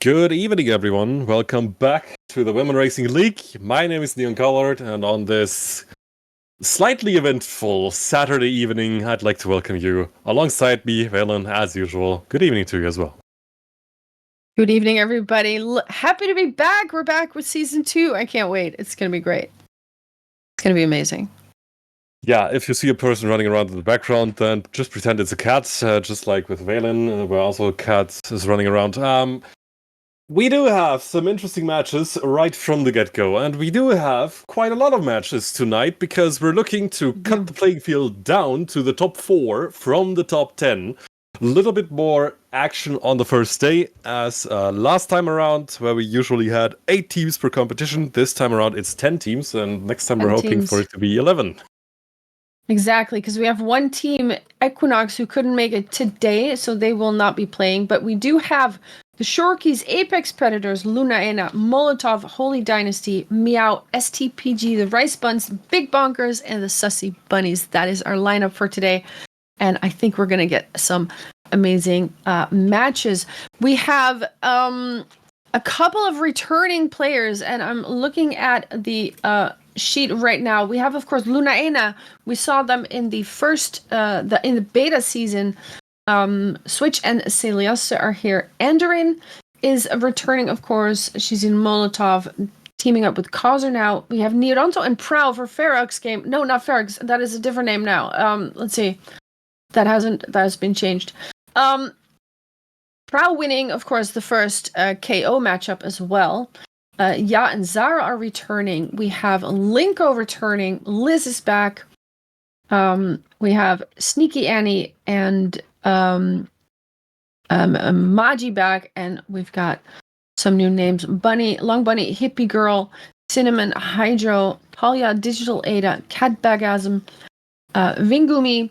Good evening, everyone. Welcome back to the Women Racing League. My name is Neon Colored, and on this slightly eventful Saturday evening, I'd like to welcome you alongside me, Valen, as usual. Good evening to you as well. Good evening, everybody. Happy to be back. We're back with season 2. I can't wait. It's going to be great. It's going to be amazing. Yeah, if you see a person running around in the background, then just pretend it's a cat, just like with Valen, where also a cat is running around. We do have some interesting matches right from the get-go, and we do have quite a lot of matches tonight because we're looking to cut the playing field down to the top 4 from the top 10. A little bit more action on the first day as last time around, where we usually had 8 teams per competition. This time around it's 10 teams, and next time we're hoping for it to be 11. Exactly, because we have one team, Equinox, who couldn't make it today, so they will not be playing, but we do have the Shorkies, Apex Predators, Lunaena, Molotov, Holy Dynasty, Meow, STPG, the Rice Buns, Big Bonkers, and the Sussy Bunnies. That is our lineup for today, and I think we're going to get some amazing matches. We have a couple of returning players, and I'm looking at the sheet right now. We have, of course, Lunaena. We saw them in the first, in the beta season. Switch and Celios are here. Andorin is returning, of course. She's in Molotov, teaming up with Causer now. We have Neoronto and Prowl for Ferox game. No, not Ferox. That is a different name now. Let's see. That has been changed. Prowl winning, of course, the first KO matchup as well. Ya and Zara are returning. We have Linko returning. Liz is back. We have Sneaky Annie and Maji back, and we've got some new names: Bunny, Long Bunny, Hippie Girl, Cinnamon, Hydro, Talia, Digital Ada, Cat Bagasm, Vingumi,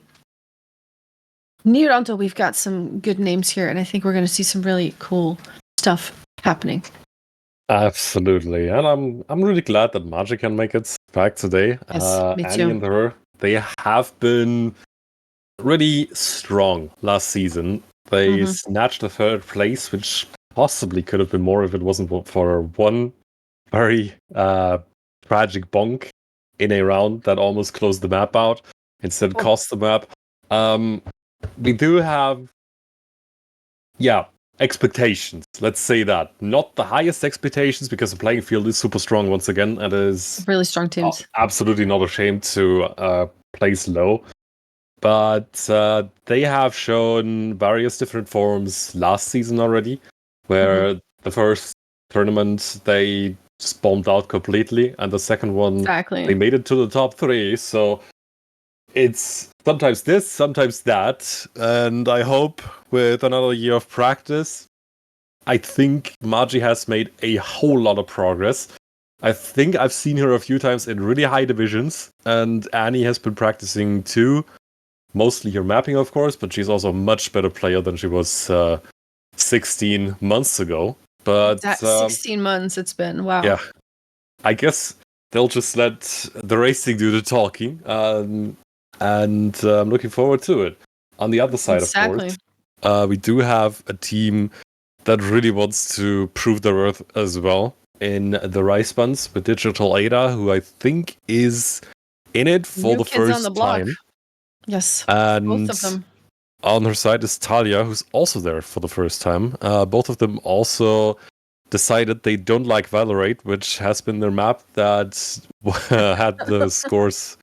Niranto. We've got some good names here, and I think we're going to see some really cool stuff happening. Absolutely, and I'm really glad that Maji can make it back today. Yes, me too. Annie and her, they have been really strong last season. They snatched the 3rd place, which possibly could have been more if it wasn't for one very tragic bonk in a round that almost closed the map out. Instead, cost the map. We do have, expectations. Let's say that. Not the highest expectations because the playing field is super strong once again, and is really strong teams. Absolutely not ashamed to place low. But they have shown various different forms last season already, where the first tournament they just bombed out completely, and the second one they made it to the top 3. So it's sometimes this, sometimes that, and I hope with another year of practice, I think Maji has made a whole lot of progress. I think I've seen her a few times in really high divisions, and Annie has been practicing too. Mostly her mapping, of course, but she's also a much better player than she was 16 months ago. But 16 months it's been. Wow. Yeah. I guess they'll just let the racing do the talking. And I'm looking forward to it. On the other side, of course, we do have a team that really wants to prove their worth as well in the Rice Buns with Digital Ada, who I think is in it for the first time. Yes, and both of them. On her side is Talia, who's also there for the first time. Both of them also decided they don't like Valorate, which has been their map that had the scores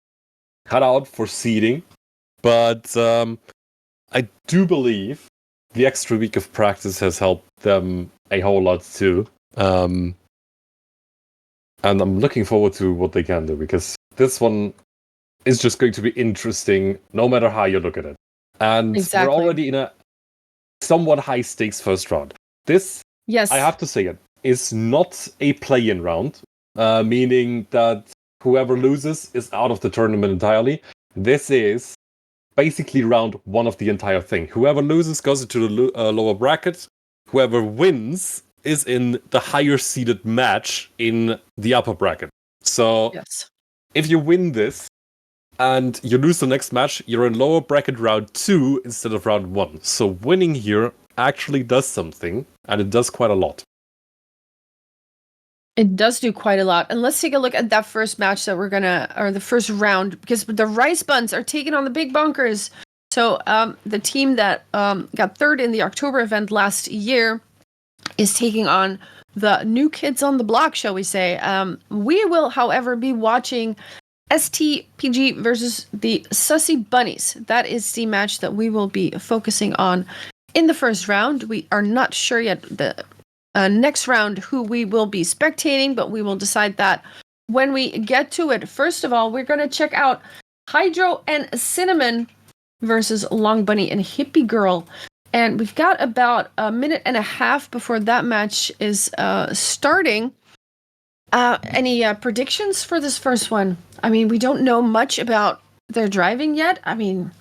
cut out for seeding. But I do believe the extra week of practice has helped them a whole lot too. And I'm looking forward to what they can do, because this one is just going to be interesting no matter how you look at it. And we're already in a somewhat high stakes first round. This, I have to say it, is not a play-in round, meaning that whoever loses is out of the tournament entirely. This is basically round 1 of the entire thing. Whoever loses goes into the lower bracket. Whoever wins is in the higher seeded match in the upper bracket. So if you win this, and you lose the next match, you're in lower bracket round 2 instead of round 1. So winning here actually does something, and it does quite a lot. It does do quite a lot. And let's take a look at that first match that or the first round, because the Rice Buns are taking on the Big Bunkers. So the team that got third in the October event last year is taking on the new kids on the block, shall we say. We will, however, be watching STPG versus the Sussy Bunnies. That is the match that we will be focusing on in the first round. We are not sure yet the next round who we will be spectating, but we will decide that when we get to it. First of all, we're going to check out Hydro and Cinnamon versus Long Bunny and Hippie Girl. And we've got about a minute and a half before that match is starting. Any predictions for this first one? I mean, we don't know much about their driving yet. I mean,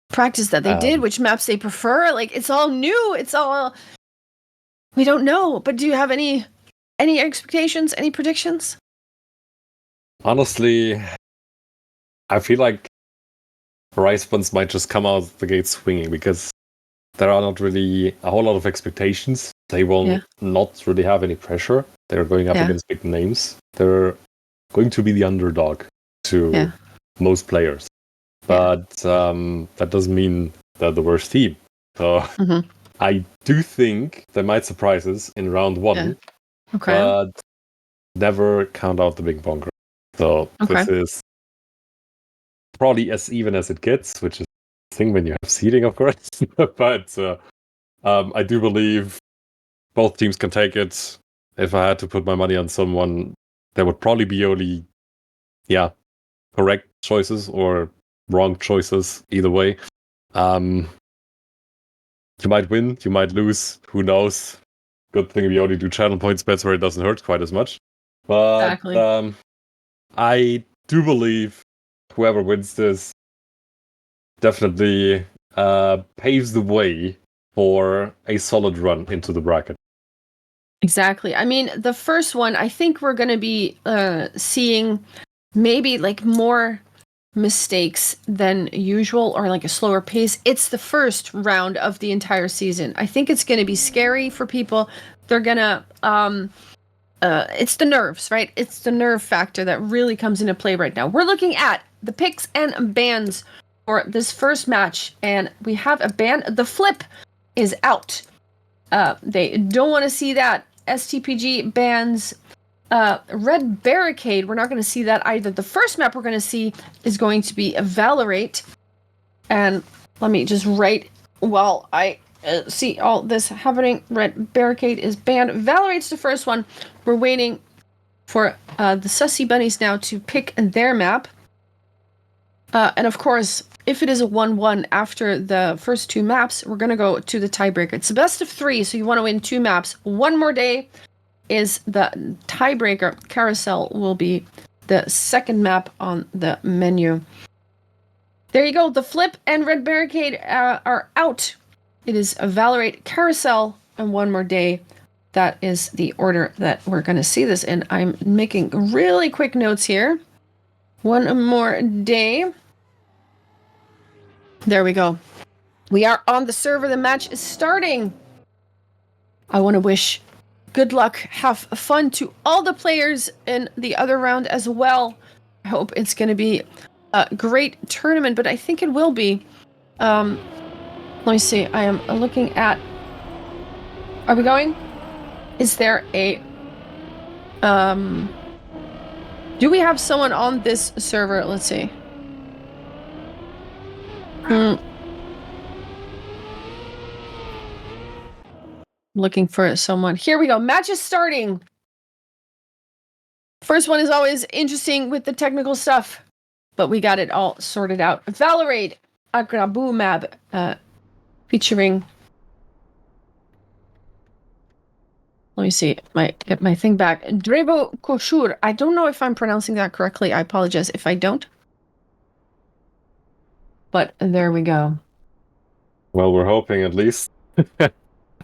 practice that they did, which maps they prefer. Like, it's all new. It's all... We don't know. But do you have any expectations, any predictions? Honestly, I feel like Rice Buns might just come out the gate swinging, because there are not really a whole lot of expectations. They will not really have any pressure. They're going up against big names. They're going to be the underdog to most players. But that doesn't mean they're the worst team. So I do think they might surprise us in round one. Okay. But never count out the Big Bunker. So this is probably as even as it gets, which is the thing when you have seeding, of course. But I do believe both teams can take it. If I had to put my money on someone, there would probably be only, correct choices or wrong choices, either way. You might win, you might lose, who knows. Good thing we only do channel points bets where it doesn't hurt quite as much. But I do believe whoever wins this definitely paves the way for a solid run into the bracket. Exactly. I mean, the first one, I think we're going to be seeing maybe like more mistakes than usual, or like a slower pace. It's the first round of the entire season. I think it's going to be scary for people. They're going to it's the nerves, right? It's the nerve factor that really comes into play right now. We're looking at the picks and bans for this first match, and we have a ban. The flip is out. They don't want to see that. STPG bans Red Barricade. We're not going to see that either. The first map we're going to see is going to be Valorate. And let me just write while I see all this happening. Red Barricade is banned. Valorate's the first one. We're waiting for the Sussy Bunnies now to pick their map. And of course, if it is a 1-1 after the first two maps, we're going to go to the tiebreaker. It's a best of 3, so you want to win 2 maps. One more day is the tiebreaker. Carousel will be the second map on the menu. There you go. The Flip and Red Barricade are out. It is a Valorate, Carousel, and one more day. That is the order that we're going to see this in. I'm making really quick notes here. One more day. There we go. We are on the server. The match is starting. I want to wish good luck, have fun to all the players in the other round as well. I hope it's going to be a great tournament, but I think it will be. Let me see. I am looking at... Are we going? Is there a... Do we have someone on this server? Let's see. Looking for someone. Here we go. Match is starting. First one is always interesting with the technical stuff, but we got it all sorted out. Valorate Agrabu map featuring... Let me see. Get my thing back. Drevo Koshur. I don't know if I'm pronouncing that correctly. I apologize if I don't. But there we go. Well, we're hoping at least.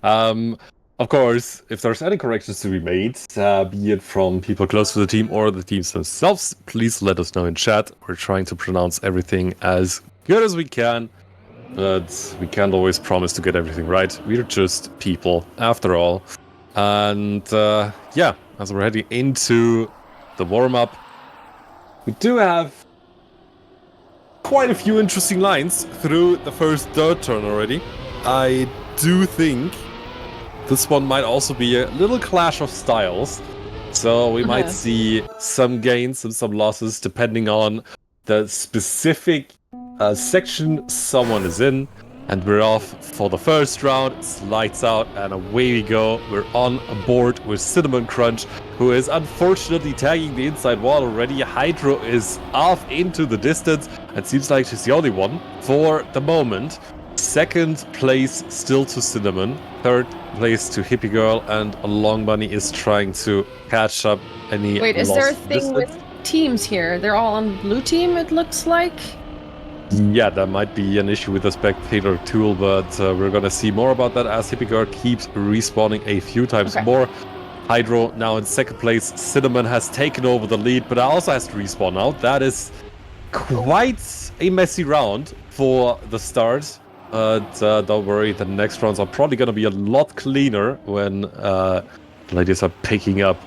Of course, if there's any corrections to be made, be it from people close to the team or the teams themselves, please let us know in chat. We're trying to pronounce everything as good as we can, but we can't always promise to get everything right. We're just people, after all. And yeah, as we're heading into the warm-up. We do have quite a few interesting lines through the first dirt turn already. I do think this one might also be a little clash of styles. So we might see some gains and some losses depending on the specific section someone is in. And we're off for the first round. It's lights out and away we go. We're on board with Cinnamon.Crunch, who is unfortunately tagging the inside wall already. Hydro is off into the distance and seems like she's the only one for the moment. Second place still to Cinnamon. Third place to Hippie Girl, and Long Bunny is trying to catch up any Wait, is there a lost thing distance. with teams here? They're all on the blue team, it looks like. Yeah, that might be an issue with the spectator tool, but we're gonna see more about that as Hippie Girl keeps respawning a few times more. Hydro now in second place. Cinnamon has taken over the lead, but also has to respawn now. That is quite a messy round for the start. Don't worry, the next rounds are probably going to be a lot cleaner when the ladies are picking up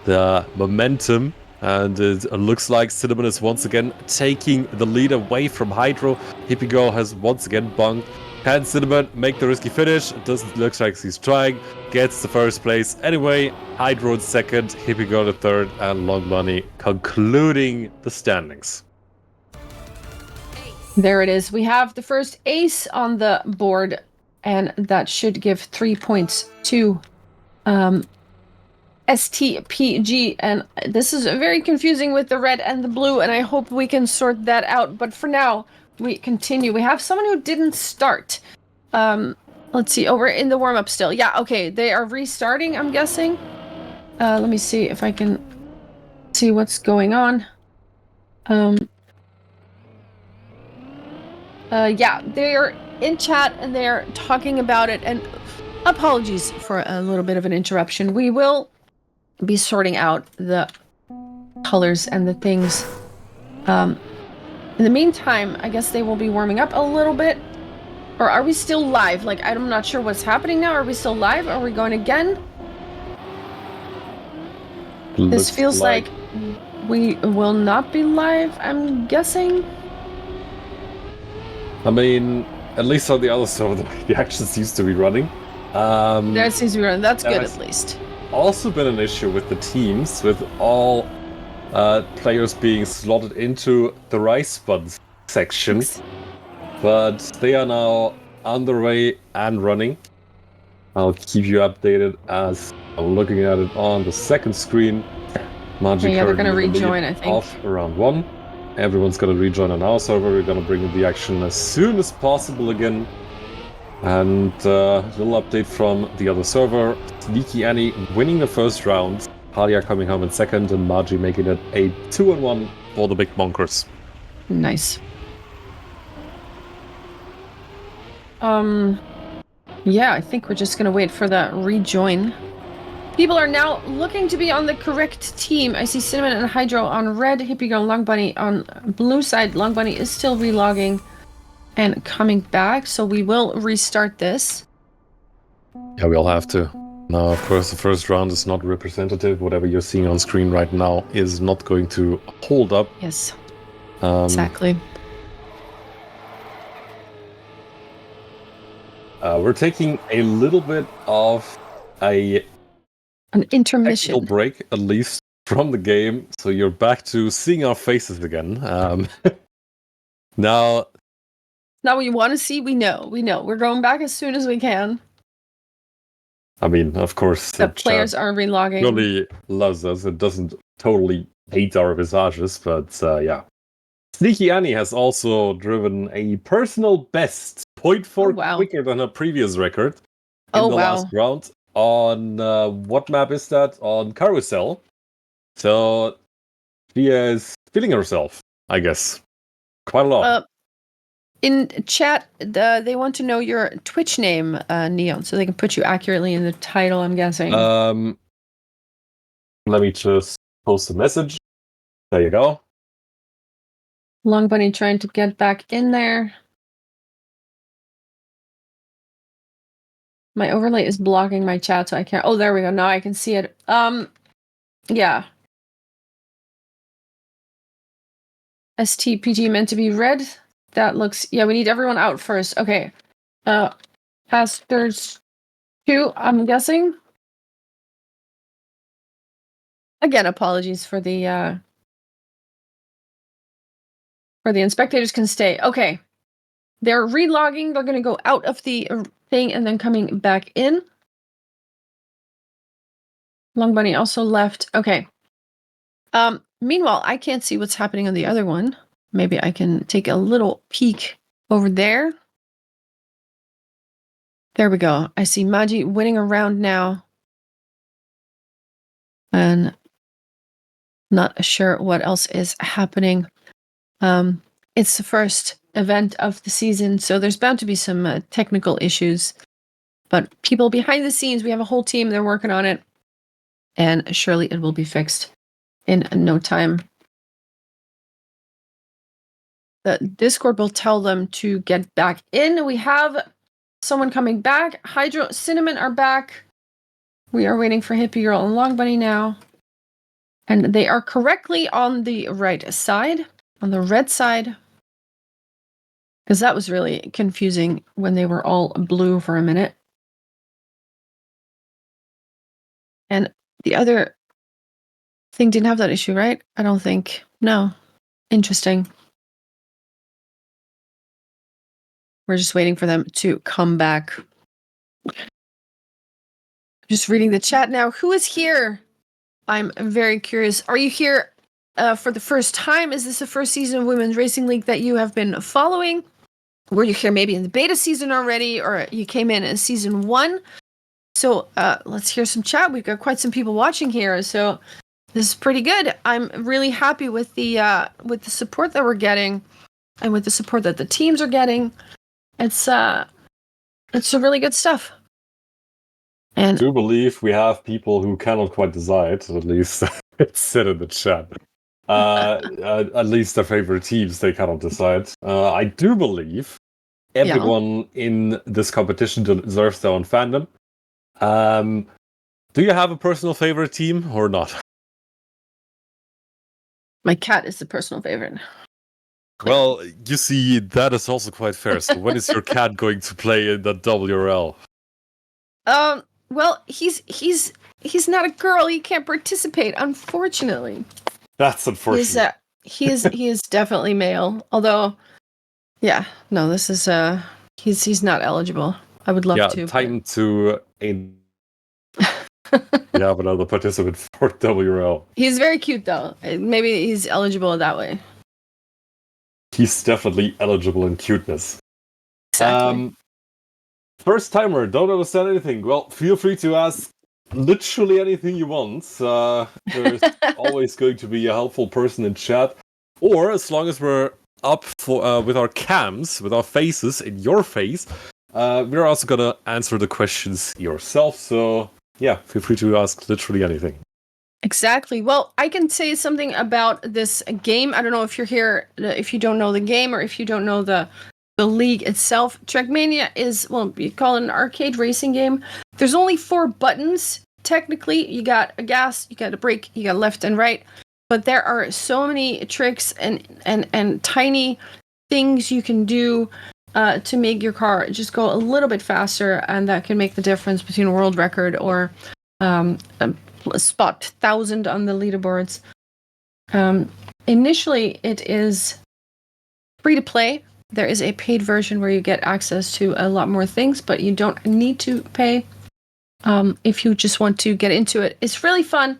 the momentum. And it looks like Cinnamon is once again taking the lead away from Hydro. Hippie Girl has once again bunked. Can Cinnamon make the risky finish? It doesn't look like he's trying. Gets the first place. Anyway, Hydro in second, Hippie Girl in third, and Long Bunny concluding the standings. There it is. We have the first ace on the board, and that should give 3 points to STPG. And this is very confusing with the red and the blue, and I hope we can sort that out. But for now, we continue. We have someone who didn't start. Let's see. Oh, we're in the warm-up still. Yeah, okay. They are restarting, I'm guessing. Let me see if I can see what's going on. Yeah, they're in chat and they're talking about it, and apologies for a little bit of an interruption. We will be sorting out the colors and the things. In the meantime, I guess they will be warming up a little bit. Or are we still live? Like, I'm not sure what's happening now. Are we still live? Are we going again? This feels like we will not be live, I'm guessing. I mean, at least on the other server, the action seems to be running. That seems to be running. That's good, at least. Also been an issue with the teams, with all players being slotted into the rice buns section. But they are now underway and running. I'll keep you updated as I'm looking at it on the second screen. Magic yeah, they're going to rejoin, I think. Off around 1. Everyone's going to rejoin on our server. We're going to bring in the action as soon as possible again. And a little update from the other server. Sneaky Annie winning the first round. Halia coming home in second, and Margie making it a 2-1 for the Big Bonkers. Nice. Yeah, I think we're just gonna wait for that rejoin. People are now looking to be on the correct team. I see Cinnamon and Hydro on red, Hippie Girl, Long Bunny on blue side. Long Bunny is still relogging and coming back, so we will restart this. Yeah, we'll have to. Now, of course, the first round is not representative. Whatever you're seeing on screen right now is not going to hold up. Yes, exactly. We're taking a little bit of an intermission break, at least from the game, so you're back to seeing our faces again. Now we want to see. We know. We're going back as soon as we can. I mean, of course, the players are relogging. Really loves us. It doesn't totally hate our visages, but yeah. Sneaky Annie has also driven a personal best 0.4 quicker than her previous record in the last round on what map is that? On Carousel. So she is feeling herself, I guess, quite a lot. In chat, they want to know your Twitch name, Neon, so they can put you accurately in the title, I'm guessing. Let me just post a message. There you go. Long Bunny trying to get back in there. My overlay is blocking my chat, so I can't. Oh, there we go. Now I can see it. Yeah. STPG meant to be red. That looks... Yeah, we need everyone out first. Okay. Pastors 2, I'm guessing. Again, apologies for the spectators can stay. Okay. They're relogging. They're going to go out of the thing and then coming back in. Long Bunny also left. Okay. Meanwhile, I can't see what's happening on the other one. Maybe I can take a little peek over there. There we go. I see Maji winning a round now. And not sure what else is happening. It's the first event of the season, so there's bound to be some technical issues. But people behind the scenes, we have a whole team, they're working on it. And surely it will be fixed in no time. The Discord will tell them to get back in. We have someone coming back. Hydro, Cinnamon are back. We are waiting for Hippie Girl and Long Bunny now. And they are correctly on the right side, on the red side. Because that was really confusing when they were all blue for a minute. And the other thing didn't have that issue, right? I don't think. No. Interesting. We're just waiting for them to come back. Just reading the chat now. Who is here? I'm very curious. Are you here for the first time? Is this the first season of Women's Racing League that you have been following? Were you here maybe in the beta season already, or you came in season 1? So let's hear some chat. We've got quite some people watching here, so this is pretty good. I'm really happy with the support that we're getting, and with the support that the teams are getting. It's some really good stuff. And I do believe we have people who cannot quite decide. At least it's said in the chat. At least their favorite teams they cannot decide. I do believe everyone in this competition deserves their own fandom. Do you have a personal favorite team or not? My cat is the personal favorite. Well, you see, that is also quite fair. So when is your cat going to play in the WRL? Well, he's not a girl. He can't participate, unfortunately. That's unfortunate. He is definitely male. Although, yeah, no, this is he's not eligible. I would love to. Time to you have another participant for WRL. He's very cute though. Maybe he's eligible that way. He's definitely eligible in cuteness. Exactly. First timer, don't understand anything. Well, feel free to ask literally anything you want. There's always going to be a helpful person in chat. Or as long as we're up for with our cams, with our faces in your face, we're also gonna answer the questions yourself. So yeah, feel free to ask literally anything. Exactly. Well, I can say something about this game. I don't know if you're here, if you don't know the game, or if you don't know the league itself. Trackmania is, well, you call it an arcade racing game. There's only 4 buttons, technically. You got a gas, you got a brake, you got left and right. But there are so many tricks and tiny things you can do to make your car just go a little bit faster, and that can make the difference between a world record or spot 1,000 on the leaderboards. Initially, it is free to play. There is a paid version where you get access to a lot more things, but you don't need to pay if you just want to get into it. It's really fun.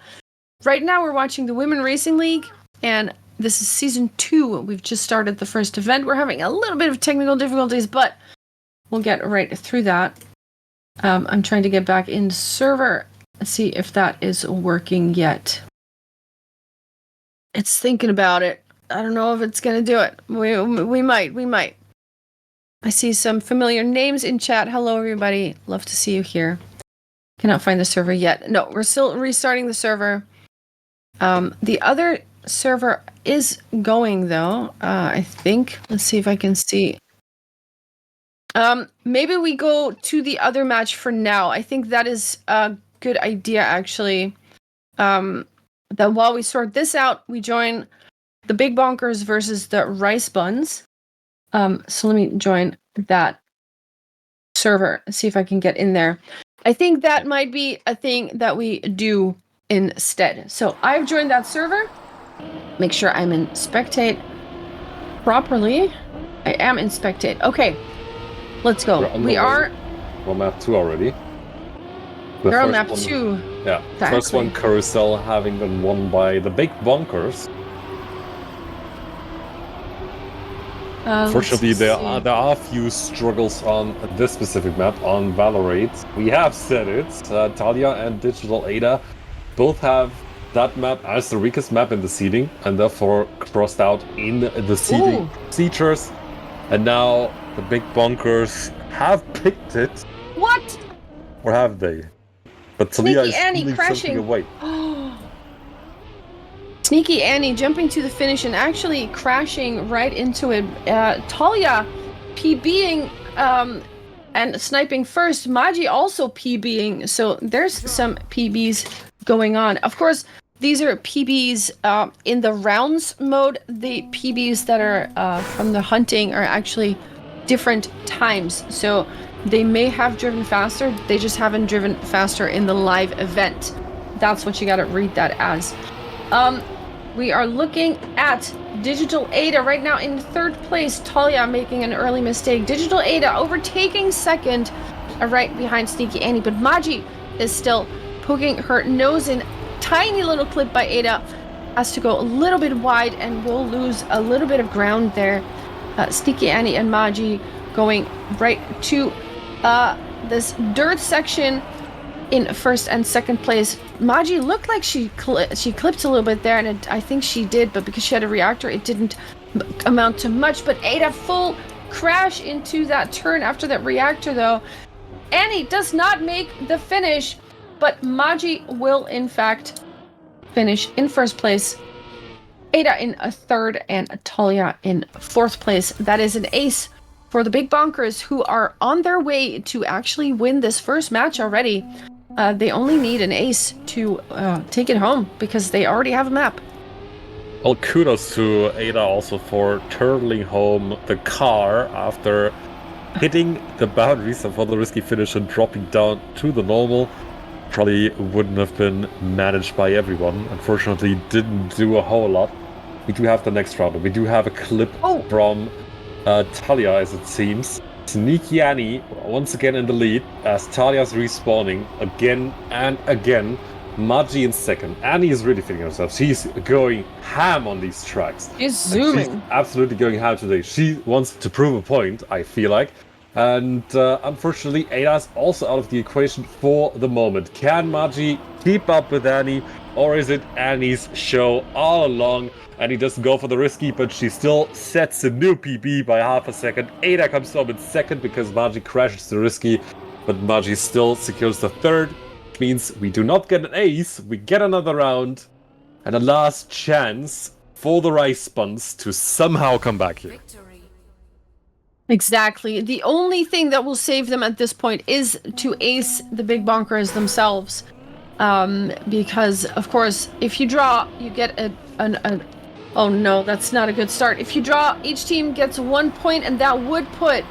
Right now, we're watching the Women Racing League, and this is season 2. We've just started the first event. We're having a little bit of technical difficulties, but we'll get right through that. I'm trying to get back in server. Let's see if that is working yet. It's thinking about it. I don't know if it's going to do it. We might. I see some familiar names in chat. Hello, everybody. Love to see you here. Cannot find the server yet. No, we're still restarting the server. The other server is going, though, I think. Let's see if I can see. Maybe we go to the other match for now. I think that is a good idea, actually. that while we sort this out, we join the Big Bonkers versus the Rice Buns. So let me join that server and see if I can get in there. I think that might be a thing that we do instead. So I've joined that server. Make sure I'm in spectate properly. I am in spectate. Okay, let's go. We are on map 2 already. We're on map 2. Yeah, exactly. First one carousel having been won by the Big Bonkers. Fortunately, there are a few struggles on this specific map, on Valorate. We have said it. Talia and Digital Ada both have that map as the weakest map in the seeding, and therefore crossed out in the seeding procedures. And now the Big Bonkers have picked it. What? Or have they? But Talia is Annie crashing away. Sneaky Annie jumping to the finish and actually crashing right into it. Talia PBing and sniping first. Maji also PBing. So there's some PBs going on. Of course, these are PBs in the rounds mode. The PBs that are from the hunting are actually different times. So they may have driven faster. They just haven't driven faster in the live event. That's what you got to read that as. We are looking at Digital Ada right now in third place. Talia making an early mistake. Digital Ada overtaking second, right behind Sneaky Annie. But Maji is still poking her nose in. Tiny little clip by Ada. Has to go a little bit wide and will lose a little bit of ground there. Sneaky Annie and Maji going right to this dirt section in first and second place. Maji looked like she clipped a little bit there, and I think she did, but because she had a reactor, it didn't amount to much. But Ada full crash into that turn after that reactor, though. Annie does not make the finish, but Maji will, in fact, finish in first place. Ada in a third, and Talia in fourth place. That is an ace for the Big Bonkers, who are on their way to actually win this first match already. They only need an ace to take it home, because they already have a map. Well, kudos to Ada also for turtling home the car after hitting the boundaries for the risky finish and dropping down to the normal. Probably wouldn't have been managed by everyone. Unfortunately, didn't do a whole lot. We do have the next round. We do have a clip from Talia, as it seems. Sneaky Annie once again in the lead as Talia's respawning again and again. Maji in second. Annie is really feeling herself. She's going ham on these tracks. She's zooming. She's absolutely going ham today. She wants to prove a point, I feel like. And unfortunately, Ada's also out of the equation for the moment. Can Maji keep up with Annie, or is it Annie's show all along? Annie doesn't go for the risky, but she still sets a new PB by half a second. Ada comes home in second because Maji crashes the risky, but Maji still secures the third, which means we do not get an ace. We get another round, and a last chance for the Rice Buns to somehow come back here. Exactly. The only thing that will save them at this point is to ace the Big Bonkers themselves. Because, of course, if you draw, you get an oh no, that's not a good start. If you draw, each team gets 1 point, and that would put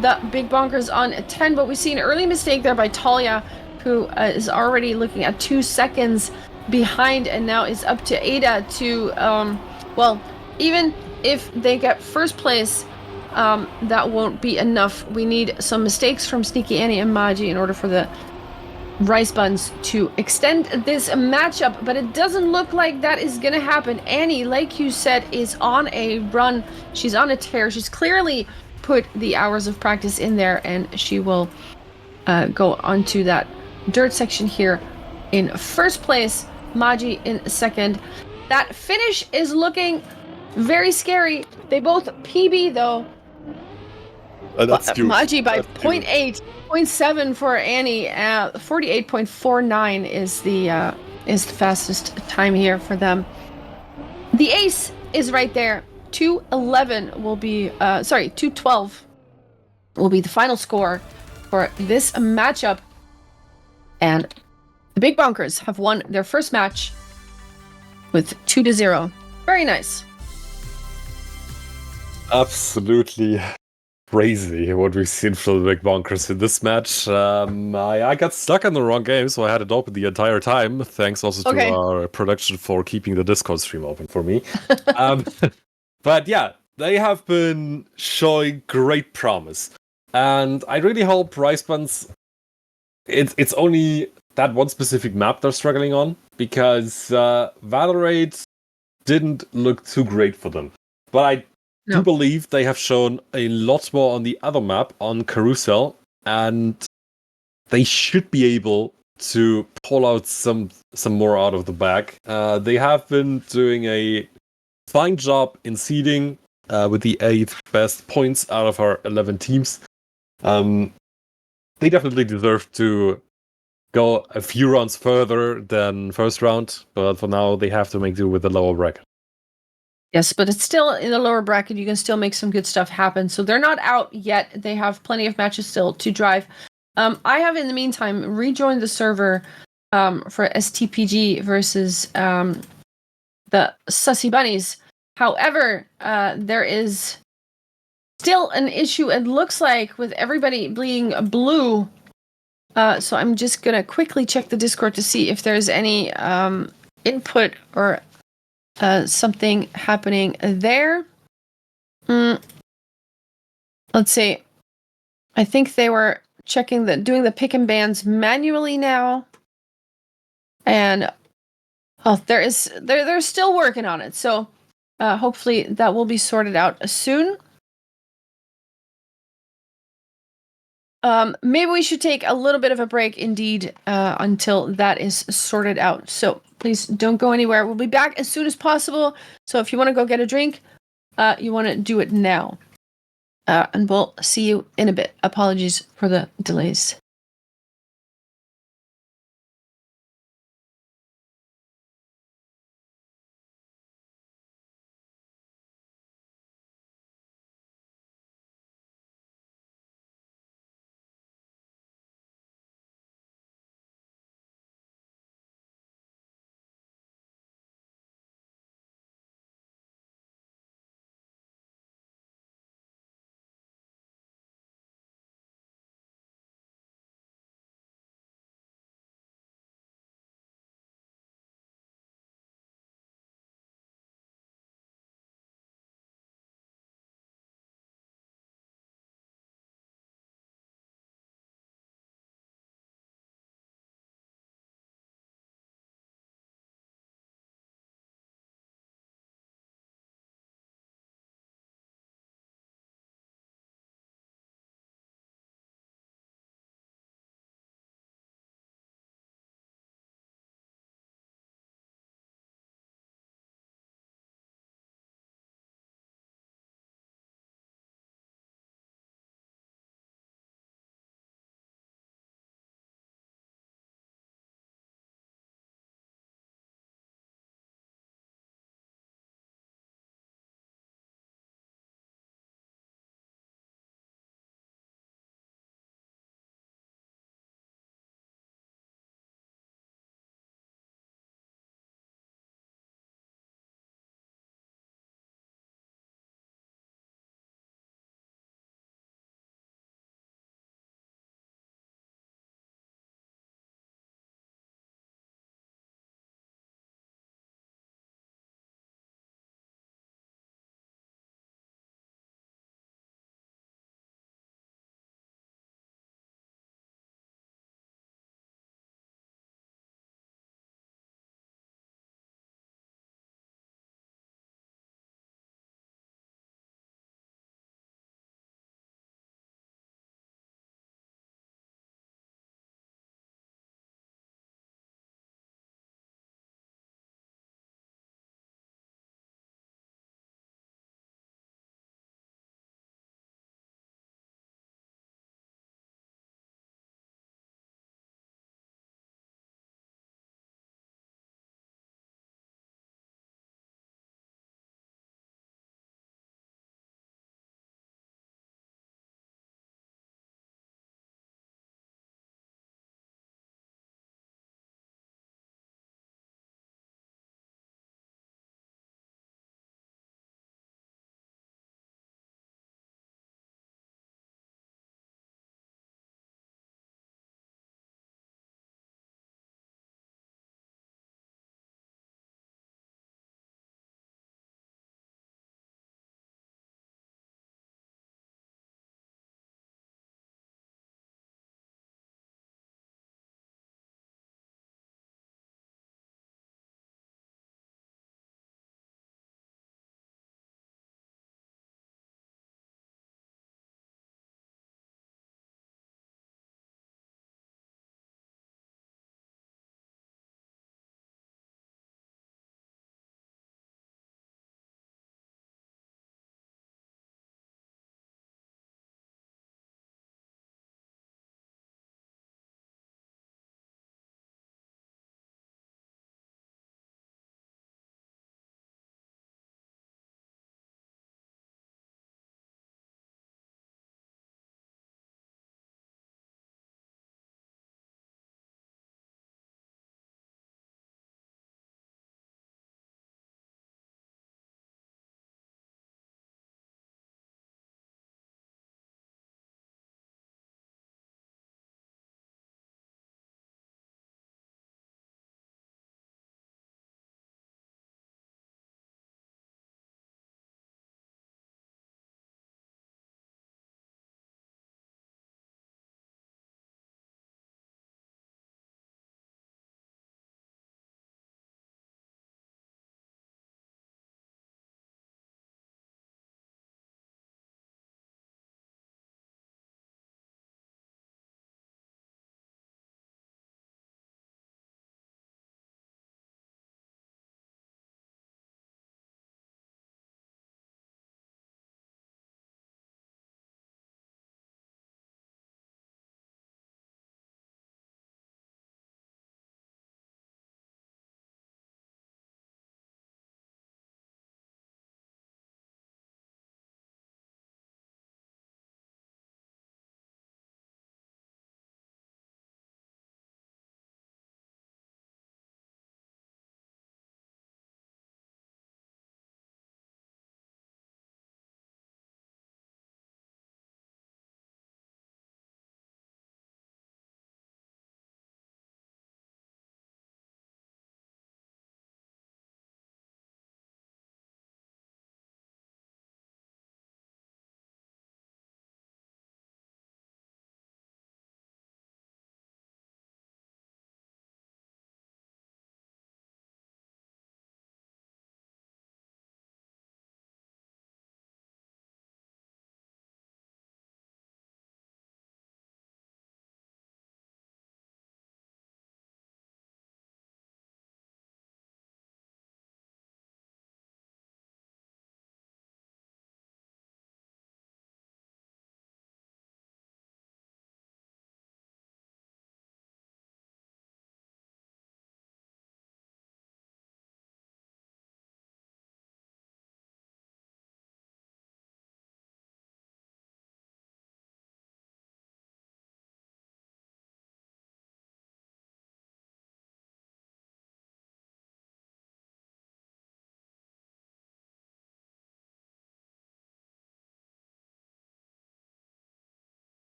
the Big Bonkers on 10. But we see an early mistake there by Talia, who is already looking at 2 seconds behind, and now is up to Ada to, well, even if they get first place, that won't be enough. We need some mistakes from Sneaky Annie and Maji in order for the Rice Buns to extend this matchup, but it doesn't look like that is gonna happen. Annie, like you said, is on a run. She's on a tear. She's clearly put the hours of practice in there, and she will go onto that dirt section here in first place. Maji in second. That finish is looking very scary. They both PB though. That's cute. Maji by 0.8, 0.7 for Annie. 48.49 is the fastest time here for them. The ace is right there. 211 will be 212 will be the final score for this matchup. And the Big Bonkers have won their first match with 2-0. Very nice. Absolutely crazy what we've seen from the Big Bonkers in this match. I got stuck in the wrong game, so I had it open the entire time. Thanks also to our production for keeping the Discord stream open for me. But yeah, they have been showing great promise. And I really hope Rice Buns... It's only that one specific map they're struggling on, because Valorate didn't look too great for them. But I do believe they have shown a lot more on the other map, on Carousel, and they should be able to pull out some more out of the bag. They have been doing a fine job in seeding with the 8th best points out of our 11 teams. They definitely deserve to go a few rounds further than first round, but for now they have to make do with the lower bracket. Yes, but it's still in the lower bracket. You can still make some good stuff happen. So they're not out yet. They have plenty of matches still to drive. I have, in the meantime, rejoined the server for STPG versus the Sussy Bunnies. However, there is still an issue, it looks like, with everybody being blue. So I'm just going to quickly check the Discord to see if there's any input or something happening there. Let's see. I think they were doing the pick and bans manually now. And they're still working on it. So hopefully that will be sorted out soon. Maybe we should take a little bit of a break indeed until that is sorted out. So please don't go anywhere. We'll be back as soon as possible. So if you want to go get a drink, you want to do it now. And we'll see you in a bit. Apologies for the delays.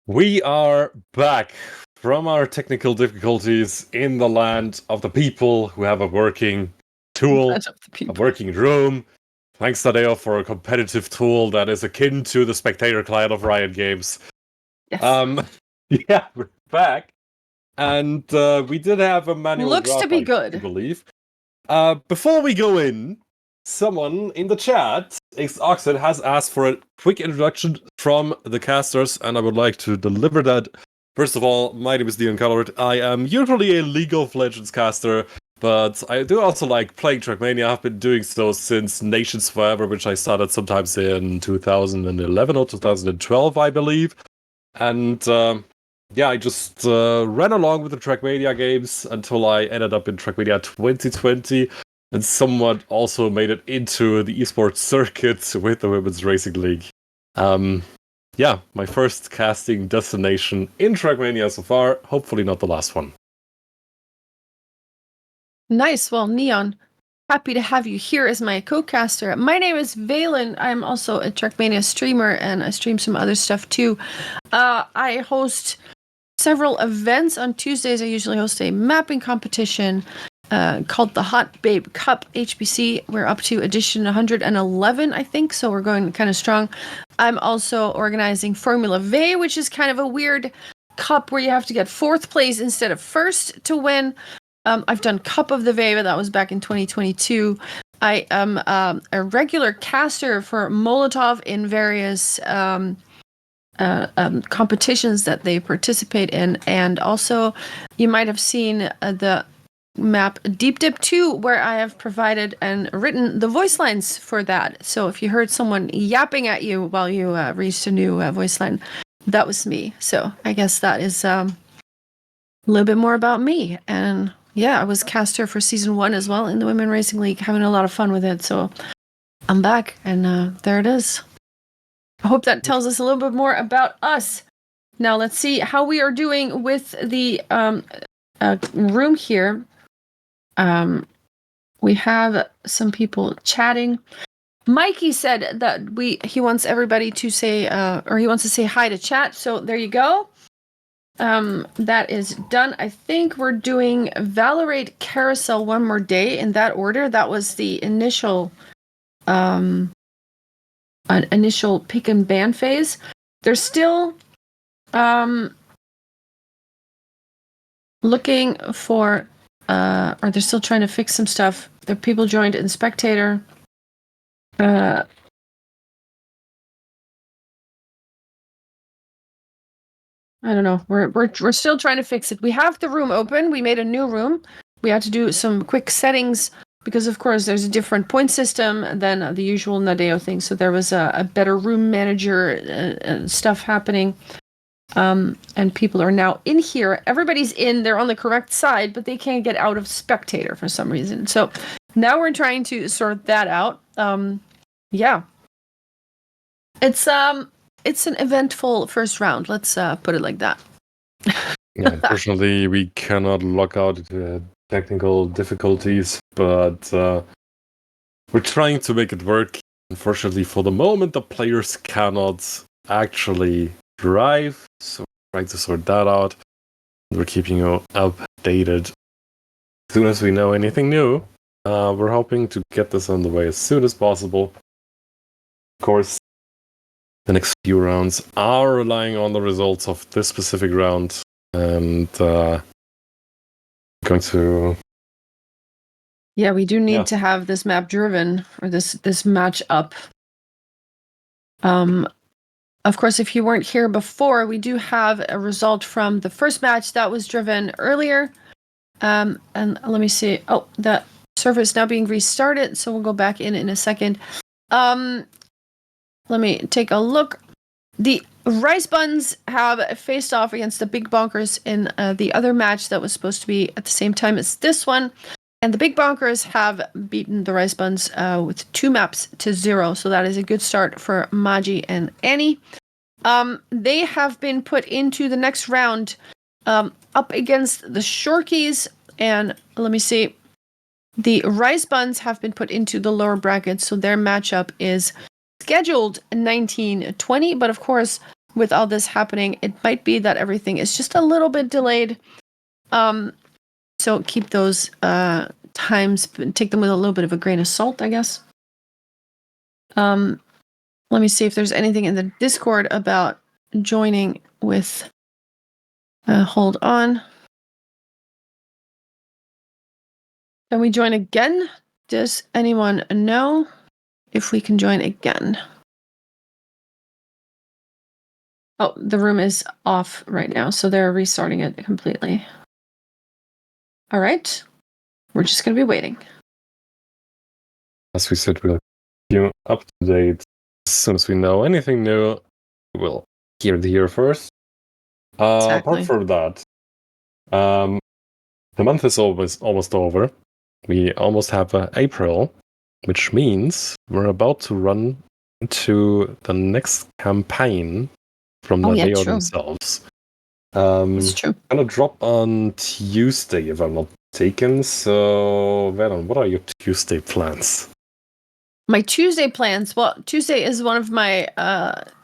We are back from our technical difficulties in the land of the people who have a working tool, a working room. Thanks, Tadeo, for a competitive tool that is akin to the spectator client of Riot Games. Yes. Yeah, we're back. And we did have a manual Looks draft, to be I good. believe. Before we go in, someone in the chat, Oxford, has asked for a quick introduction from the casters, and I would like to deliver that. First of all, my name is Dion Colored. I am usually a League of Legends caster, but I do also like playing Trackmania. I've been doing so since Nations Forever, which I started sometimes in 2011 or 2012, I believe. And yeah, I just ran along with the Trackmania games until I ended up in Trackmania 2020 and somewhat also made it into the esports circuit with the Women's Racing League. Yeah, my first casting destination in Trackmania so far, hopefully not the last one. Nice. Well, Neon, happy to have you here as my co-caster. My name is Valen. I'm also a Trackmania streamer, and I stream some other stuff too. I host several events. On Tuesdays, I usually host a mapping competition called the Hot Babe Cup HBC. We're up to edition 111, I think, so we're going kind of strong. I'm also organizing Formula V, which is kind of a weird cup where you have to get 4th place instead of 1st to win. I've done Cup of the V, but that was back in 2022. I am a regular caster for Molotov in various competitions that they participate in, and also you might have seen the map Deep Dip 2, where I have provided and written the voice lines for that. So if you heard someone yapping at you while you reached a new voice line, that was me. So I guess that is a little bit more about me. And yeah, I was caster for season 1 as well in the Women Racing League, having a lot of fun with it. So I'm back, and there it is. I hope that tells us a little bit more about us. Now let's see how we are doing with the room here. We have some people chatting. Mikey said that he wants everybody to say, or he wants to say hi to chat. So there you go. That is done. I think we're doing Valorate Carousel one more day in that order. That was the initial pick and ban phase. They're still looking for or they're still trying to fix some stuff. The people joined in spectator. I don't know. We're still trying to fix it. We have the room open. We made a new room. We had to do some quick settings because, of course, there's a different point system than the usual Nadeo thing. So there was a better room manager stuff happening. And people are now in here. Everybody's in. They're on the correct side, but they can't get out of spectator for some reason. So now we're trying to sort that out. Yeah. It's an eventful first round. Let's put it like that. Yeah, unfortunately, we cannot lock out technical difficulties, but we're trying to make it work. Unfortunately, for the moment, the players cannot actually drive, so we're trying to sort that out. We're keeping you updated. As soon as we know anything new, we're hoping to get this on the way as soon as possible. Of course, the next few rounds are relying on the results of this specific round, and going to... Yeah, we do need to have this map driven, or this match up. Of course, if you weren't here before, we do have a result from the first match that was driven earlier. And let me see. Oh, the server is now being restarted, so we'll go back in a second. Let me take a look. The Rice Buns have faced off against the Big Bonkers in the other match that was supposed to be at the same time as this one. And the Big Bonkers have beaten the Rice Buns with 2 maps to 0. So that is a good start for Maji and Annie. They have been put into the next round up against the Shorkies. And let me see. The Rice Buns have been put into the lower bracket. So their matchup is scheduled 19-20. But of course, with all this happening, it might be that everything is just a little bit delayed. So keep those times, take them with a little bit of a grain of salt, I guess. Let me see if there's anything in the Discord about joining with. Hold on. Can we join again? Does anyone know if we can join again? Oh, the room is off right now, so they're restarting it completely. All right. We're just going to be waiting. As we said, we'll keep you up to date. As soon as we know anything new, we'll hear it here first. Exactly. Apart from that, the month is almost over. We almost have April, which means we're about to run into the next campaign from the VO themselves. That's true. Gonna drop on Tuesday, if I'm not mistaken. So, Venom, what are your Tuesday plans? My Tuesday plans. Well, Tuesday is one of my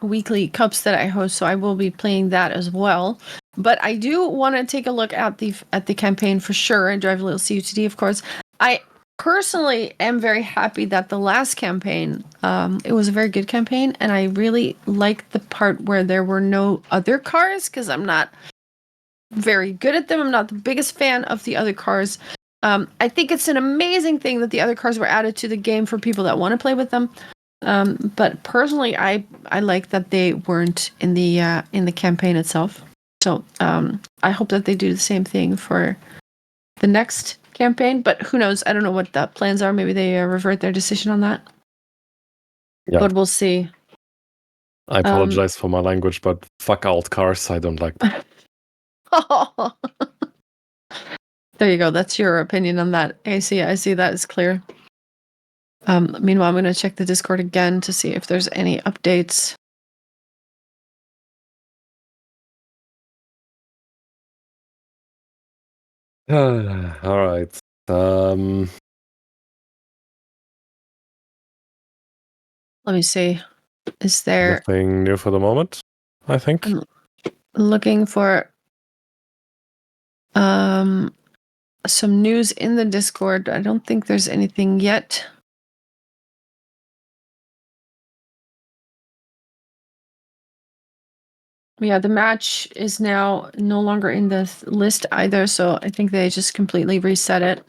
weekly cups that I host, so I will be playing that as well. But I do want to take a look at the campaign for sure and drive a little CUTD, of course. I personally am very happy that the last campaign, it was a very good campaign, and I really liked the part where there were no other cars, because I'm not very good at them. I'm not the biggest fan of the other cars. I think it's an amazing thing that the other cars were added to the game for people that want to play with them. But personally, I like that they weren't in the campaign itself. So I hope that they do the same thing for the next campaign. But who knows? I don't know what the plans are. Maybe they revert their decision on that. Yeah. But we'll see. I apologize for my language, but fuck alt cars. I don't like them. There you go. That's your opinion on that. I see that is clear. Meanwhile, I'm going to check the Discord again to see if there's any updates. All right. Let me see. Is there anything new for the moment? I think I'm looking for some news in the Discord. I don't think there's anything yet. Yeah, the match is now no longer in the list either, so I think they just completely reset it.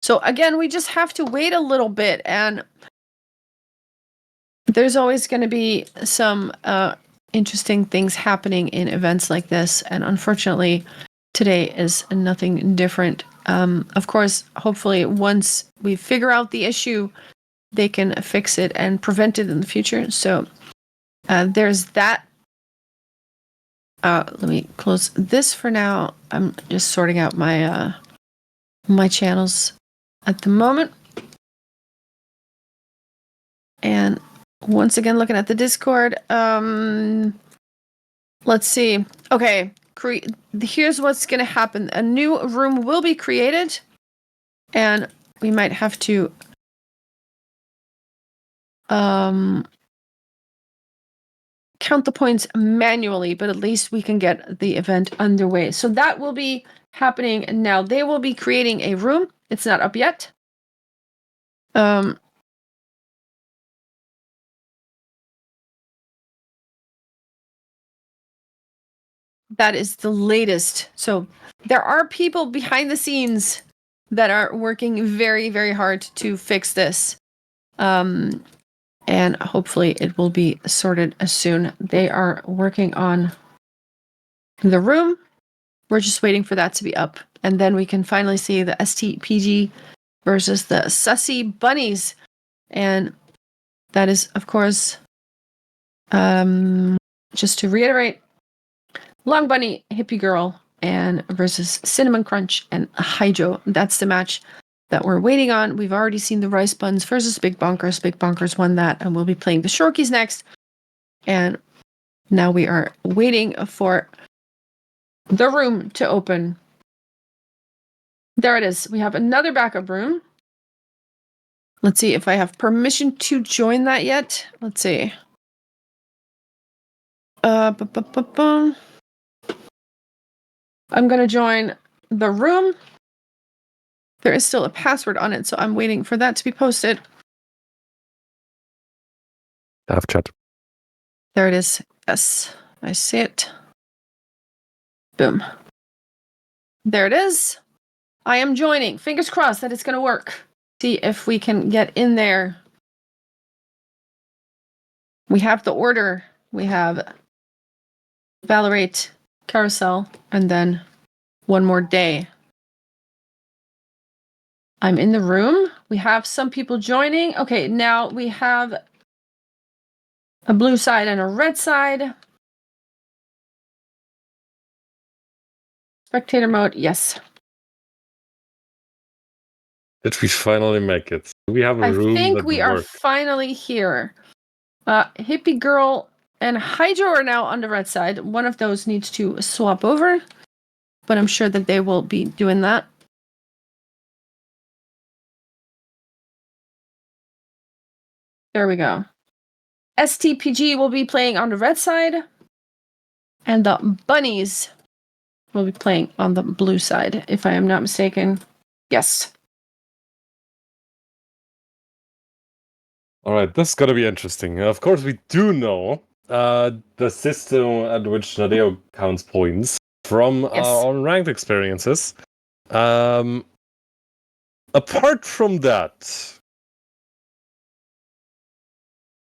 So again, we just have to wait a little bit, and there's always going to be some interesting things happening in events like this, and unfortunately, today is nothing different. Of course, hopefully, once we figure out the issue, they can fix it and prevent it in the future. So there's that. Let me close this for now. I'm just sorting out my my channels at the moment. And once again, looking at the Discord, let's see. Okay, here's what's going to happen. A new room will be created, and we might have to count the points manually, but at least we can get the event underway. So that will be happening now. They will be creating a room. It's not up yet. That is the latest. So there are people behind the scenes that are working very, very hard to fix this. And hopefully it will be sorted soon. They are working on the room. We're just waiting for that to be up. And then we can finally see the STPG versus the Sussy Bunnies. And that is, of course, just to reiterate, Long Bunny, Hippie Girl, and versus Cinnamon.Crunch and Hydro. That's the match that we're waiting on. We've already seen the Rice Buns versus Big Bonkers. Big Bonkers won that, and we'll be playing the Shorkies next. And now we are waiting for the room to open. There it is. We have another backup room. Let's see if I have permission to join that yet. Let's see. I'm gonna join the room. There is still a password on it, so I'm waiting for that to be posted. Have chat. There it is. Yes, I see it. Boom. There it is. I am joining. Fingers crossed that it's gonna work. See if we can get in there. We have the order. We have Valorate, Carousel, and then one more day. I'm in the room. We have some people joining. Okay, now we have a blue side and a red side. Spectator mode, yes. Did we finally make it? Do we have a room I think that we are works? finally here. Hippie Girl and Hydro are now on the red side. One of those needs to swap over, but I'm sure that they will be doing that. There we go. STPG will be playing on the red side, and the bunnies will be playing on the blue side, if I am not mistaken. Yes. All right, this is gonna be interesting. Of course, we do know the system at which Nadeo counts points from Yes. our own ranked experiences. Apart from that,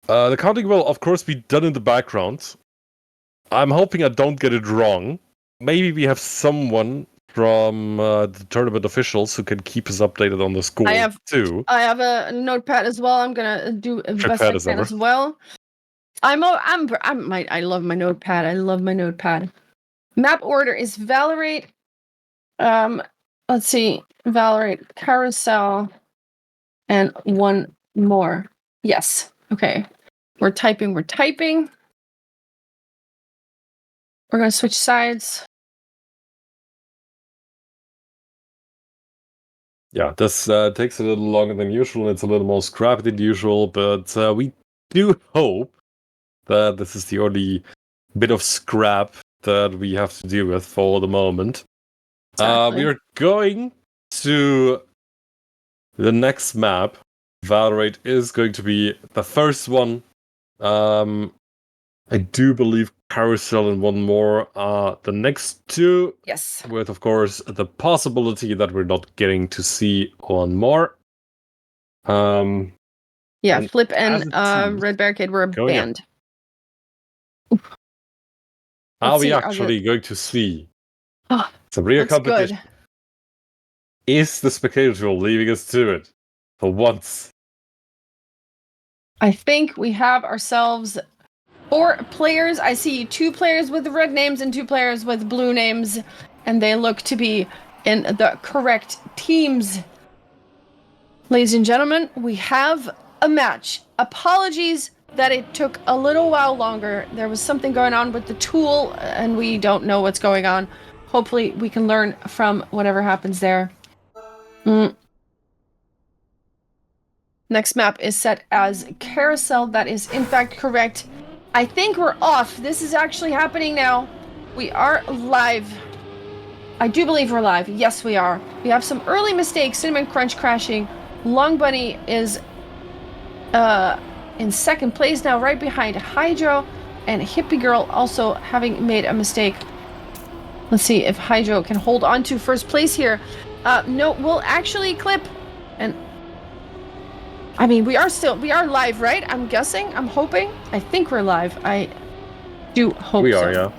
the counting will, of course, be done in the background. I'm hoping I don't get it wrong. Maybe we have someone from the tournament officials who can keep us updated on the score too. I have a notepad as well. I'm gonna do the best I can as well. I love my notepad. I love my notepad. Map order is Valorate. Let's see, Valorate, Carousel, and one more. Yes. Okay. We're typing. We're gonna switch sides. Yeah, this takes a little longer than usual. It's a little more scrappy than usual, but we do hope that this is the only bit of scrap that we have to deal with for the moment. Exactly. We are going to the next map. Valorate is going to be the first one. I do believe Carousel and one more are the next two. Yes. With, of course, the possibility that we're not getting to see one more. Yeah, Flip and Red Barricade were banned. Are we actually going to see some real competition? Good. Is the spectator leaving us to it for once? I think we have ourselves 4 players. I see 2 players with red names and 2 players with blue names, and they look to be in the correct teams. Ladies and gentlemen, we have a match. Apologies that it took a little while longer. There was something going on with the tool, and we don't know what's going on. Hopefully, we can learn from whatever happens there. Next map is set as Carousel. That is, in fact, correct. I think we're off. This is actually happening now. We are live. I do believe we're live. Yes, we are. We have some early mistakes. Cinnamon.Crunch crashing. Long Bunny is in second place now, right behind Hydro, and Hippie Girl also having made a mistake. Let's see if Hydro can hold on to first place here. No, we'll actually clip. And I mean, we are live, right? I'm guessing. I'm hoping. I think we're live. I do hope we so. are, yeah.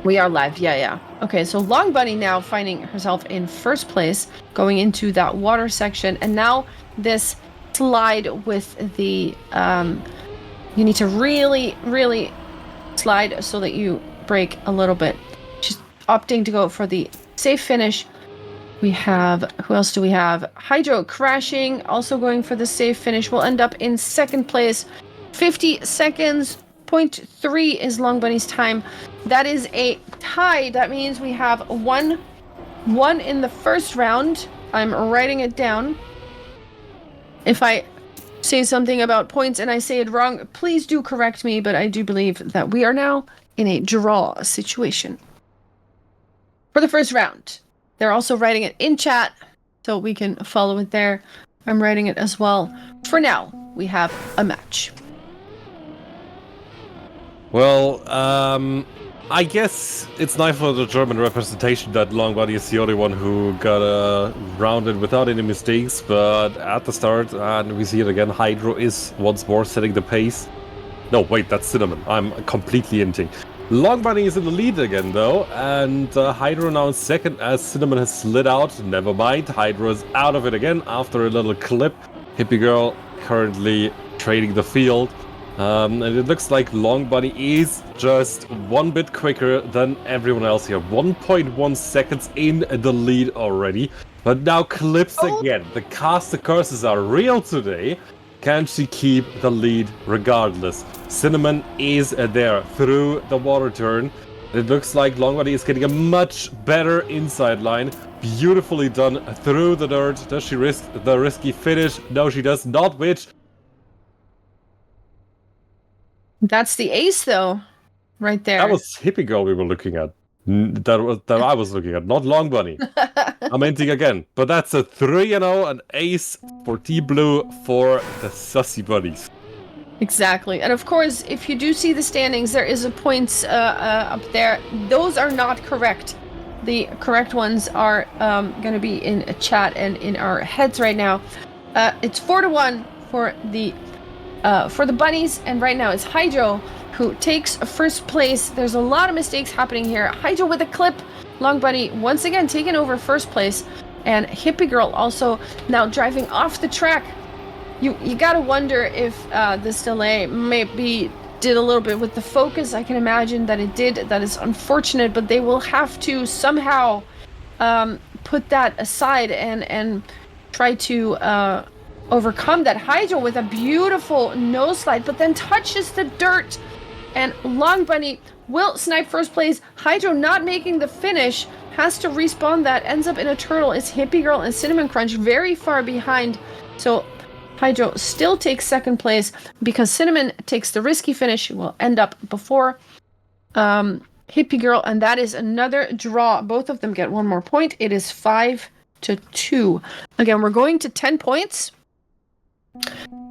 We are live. Yeah. Okay, so Long Bunny now finding herself in first place, going into that water section, and now this slide with the you need to really slide so that you break a little bit. She's opting to go for the safe finish. We have, who else do we have? Hydro crashing, also going for the safe finish. We'll end up in second place. 50 seconds. 0.3 is Long Bunny's time. That is a tie. That means we have one in the first round. I'm writing it down. If I say something about points and I say it wrong, please do correct me, but I do believe that we are now in a draw situation. For the first round, they're also writing it in chat, so we can follow it there. I'm writing it as well. For now, we have a match. Well, I guess it's nice for the German representation that Longbody is the only one who got rounded without any mistakes, but at the start, and we see it again, Hydro is once more setting the pace. No, wait, that's Cinnamon. I'm completely inting. Longbody is in the lead again, though, and Hydro now in second as Cinnamon has slid out. Never mind, Hydro is out of it again after a little clip. Hippie Girl currently trading the field. And it looks like Longbody is just one bit quicker than everyone else here. 1.1 seconds in the lead already. But now clips again. The caster curses are real today. Can she keep the lead regardless? Cinnamon is there through the water turn. It looks like Longbody is getting a much better inside line. Beautifully done through the dirt. Does she risk the risky finish? No, she does not, which... That's the ace, though, right there. That was Hippie Girl we were looking at. That I was looking at, not Longbody. I'm hinting again. But that's a 3-0, an ace for T-Blue for the Sussy Buddies. Exactly. And of course, if you do see the standings, there is a points up there. Those are not correct. The correct ones are going to be in a chat and in our heads right now. It's 4-1 for the bunnies, and right now it's Hydro who takes first place. There's a lot of mistakes happening here. Hydro with a clip. Longbody once again taking over first place, and Hippie Girl also now driving off the track. You gotta wonder if this delay maybe did a little bit with the focus. I can imagine that it did. That is unfortunate, but they will have to somehow put that aside and try to overcome that. Hydro with a beautiful nose slide, but then touches the dirt, and Longbody will snipe first place. Hydro not making the finish, has to respawn that, ends up in a turtle. It's Hippie Girl and Cinnamon.Crunch very far behind, so Hydro still takes second place because Cinnamon takes the risky finish. She will end up before Hippie Girl, and that is another draw. Both of them get one more point. It is 5-2. Again, we're going to 10 points.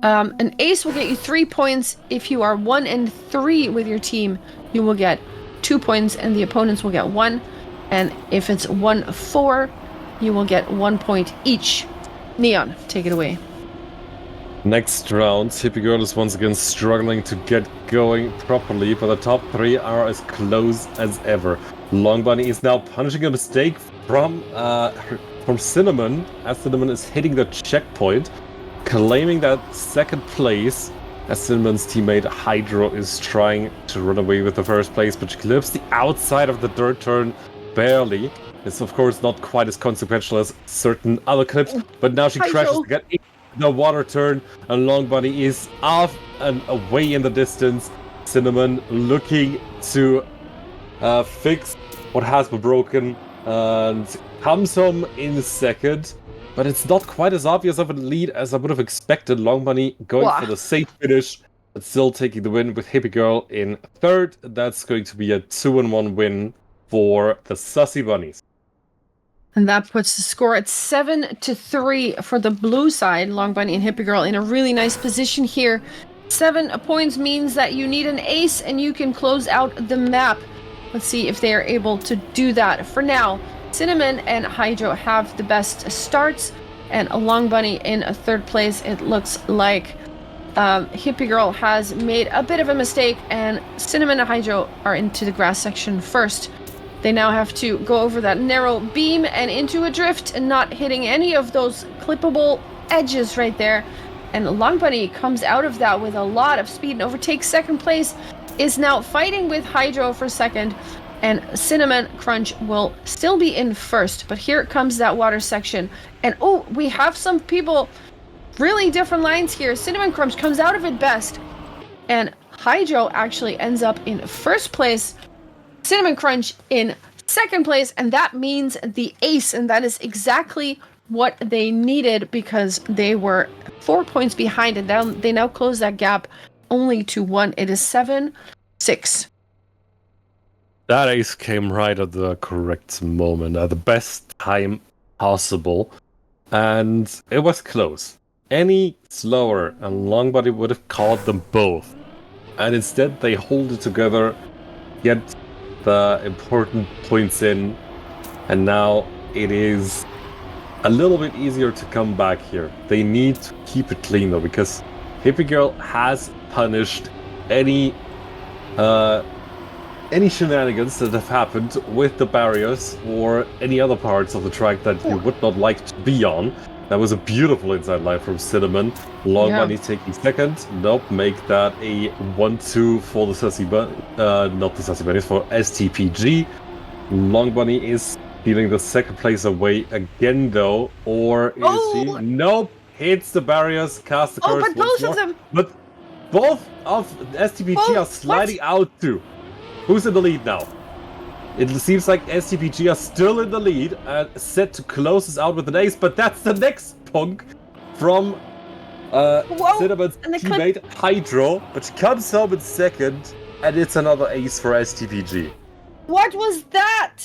An ace will get you 3 points. If you are 1 and 3 with your team, you will get 2 points, and the opponents will get 1. And if it's 1-4, you will get 1 point each. Neon, take it away. Next round, Hippie Girl is once again struggling to get going properly, but the top 3 are as close as ever. Longbody is now punishing a mistake from Cinnamon, as Cinnamon is hitting the checkpoint, claiming that second place, as Cinnamon's teammate Hydro is trying to run away with the first place, but she clips the outside of the dirt turn barely. It's of course not quite as consequential as certain other clips, but now she crashes to get in the water turn, and Longbody is off and away in the distance. Cinnamon looking to fix what has been broken and comes home in second, but it's not quite as obvious of a lead as I would have expected. Longbody going for the safe finish, but still taking the win with Hippie Girl in third. That's going to be a 2-1 win for the Sussy Bunnies. And that puts the score at 7-3 for the blue side. Longbody and Hippie Girl in a really nice position here. 7 points means that you need an ace and you can close out the map. Let's see if they are able to do that. For now, Cinnamon and Hydro have the best starts, and Longbody in a third place. It looks like Hippie Girl has made a bit of a mistake, and Cinnamon and Hydro are into the grass section first. They now have to go over that narrow beam and into a drift and not hitting any of those clippable edges right there. And Longbody comes out of that with a lot of speed and overtakes second place, is now fighting with Hydro for second, and Cinnamon.Crunch will still be in first. But here comes that water section. And oh, we have some people, really different lines here. Cinnamon.Crunch comes out of it best, and Hydro actually ends up in first place. Cinnamon.Crunch in second place, and that means the ace, and that is exactly what they needed because they were 4 points behind, and they now close that gap only to 1. It is 7-6. That ace came right at the correct moment, at the best time possible. And it was close. Any slower and Longbody would have caught them both. And instead they hold it together, get the important points in, and now it is a little bit easier to come back here. They need to keep it clean though, because Hippie Girl has punished any shenanigans that have happened with the barriers or any other parts of the track that you would not like to be on. That was a beautiful inside line from Cinnamon. Long Bunny taking second. Nope, make that a 1-2 for the Sassy Bunny. Not the Sassy Bunny, for STPG. Long Bunny is stealing the second place away again though. Or is she? Nope, hits the barriers, cast the curse but both of them! But both of STPG are sliding out too. Who's in the lead now? It seems like STPG are still in the lead and set to close this out with an ace, but that's the next punk from Cinnamon's teammate Hydro, but she comes home in second, and it's another ace for STPG. What was that?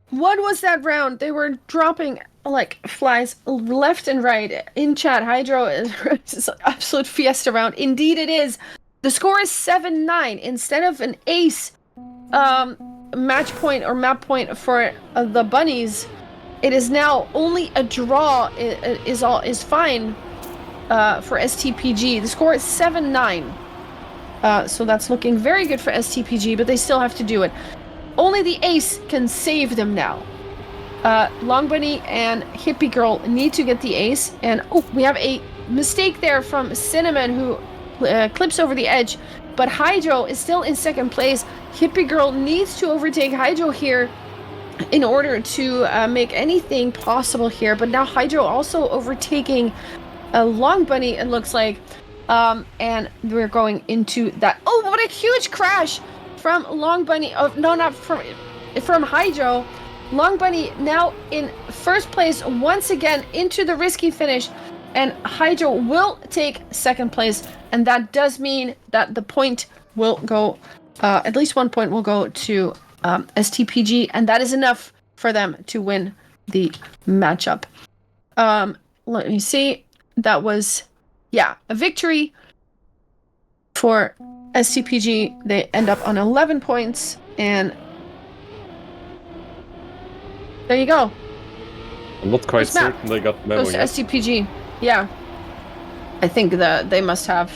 What was that round? They were dropping like flies left and right. In chat, Hydro is an absolute fiesta round. Indeed it is. The score is 7-9. Instead of an ace match point or map point for the bunnies, it is now only a draw is fine for STPG. The score is 7-9. So that's looking very good for STPG, but they still have to do it. Only the ace can save them now. Long Bunny and Hippie Girl need to get the ace, and we have a mistake there from Cinnamon, who clips over the edge, but Hydro is still in second place. Hippie Girl needs to overtake Hydro here in order to make anything possible here, but now Hydro also overtaking Long Bunny, it looks like, and we're going into that. Oh, what a huge crash from Long Bunny. Oh, no, not from Hydro. Long Bunny now in first place once again into the risky finish, and Hydro will take second place, and that does mean that the point will go, at least 1 point will go to STPG, and that is enough for them to win the matchup. Let me see. That was, a victory for STPG. They end up on 11 points, and there you go. I'm not quite certain they got the memo goes to yet. STPG. Yeah. I think that they must have.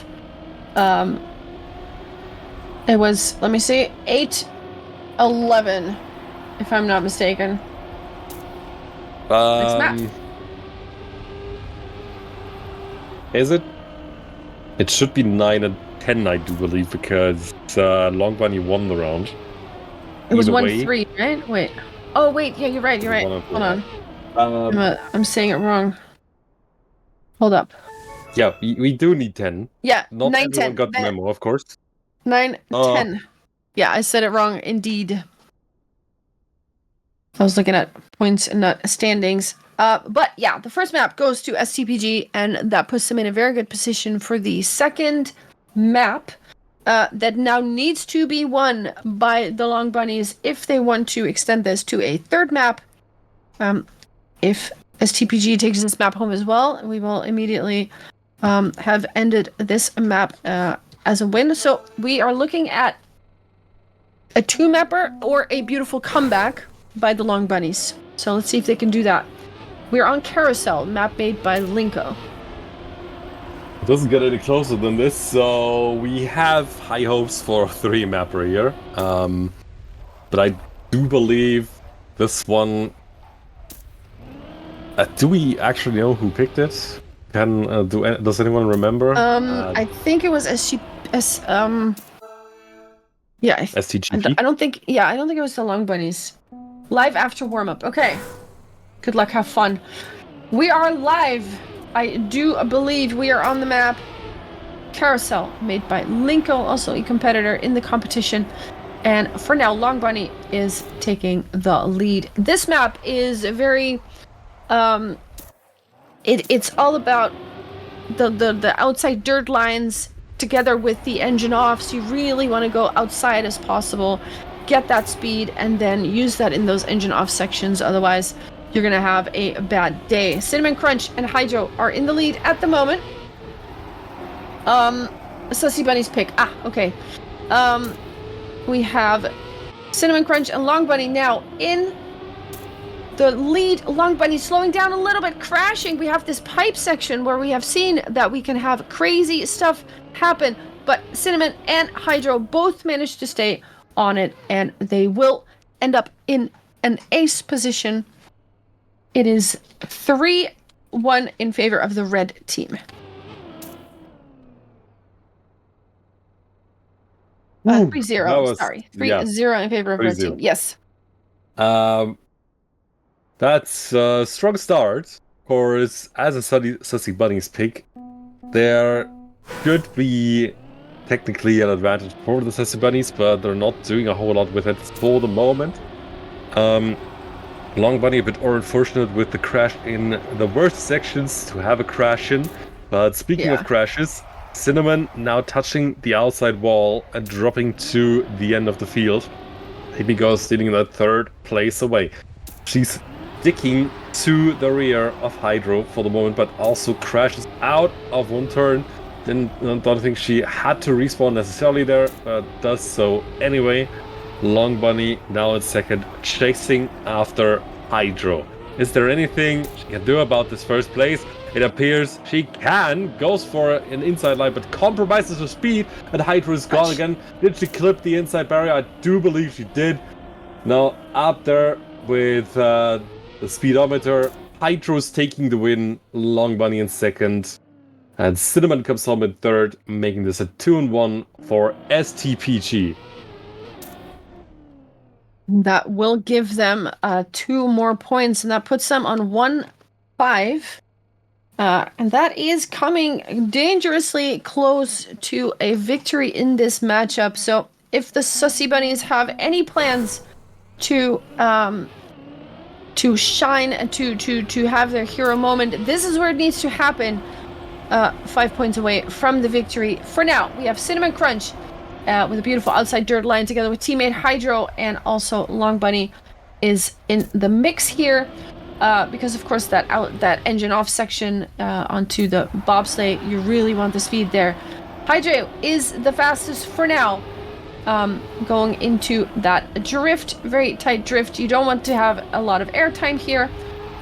It was, let me see, 8-11, if I'm not mistaken. Next map. Is it? It should be 9-10, I do believe, because Long Bunny won the round. It was 1-3, right? Wait. Oh, wait. Yeah, you're right. Hold on. I'm saying it wrong. Hold up. Yeah, we do need 10. Yeah, not 9, everyone 10. got the memo, of course. 9, 10. Yeah, I said it wrong, indeed. I was looking at points and not standings. But yeah, the first map goes to STPG, and that puts them in a very good position for the second map that now needs to be won by the Long Bunnies if they want to extend this to a third map. If STPG takes this map home as well, we will immediately have ended this map as a win. So we are looking at a 2-mapper or a beautiful comeback by the Long Bunnies. So let's see if they can do that. We're on Carousel, map made by Linko. It doesn't get any closer than this, so we have high hopes for a 3-mapper here. But I do believe this one... do we actually know who picked it? Does anyone remember? I think it was STGP? I don't think it was the Long Bunnies. Live after warm-up. Okay. Good luck, have fun. We are live. I do believe we are on the map. Carousel, made by Linko, also a competitor in the competition. And for now, Long Bunny is taking the lead. This map is very... it's all about the outside dirt lines together with the engine off, so you really want to go outside as possible get that speed and then use that in those engine off sections. Otherwise, you're going to have a bad day. Cinnamon.Crunch and Hydro are in the lead at the moment. Sussy Bunny's pick. Okay. We have Cinnamon.Crunch and Long Bunny now in the lead. Long Bunny slowing down a little bit, crashing. We have this pipe section where we have seen that we can have crazy stuff happen, but Cinnamon and Hydro both managed to stay on it, and they will end up in an ace position. It is 3-1 in favor of the red team. 3-0, sorry. 3-0 in favor of red team. Yes. That's a strong start. Of course, as a Sussy Bunny's pick, there should be technically an advantage for the Sussy Bunnies, but they're not doing a whole lot with it for the moment. Long Bunny a bit unfortunate with the crash in the worst sections to have a crash in. But speaking of crashes, Cinnamon now touching the outside wall and dropping to the end of the field. Maybe goes stealing that third place away. She's sticking to the rear of Hydro for the moment, but also crashes out of one turn. Don't think she had to respawn necessarily there, but does so anyway. Long Bunny now in second, chasing after Hydro. Is there anything she can do about this first place? It appears she can. Goes for an inside line, but compromises her speed, and Hydro is gone again. Did she clip the inside barrier? I do believe she did. Now up there with the speedometer. Hydro's taking the win. Long Bunny in second. And Cinnamon comes home in third, making this a 2-1 for STPG. That will give them 2 more points, and that puts them on 1-5. And that is coming dangerously close to a victory in this matchup. So if the Sussy Bunnies have any plans to shine, to have their hero moment, this is where it needs to happen. 5 points away from the victory. For now, we have Cinnamon.Crunch with a beautiful outside dirt line together with teammate Hydro, and also Long Bunny is in the mix here because of course that engine off section onto the bobsleigh, you really want the speed there. Hydro is the fastest for now, going into that drift, very tight drift. You don't want to have a lot of airtime here.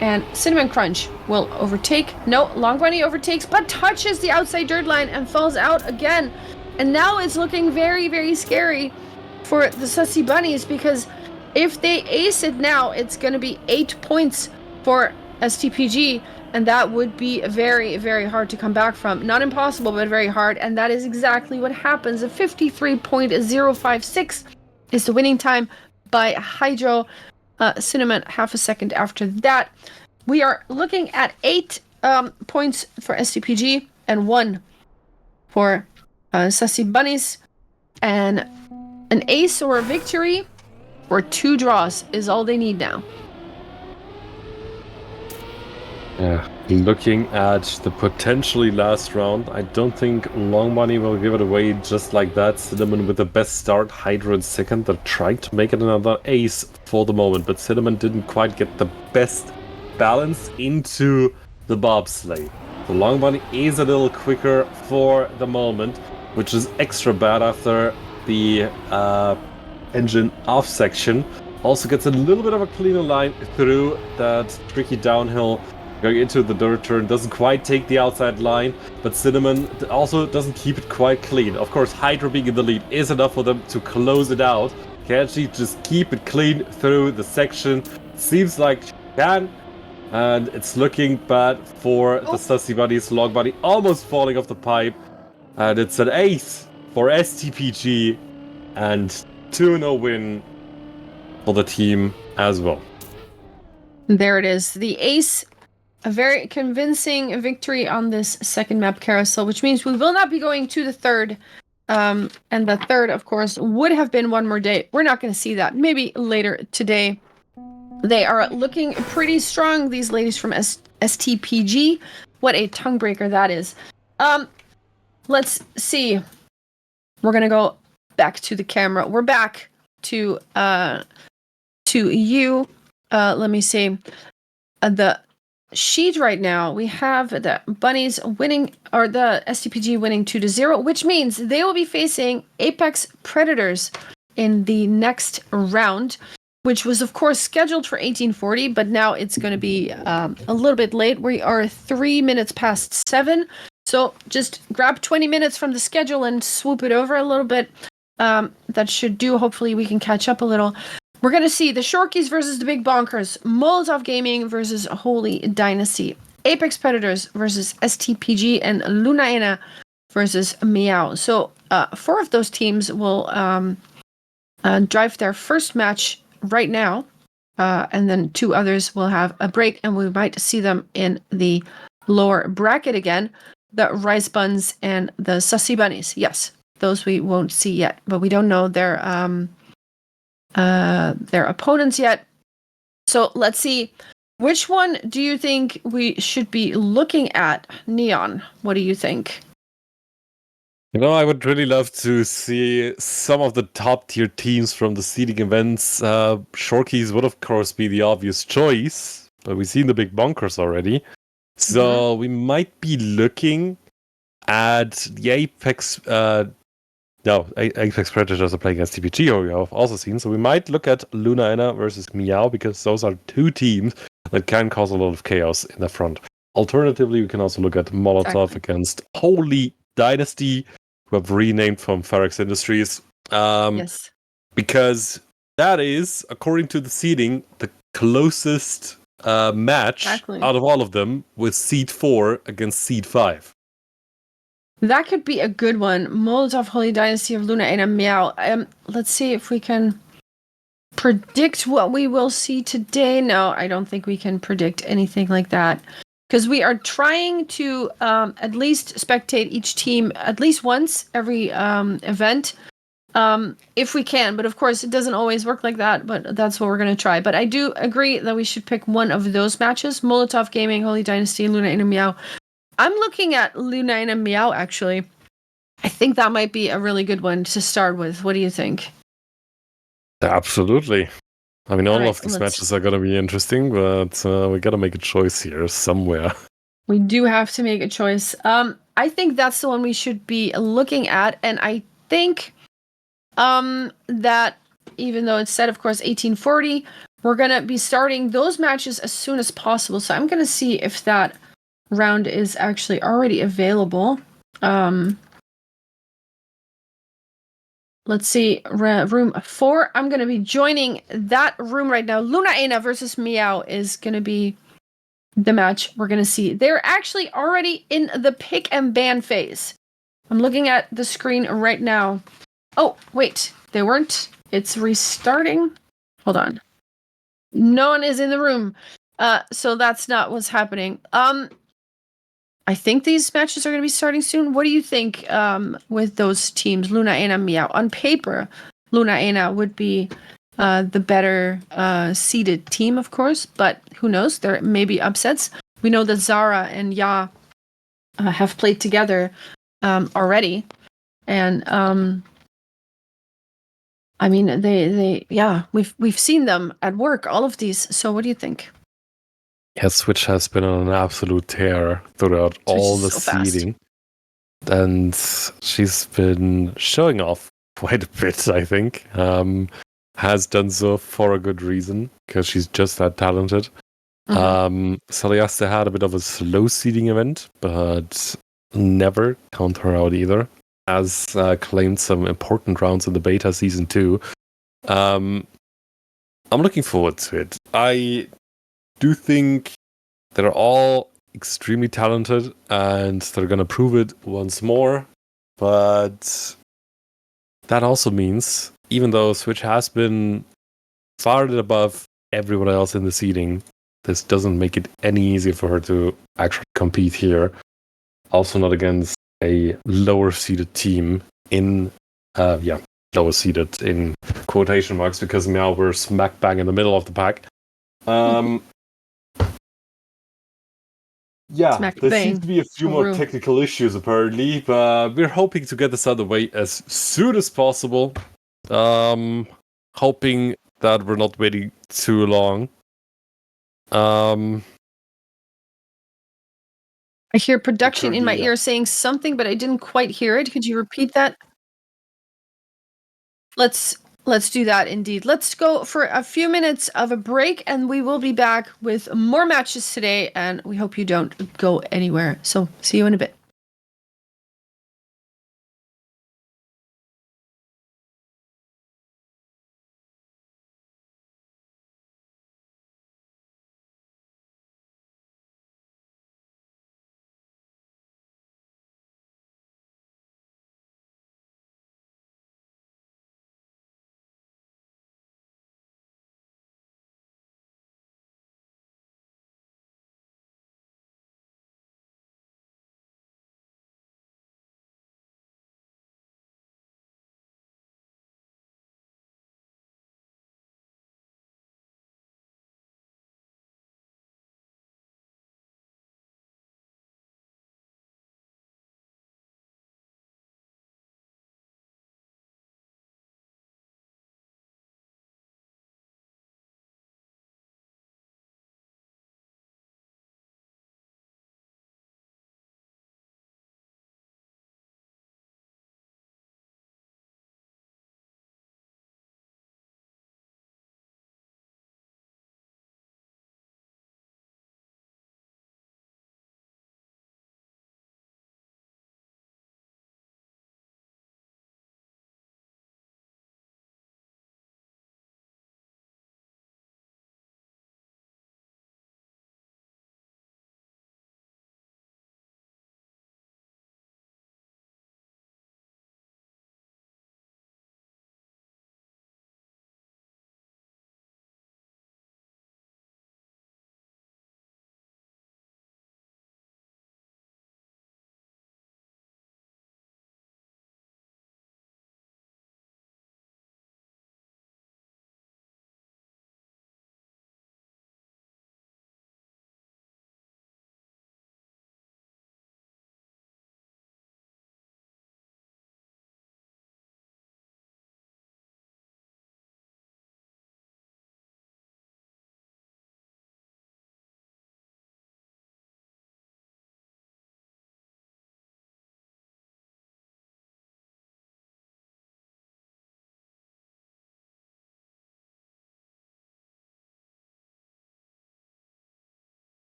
And Cinnamon.Crunch will overtake. No, Long Bunny overtakes, but touches the outside dirt line and falls out again. And now it's looking very, very scary for the Sussy Bunnies, because if they ace it now, it's going to be 8 points for STPG, and that would be very, very hard to come back from. Not impossible, but very hard, and that is exactly what happens. A 53.056 is the winning time by Hydro. Cinnamon half a second after that. We are looking at 8 points for STPG and 1 for Sussy Bunnies, and an ace or a victory or 2 draws is all they need now. Yeah, looking at the potentially last round, I don't think Long Bunny will give it away just like that. Cinnamon with the best start, Hydro in second. They're trying to make it another ace for the moment, but Cinnamon didn't quite get the best balance into the bobsleigh. So Long Bunny is a little quicker for the moment, which is extra bad after the engine off section. Also gets a little bit of a cleaner line through that tricky downhill. Going into the dirt turn, doesn't quite take the outside line, but Cinnamon also doesn't keep it quite clean. Of course, Hydro being in the lead is enough for them to close it out. Can she just keep it clean through the section? Seems like she can, and it's looking bad for the Sussy Bunnies. Long Bunny almost falling off the pipe, and it's an ace for STPG, and 2-0 win for the team as well. There it is, the ace. A very convincing victory on this second map carousel, which means we will not be going to the third. And the third, of course, would have been one more day. We're not going to see that. Maybe later today. They are looking pretty strong, these ladies from STPG. What a tongue breaker that is. Let's see. We're going to go back to the camera. We're back. to you. Let me see. The sheet right now, we have the Bunnies winning, or the STPG winning 2-0, which means they will be facing Apex Predators in the next round, which was of course scheduled for 1840, but now it's going to be a little bit late. We are 3 minutes past 7, so just grab 20 minutes from the schedule and swoop it over a little bit. That should do. Hopefully we can catch up a little. We're going to see the Shorkies versus the Big Bonkers, Molotov Gaming versus Holy Dynasty, Apex Predators versus STPG, and Lunaena versus Meow. So 4 of those teams will drive their first match right now, and then 2 others will have a break, and we might see them in the lower bracket again. The Rice Buns and the Sussy Bunnies. Yes, those we won't see yet, but we don't know their opponents yet. So let's see, which one do you think we should be looking at? Neon, what do you think? I would really love to see some of the top tier teams from the seeding events. Shorkies would of course be the obvious choice, but we've seen the Big Bonkers already. So we might be looking at the Apex Apex Predators are playing STPG, who we have also seen. So we might look at Lunaena versus Meow, because those are 2 teams that can cause a lot of chaos in the front. Alternatively, we can also look at Molotov against Holy Dynasty, who have renamed from Ferex Industries. Yes. Because that is, according to the seeding, the closest match out of all of them, with Seed 4 against Seed 5. That could be a good one. Molotov, Holy Dynasty of Lunaena, Meow. Let's see if we can predict what we will see today. No, I don't think we can predict anything like that, because we are trying to at least spectate each team at least once every event, if we can. But of course, it doesn't always work like that, but that's what we're going to try. But I do agree that we should pick one of those matches: Molotov Gaming, Holy Dynasty, Lunaena, Meow. I'm looking at Lunaena Meow, actually. I think that might be a really good one to start with. What do you think? Absolutely. I mean, all of these matches are going to be interesting, but we got to make a choice here somewhere. We do have to make a choice. I think that's the one we should be looking at, and I think that even though it's set, of course, 1840, we're going to be starting those matches as soon as possible. So I'm going to see if that round is actually already available. Let's see, room 4. I'm going to be joining that room right now. Lunaena versus Meow is going to be the match we're going to see. They're actually already in the pick and ban phase. I'm looking at the screen right now. Oh, wait, they weren't. It's restarting. Hold on. No one is in the room. So that's not what's happening. I think these matches are going to be starting soon. What do you think with those teams, Lunaena, Meow? On paper, Lunaena would be the better seeded team, of course, but who knows? There may be upsets. We know that Zara and Ya have played together already, and I mean, we've seen them at work, all of these. So what do you think? Yeah, Switch has been on an absolute tear throughout all the seeding. And she's been showing off quite a bit, I think. Has done so for a good reason, because she's just that talented. Celeste had a bit of a slow seeding event, but never count her out either. Has claimed some important rounds in the beta season 2. I'm looking forward to it. I do think they're all extremely talented, and they're going to prove it once more. But that also means, even though Switch has been far and above everyone else in the seeding, this doesn't make it any easier for her to actually compete here. Also not against a lower seeded team in, lower seeded in quotation marks, because now we're smack bang in the middle of the pack. There seems to be a few more technical issues apparently, but we're hoping to get this out of the way as soon as possible. hoping that we're not waiting too long. I hear production in my currently, ear saying something, but I didn't quite hear it. Could you repeat that? Let's do that indeed. Let's go for a few minutes of a break and we will be back with more matches today and we hope you don't go anywhere. So, see you in a bit.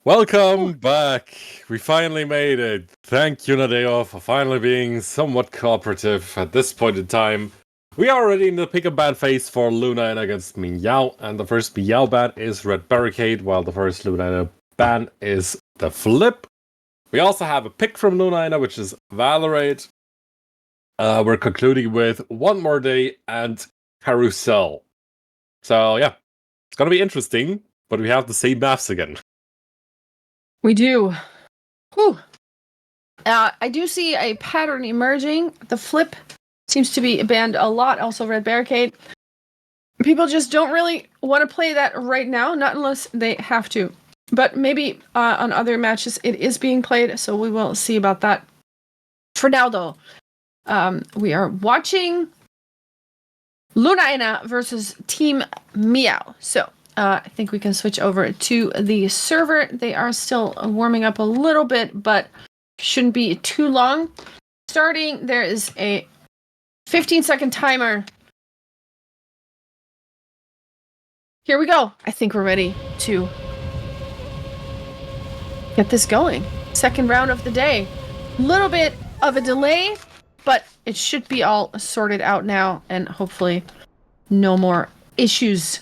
Welcome back. We finally made it. Thank you, Nadeo, for finally being somewhat cooperative at this point in time. We are already in the pick a ban phase for Luna against Meow, and the first Meow ban is Red Barricade, while the first Luna ban is the Flip. We also have a pick from Luna, which is Valorate. We're concluding with One More Day and Carousel. So yeah, it's gonna be interesting, but we have the same maps again. We do. Whew. I do see a pattern emerging. The Flip seems to be banned a lot. Also, Red Barricade. People just don't really want to play that right now, not unless they have to. But maybe on other matches it is being played, so we will see about that. For now, though, we are watching Luna versus Team Meow. So I think we can switch over to the server. They are still warming up a little bit, but shouldn't be too long. Starting, there is a 15-second timer. Here we go. I think we're ready to get this going. Second round of the day. Little bit of a delay, but it should be all sorted out now, and hopefully no more issues.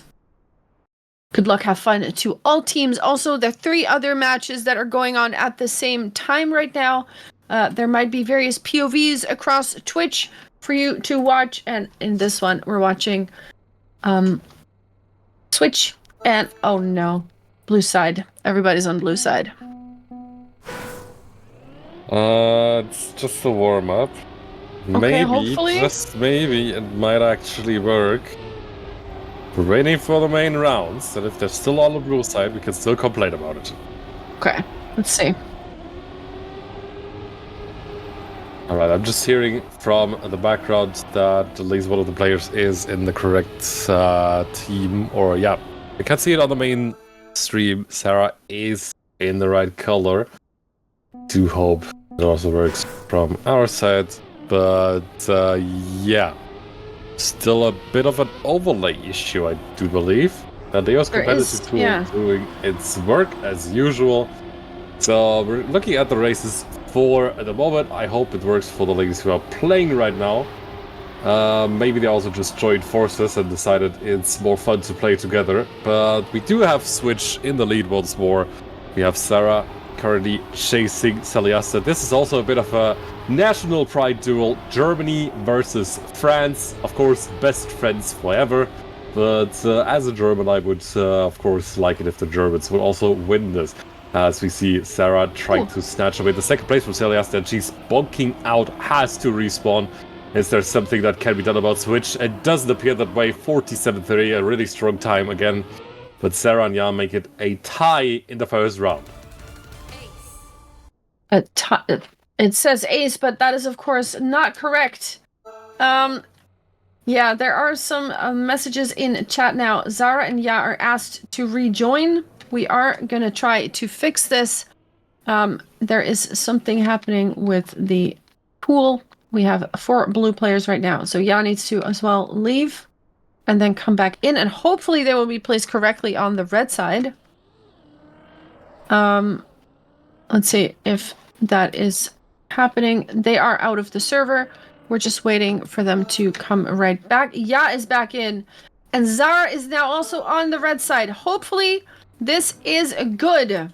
Good luck, have fun to all teams. Also, there are 3 other matches that are going on at the same time right now. There might be various POVs across Twitch for you to watch, and in this one, we're watching Switch, and oh no, blue side. Everybody's on blue side. It's just a warm-up. Okay, maybe, hopefully. just maybe, it might actually work. We're waiting for the main rounds, and if they're still on the blue side, we can still complain about it. Okay, let's see. Alright, I'm just hearing from the background that at least one of the players is in the correct team, or yeah, I can see it on the main stream. Sarah is in the right color. Do hope it also works from our side, but yeah. Still a bit of an overlay issue, I do believe. Deo's competitive tool doing its work as usual. So we're looking at the races for the moment. I hope it works for the ladies who are playing right now. Maybe they also just joined forces and decided it's more fun to play together. But we do have Switch in the lead once more. We have Sarah currently chasing Celiasta. This is also a bit of a national pride duel. Germany versus France. Of course, best friends forever. But as a German, I would, of course, like it if the Germans would also win this. As we see Sarah trying to snatch away the second place from Celiasta, and she's bonking out, has to respawn. Is there something that can be done about Switch? It doesn't appear that way. 47-30, a really strong time again. But Sarah and Jan make it a tie in the first round. It says ace, but that is of course not correct. Yeah, there are some messages in chat now. Zara and Ya are asked to rejoin. We are gonna try to fix this. There is something happening with the pool. We have 4 blue players right now, so Ya needs to as well leave and then come back in, and hopefully they will be placed correctly on the red side. Let's see if that is happening. They are out of the server. We're just waiting for them to come right back. Ya is back in, and Zara is now also on the red side. Hopefully this is good.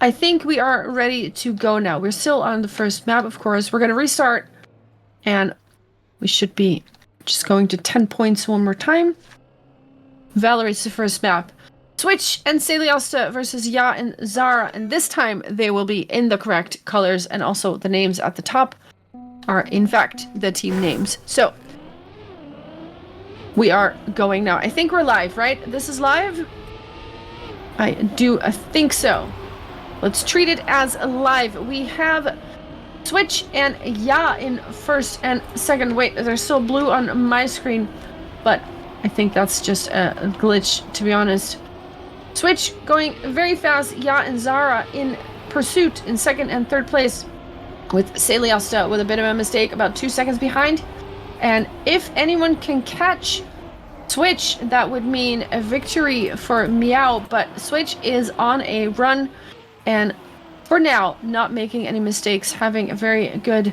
I think we are ready to go now. We're still on the first map, of course. We're going to restart, and we should be just going to 10 points one more time. Valerie's the first map. Switch and Celiasta versus Ya and Zara, and this time they will be in the correct colors, and also the names at the top are in fact the team names. So we are going now. I think we're live, right? This is live? I think so. Let's treat it as live. We have Switch and Ya in first and second. Wait, there's still blue on my screen, but I think that's just a glitch, to be honest. Switch going very fast. Ya and Zara in pursuit in second and third place, with Celiasta with a bit of a mistake, about 2 seconds behind. And if anyone can catch Switch, that would mean a victory for Meow, but Switch is on a run and for now not making any mistakes, having a very good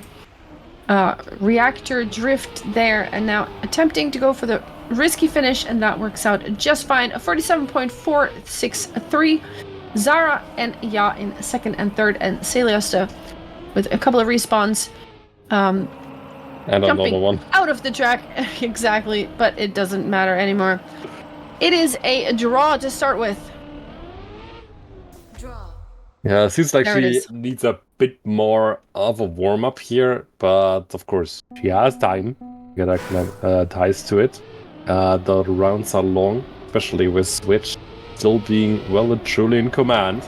reactor drift there, and now attempting to go for the risky finish, and that works out just fine. A 47.463. Zara and Ya in second and third, and Celiosta with a couple of respawns. And another one. Out of the track, exactly, but it doesn't matter anymore. It is a draw to start with. Draw. Yeah, it seems like There it she is. needs a bit more of a warm-up here, but of course, she has time to get ties to it. The rounds are long, especially with Switch still being well and truly in command.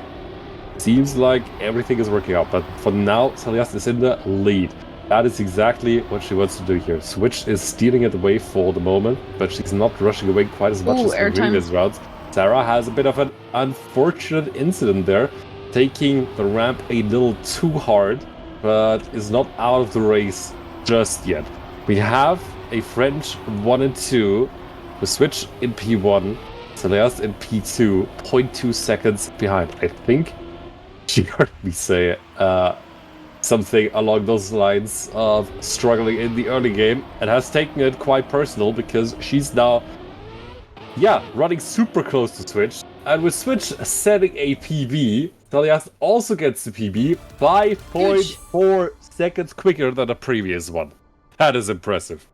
Seems like everything is working out, but for now, Celeste is in the lead. That is exactly what she wants to do here. Switch is stealing it away for the moment, but she's not rushing away quite as much as in previous rounds. Sarah has a bit of an unfortunate incident there, taking the ramp a little too hard, but is not out of the race just yet. We have a French 1 and 2, the Switch in P1, Celeste in P2, 0.2 seconds behind. I think she heard me say something along those lines of struggling in the early game, and has taken it quite personal because she's now, running super close to Switch. And with Switch setting a PB, Celeste also gets the PB 5.4 seconds quicker than the previous one. That is impressive.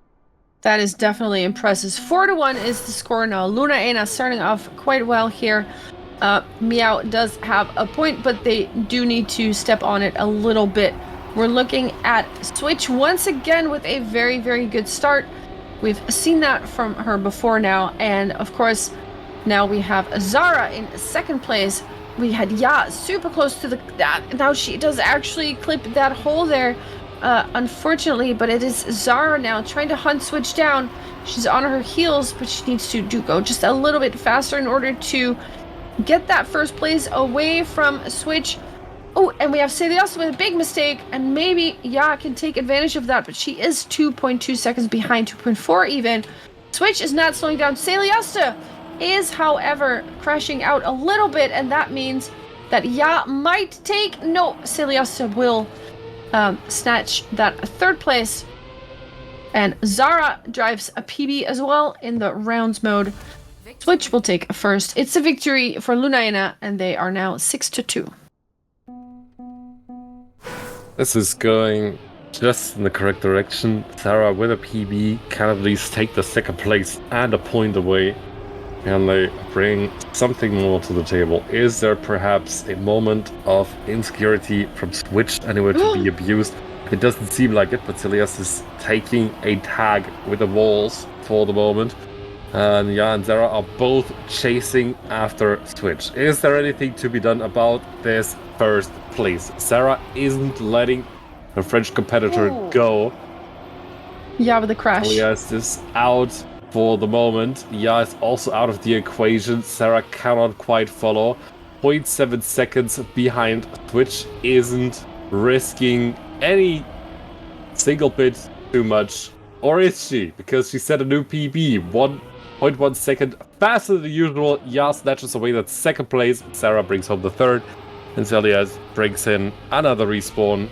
That is definitely impressive. 4-1 is the score now. Luna Ena starting off quite well here. Meow does have a point, but they do need to step on it a little bit. We're looking at Switch once again with a very, very good start. We've seen that from her before now, and of course, now we have Zara in second place. We had Ya super close to that. Now she does actually clip that hole there, unfortunately, but it is Zara now trying to hunt Switch down. She's on her heels, but she needs to go just a little bit faster in order to get that first place away from Switch. Oh, and we have Celiosta with a big mistake, and maybe Ya can take advantage of that, but she is 2.2 seconds behind, 2.4 even. Switch is not slowing down. Celiosta is, however, crashing out a little bit, and that means that Ya might take... No, Celiosta will snatch that third place. And Zara drives a PB as well in the rounds mode. Switch will take first. It's a victory for Lunaina, and they are now 6-2. This is going just in the correct direction. Sarah with a PB can at least take the second place and a point away. Can they bring something more to the table? Is there perhaps a moment of insecurity from Switch anywhere to be abused? It doesn't seem like it, but Celeste is taking a tag with the walls for the moment. And Ya and Zara are both chasing after Switch. Is there anything to be done about this first place? Sarah isn't letting her French competitor go. Ya with a crash. Celeste is out for the moment. Ya is also out of the equation. Sarah cannot quite follow. 0.7 seconds behind. Switch isn't risking any single bit too much. Or is she? Because she set a new PB. 1.1 second faster than usual. Ya snatches away that second place. Sarah brings home the third. And Celeste brings in another respawn.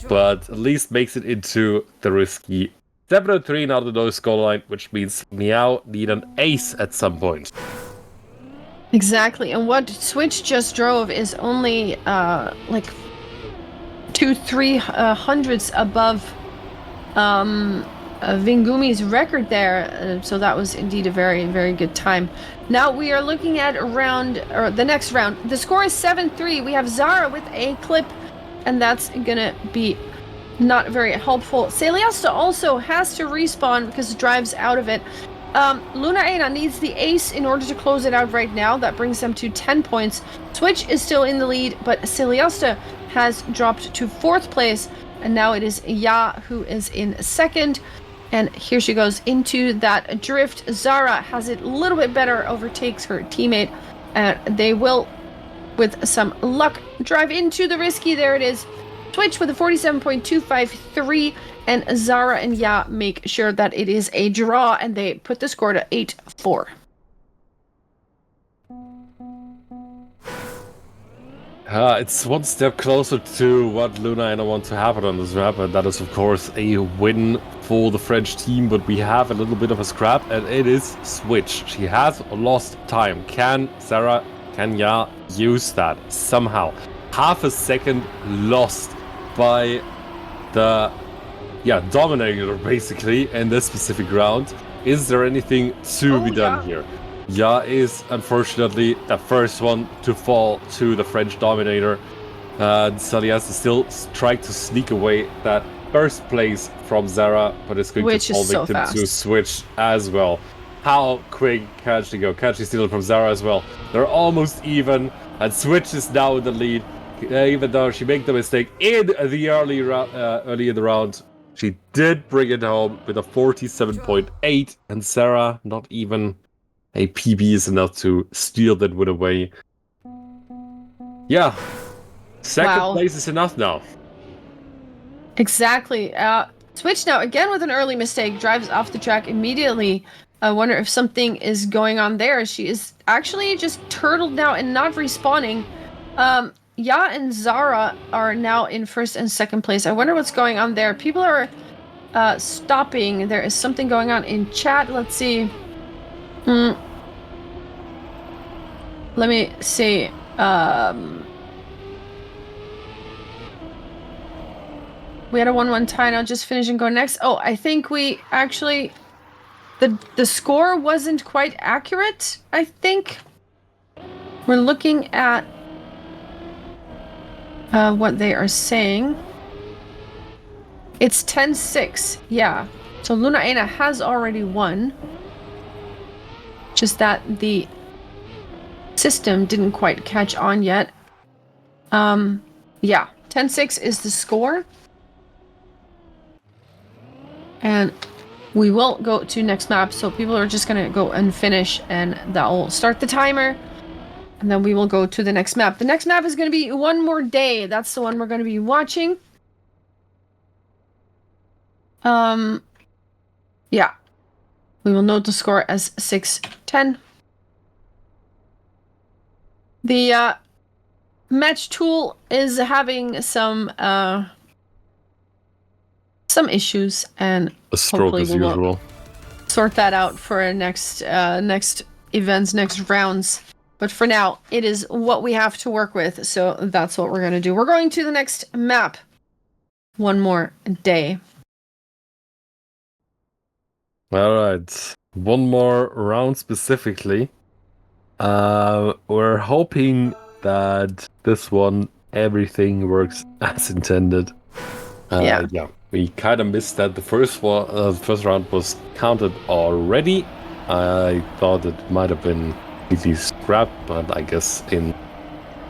But at least makes it into the risky 7-3 now the no scoreline, which means Meow need an ace at some point. Exactly, and what Switch just drove is only like 2-3 hundredths above Vingumi's record there, so that was indeed a very, very good time. Now we are looking at the next round. The score is 7-3. We have Zara with a clip, and that's gonna be not very helpful. Celiosta also has to respawn because it drives out of it. Lunaina needs the ace in order to close it out right now. That brings them to 10 points. Switch is still in the lead, but Celiosta has dropped to 4th place, and now it is Ya who is in 2nd. And here she goes into that drift. Zara has it a little bit better, overtakes her teammate, and they will, with some luck, drive into the risky. There it is. Switch with a 47.253. and Zara and Ya make sure that it is a draw, and they put the score to 8-4. It's one step closer to what Luna and I want to happen on this map, and that is, of course, a win for the French team. But we have a little bit of a scrap, and it is Switch. She has lost time. Can Ya use that somehow? Half a second lost by the Dominator, basically, in this specific round. Is there anything to be done here? Ya is, unfortunately, the first one to fall to the French Dominator. Salias is still trying to sneak away that first place from Zara, but it's going to fall victim to Switch as well. How quick can she go? Can she steal it from Zara as well? They're almost even, and Switch is now in the lead. Even though she made the mistake in the early in the round, she did bring it home with a 47.8, and Zara not even a PB is enough to steal that win away. Yeah, second place is enough now. Exactly. Switch now again with an early mistake, drives off the track immediately. I wonder if something is going on there. She is actually just turtled now and not respawning. Ya and Zara are now in first and second place. I wonder what's going on there. People are stopping. There is something going on in chat. Let's see. Let me see. We had a 1-1 tie now, just finish and go next. Oh, I think we actually... The score wasn't quite accurate, I think. We're looking at what they are saying. It's 10-6, yeah. So Luna Aina has already won. Just that the system didn't quite catch on yet. Yeah, 10-6 is the score. And we will go to next map, so people are just gonna go and finish, and that will start the timer. And then we will go to the next map. The next map is gonna be One More Day. That's the one we're gonna be watching. Yeah. We will note the score as 6-10. The match tool is having some issues, and a stroke as usual. Sort that out for next events, next rounds. But for now, it is what we have to work with, so that's what we're gonna do. We're going to the next map. One More Day. All right, one more round specifically. We're hoping that this one everything works as intended. Yeah, we kind of missed that. The first round was counted already. I thought it might have been easy scrap, but I guess in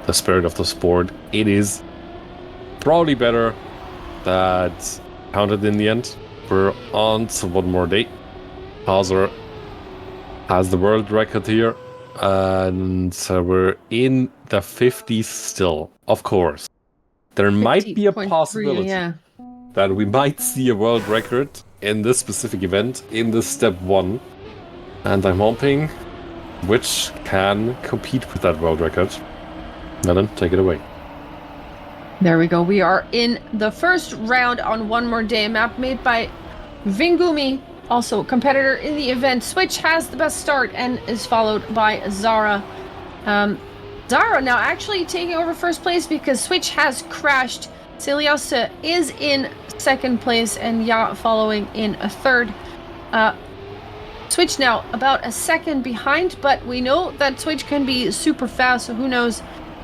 the spirit of the sport, it is probably better that counted in the end. We're on to One More Day. Hauser has the world record here, and we're in the 50s still. Of course, there might be a possibility that we might see a world record in this specific event, in this step 1, and I'm hoping which can compete with that world record. Melon, take it away. There we go. We are in the first round on One More Day, a map made by Vingumi, also a competitor in the event. Switch has the best start and is followed by Zara. Zara now actually taking over first place because Switch has crashed. Celiasta is in second place and Ya following in a third. Switch now about a second behind, but we know that Switch can be super fast, so who knows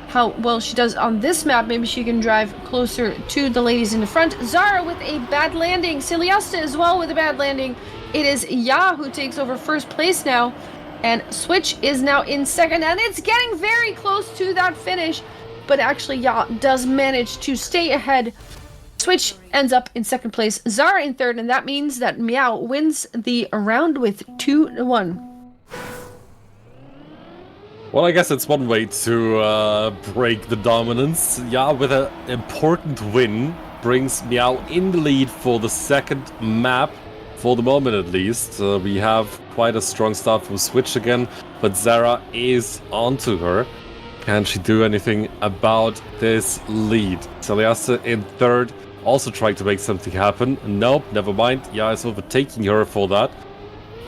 how well she does on this map. Maybe she can drive closer to the ladies in the front. Zara with a bad landing. Celiasta as well with a bad landing. It is Ya who takes over first place now, and Switch is now in second, and it's getting very close to that finish, but actually Ya does manage to stay ahead. Switch ends up in second place, Zara in third, and that means that Meow wins the round with 2-1. Well, I guess it's one way to break the dominance. Yeah, with an important win brings Meow in the lead for the second map, for the moment at least. We have quite a strong start from Switch again, but Zara is onto her. Can she do anything about this lead? Celiasta in third, also trying to make something happen. Nope, never mind. Yeah, is overtaking her for that.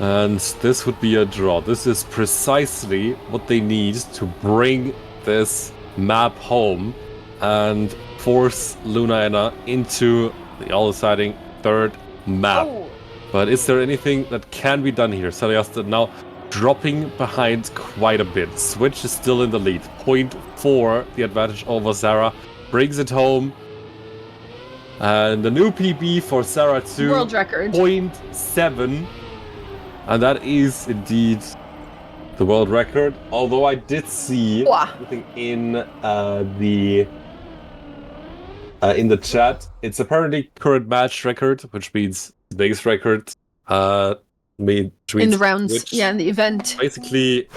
And this would be a draw. This is precisely what they need to bring this map home and force Luna into the all-deciding third map. Oh. But is there anything that can be done here? Celiasta now dropping behind quite a bit. Switch is still in the lead. 0.4, the advantage over Zara. Brings it home. And the new PB for Zara too. World record. 0.7. And that is indeed the world record. Although I did see something in the chat. It's apparently current match record, which means today's record. In the rounds, in the event. Basically,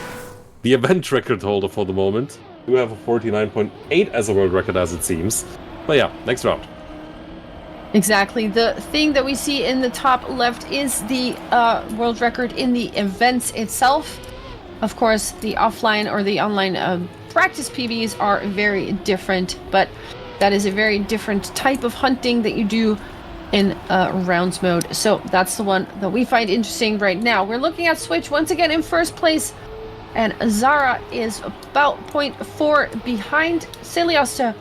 the event record holder for the moment. We have a 49.8 as a world record, as it seems. But yeah, next round. Exactly. The thing that we see in the top left is the world record in the events itself. Of course, the offline or the online practice PBs are very different, but that is a very different type of hunting that you do in rounds mode. So that's the one that we find interesting right now. We're looking at Switch once again in first place, and Zara is about 0.4 behind. Celiasta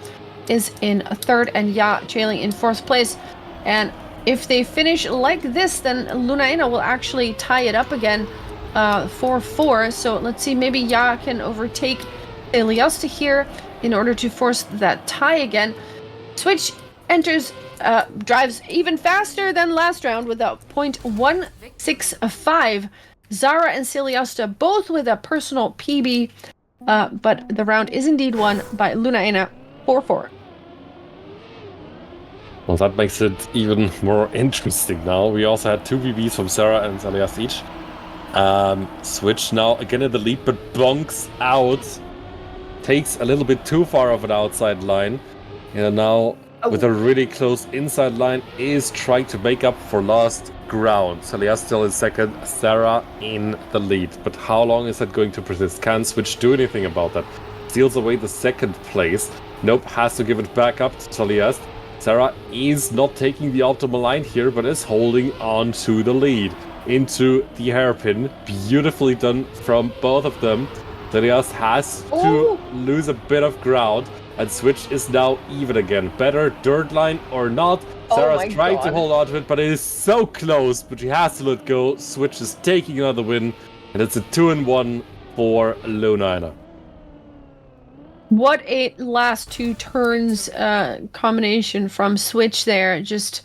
is in third, and Ya trailing in fourth place. And if they finish like this, then Lunaina will actually tie it up again, 4-4. So let's see, maybe Ya can overtake Celiasta here in order to force that tie again. Switch enters, drives even faster than last round with a 0.165. Zara and Celiasta both with a personal PB, but the round is indeed won by Lunaina, 4-4. Well, that makes it even more interesting now. We also had 2 PBs from Zara and Celiasta each. Switch now again in the lead, but bonks out. Takes a little bit too far of an outside line. And now with a really close inside line is trying to make up for lost ground. Celiasta still in second, Zara in the lead. But how long is that going to persist? Can Switch do anything about that? Steals away the second place. Nope, has to give it back up to Celiasta. Zara is not taking the optimal line here, but is holding on to the lead. Into the hairpin. Beautifully done from both of them. Celiasta has to lose a bit of ground. And Switch is now even again. Better dirt line or not. Zara's trying to hold on to it, but it is so close. But she has to let go. Switch is taking another win. And it's a 2-1 for Lunaina. What a last 2 turns combination from Switch there. Just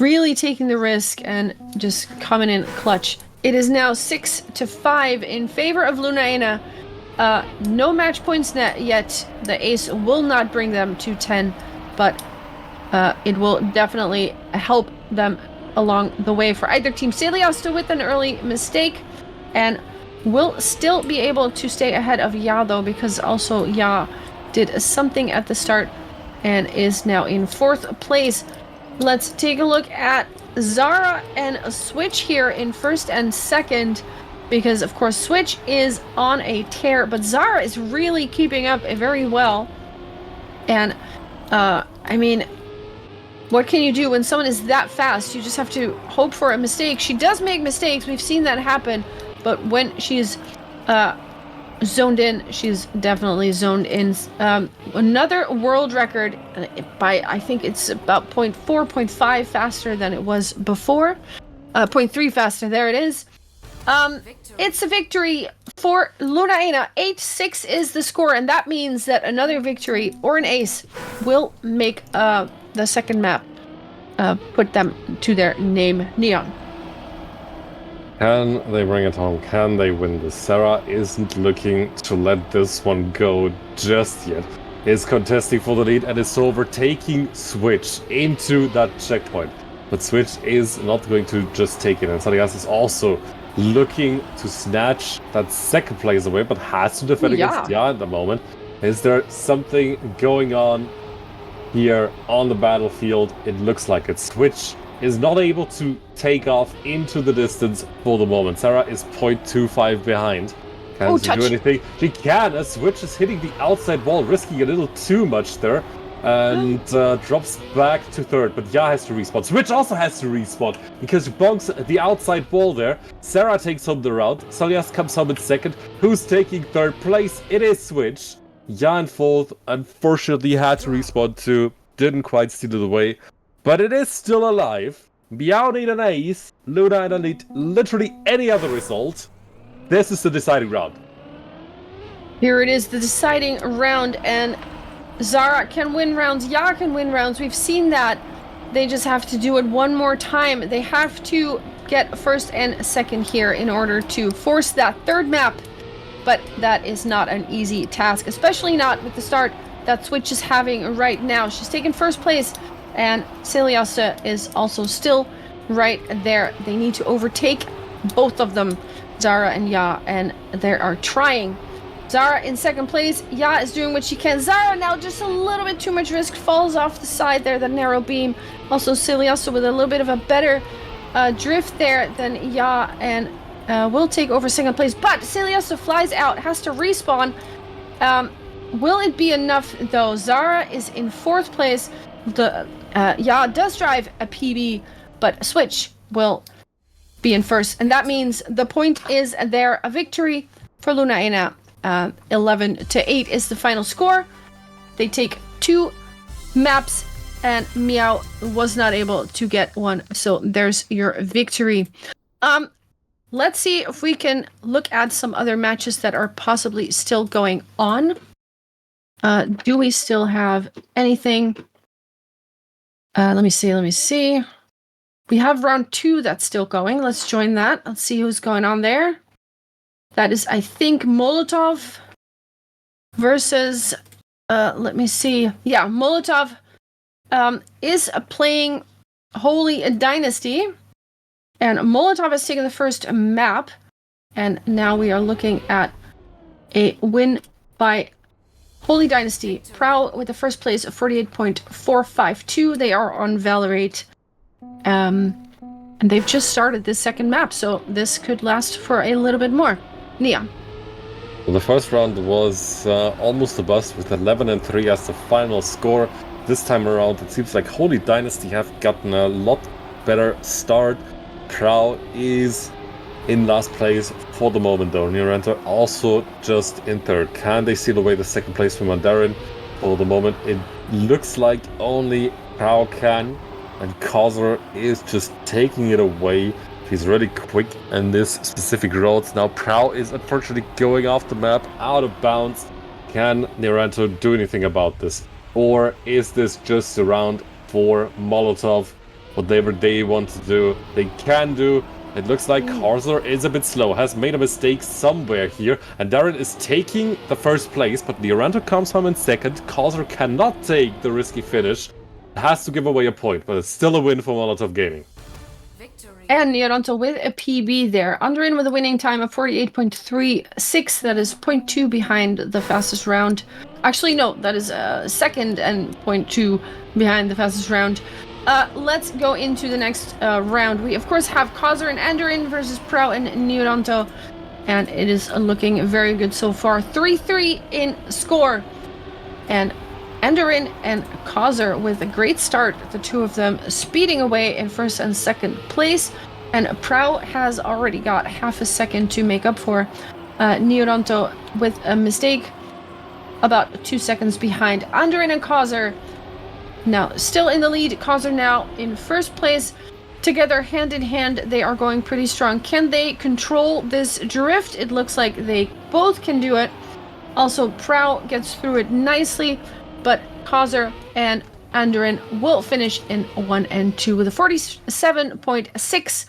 really taking the risk and just coming in clutch. It is now 6-5 in favor of Lunaina. No match points yet. The ace will not bring them to 10, but it will definitely help them along the way for either team. Celiasta with an early mistake, and will still be able to stay ahead of Ya though, because also Ya did something at the start and is now in fourth place. Let's take a look at Zara and Switch here in first and second, because of course Switch is on a tear, but Zara is really keeping up very well. And I mean, what can you do when someone is that fast? You just have to hope for a mistake. She does make mistakes, we've seen that happen, but when she's zoned in, she's definitely zoned in. Another world record by, I think it's about 0.4, 0.5 faster than it was before. 0.3 faster, there it is. It's a victory for Lunaina. 8-6 is the score, and that means that another victory or an ace will make the second map put them to their name, Neon. Can they bring it home? Can they win this? Zara isn't looking to let this one go just yet. Is contesting for the lead and is overtaking Switch into that checkpoint. But Switch is not going to just take it. And Celiasta is also looking to snatch that second place away, but has to defend against Ya at the moment. Is there something going on here on the battlefield. It looks like it's Switch is not able to take off into the distance for the moment. Sarah is 0.25 behind. Can she do anything? She can, as Switch is hitting the outside wall, risking a little too much there. And drops back to third, but Ya has to respawn. Switch also has to respawn, because she bonks the outside wall there. Sarah takes home the round. Solias comes home in second. Who's taking third place? It is Switch. Ya in fourth, unfortunately had to respawn too. Didn't quite steal it away. But it is still alive. Meow need an ace. Luna and Elite, literally any other result. This is the deciding round. Here it is, the deciding round, and Zara can win rounds, Ya can win rounds. We've seen that. They just have to do it one more time. They have to get first and second here in order to force that third map. But that is not an easy task, especially not with the start that Switch is having right now. She's taken first place, and Celiasa is also still right there. They need to overtake both of them, Zara and Ya, and they are trying. Zara in second place. Ya is doing what she can. Zara now just a little bit too much risk. Falls off the side there, the narrow beam. Also Celiasa with a little bit of a better drift there than Ya, and will take over second place. But Celiasa flies out, has to respawn. Will it be enough though? Zara is in fourth place. The Ya does drive a PB, but Switch will be in first. And that means the point is there, a victory for Lunaena. 11-8 is the final score. They take 2 maps, and Meow was not able to get one. So there's your victory. Let's see if we can look at some other matches that are possibly still going on. Do we still have anything? Let me see. We have round 2 that's still going. Let's join that. Let's see who's going on there. That is, I think, Molotov versus, let me see. Yeah, Molotov is playing Holy Dynasty. And Molotov has taken the first map. And now we are looking at a win by Holy Dynasty. Prow with the first place of 48.452. They are on Valorate. And they've just started this second map, so this could last for a little bit more. Nia. Well, the first round was almost a bust with 11-3 as the final score. This time around, it seems like Holy Dynasty have gotten a lot better start. Prow is in last place for the moment though. Niranta also just in third. Can they steal away the second place from Mandarin? For the moment, it looks like only Prow can. And Kazer is just taking it away. He's really quick in this specific road. Now Prow is unfortunately going off the map, out of bounds. Can Niranto do anything about this? Or is this just a round for Molotov? Whatever they want to do, they can do. It looks like Kazer is a bit slow, has made a mistake somewhere here. And Darren is taking the first place, but Niranto comes home in second. Kazer cannot take the risky finish. Has to give away a point, but it's still a win for Molotov Gaming. And Niranto with a PB there. Underin with a winning time of 48.36. That is 0.2 behind the fastest round. Actually, no, that is second and 0.2 behind the fastest round. Let's go into the next round. We, of course, have Kazer and Anderin versus Prow and Niranto. And it is looking very good so far. 3-3 in score. And Enderin and Kazer with a great start, the two of them speeding away in first and second place. And Prow has already got half a second to make up for. Niranto with a mistake, about 2 seconds behind. Enderin and Kazer now still in the lead. Kazer now in first place. Together, hand in hand, they are going pretty strong. Can they control this drift? It looks like they both can do it. Also, Prow gets through it nicely. But Kazer and Anderin will finish in 1 and 2 with a 47.6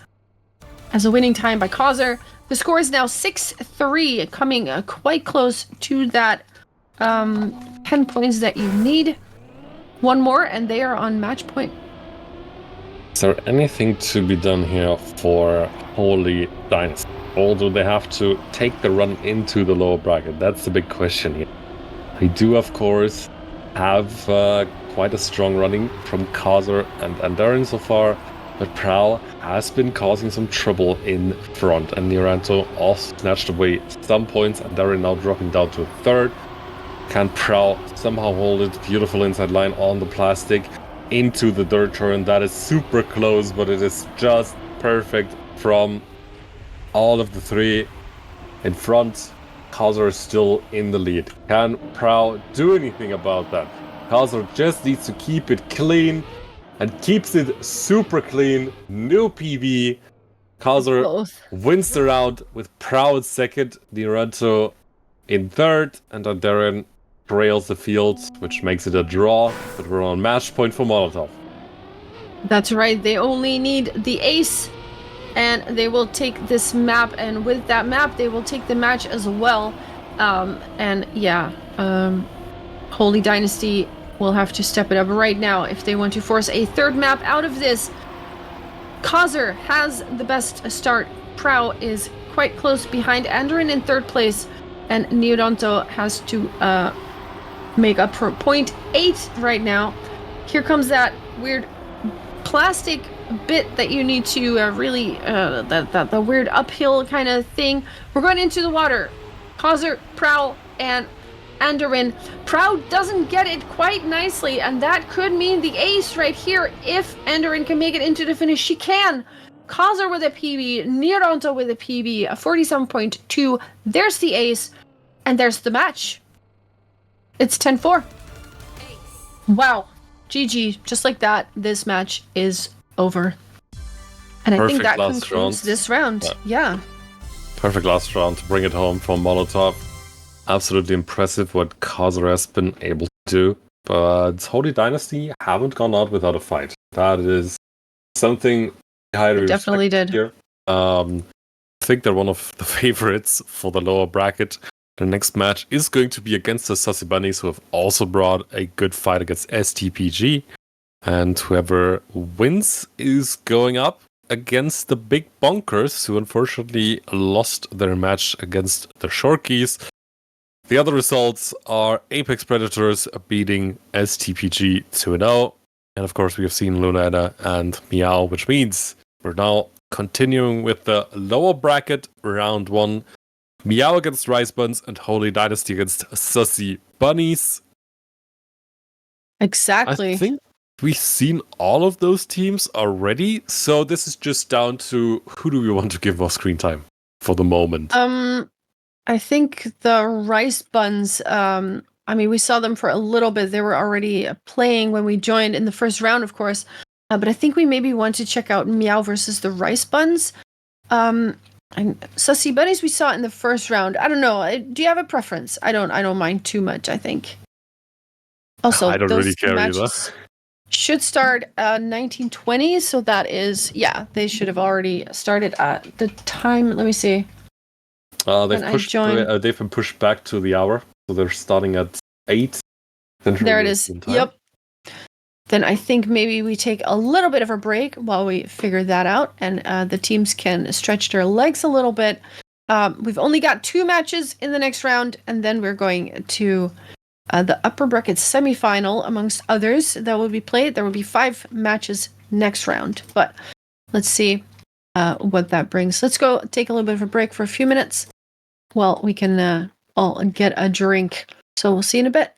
as a winning time by Kazer. The score is now 6-3, coming quite close to that 10 points that you need. One more, and they are on match point. Is there anything to be done here for Holy Dynasty? Or do they have to take the run into the lower bracket? That's the big question here. They do, of course, have quite a strong running from Kazer and Andarin so far, but Prowl has been causing some trouble in front, and Niranto also snatched away some points. Andarin now dropping down to third. Can Prowl somehow hold it? Beautiful inside line on the plastic into the third turn. That is super close, but it is just perfect from all of the three in front. Kazer is still in the lead. Can Prowl do anything about that? Kazer just needs to keep it clean and keeps it super clean. No PB. Kazer wins the round with Prowl second, Niranto in third, and Darren trails the field, which makes it a draw, but we're on match point for Molotov. That's right. They only need the ace, and they will take this map, and with that map, they will take the match as well. Holy Dynasty will have to step it up right now if they want to force a third map out of this. Kazer has the best start. Prow is quite close behind Andarin in third place, and Niranto has to make up for 0.8 right now. Here comes that weird plastic bit that you need to the weird uphill kind of thing. We're going into the water. Kazer, Prowl, and Andarin. Prowl doesn't get it quite nicely, and that could mean the ace right here. If Andarin can make it into the finish, she can. Kazer with a PB, Niranto with a PB, a 47.2. There's the ace, and there's the match. It's 10-4. Wow. GG. Just like that, this match is over. And I think that concludes this round. Yeah. Perfect last round to bring it home from Molotov. Absolutely impressive what Kazer has been able to do. But Holy Dynasty haven't gone out without a fight. That is something highly definitely did. Here. I think they're one of the favorites for the lower bracket. The next match is going to be against the Sussy Bunnies, who have also brought a good fight against STPG. And whoever wins is going up against the Big Bonkers, who unfortunately lost their match against the Shorkies. The other results are Apex Predators beating STPG 2-0. And of course, we have seen Lunana and Meow, which means we're now continuing with the lower bracket, round 1. Meow against Rice Buns and Holy Dynasty against Sussy Bunnies. Exactly. I think we've seen all of those teams already, so this is just down to who do we want to give more screen time for the moment. I think the Rice Buns, we saw them for a little bit. They were already playing when we joined in the first round, of course. But I think we maybe want to check out Meow versus the Rice Buns. And Sussy Bunnies we saw in the first round. I don't know. Do you have a preference? I don't mind too much, I think. Also, I don't really care either. Should start 1920, so that is, they should have already started at the time. Let me see. They've been pushed back to the hour, so they're starting at 8. There it is. Yep. Then I think maybe we take a little bit of a break while we figure that out, and the teams can stretch their legs a little bit. We've only got 2 matches in the next round, and then we're going to the upper bracket semifinal, amongst others, that will be played. There will be 5 matches next round, but let's see what that brings. Let's go take a little bit of a break for a few minutes while we can all get a drink. So we'll see you in a bit.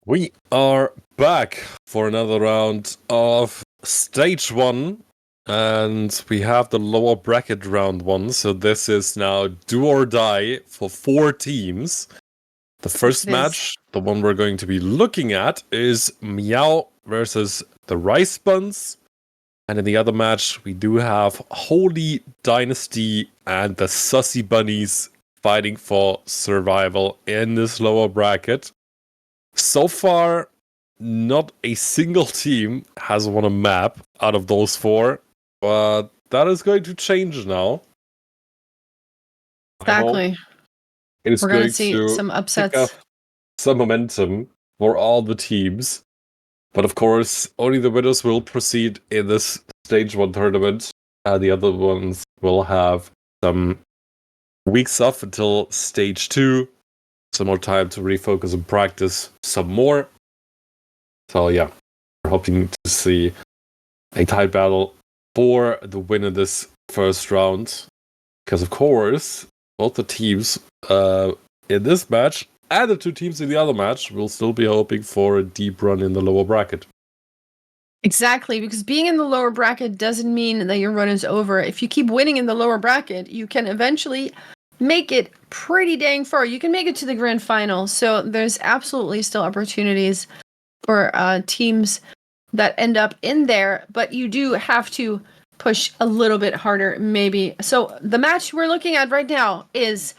We are back for another round of Stage 1, and we have the lower bracket round 1, so this is now do or die for 4 teams. The first match, the one we're going to be looking at, is Meow versus the Rice Buns. And in the other match, we do have Holy Dynasty and the Sussy Bunnies fighting for survival in this lower bracket. So far, not a single team has won a map out of those 4, but that is going to change now. Exactly. We're going to see some upsets. Some momentum for all the teams. But of course, only the winners will proceed in this Stage 1 tournament. The other ones will have some weeks off until Stage 2. Some more time to refocus and practice some more. So yeah, we're hoping to see a tight battle for the win of this first round. Because of course, both the teams in this match and the 2 teams in the other match will still be hoping for a deep run in the lower bracket. Exactly, because being in the lower bracket doesn't mean that your run is over. If you keep winning in the lower bracket, you can eventually make it pretty dang far. You can make it to the grand final. So there's absolutely still opportunities for teams that end up in there, but you do have to push a little bit harder, maybe. So the match we're looking at right now is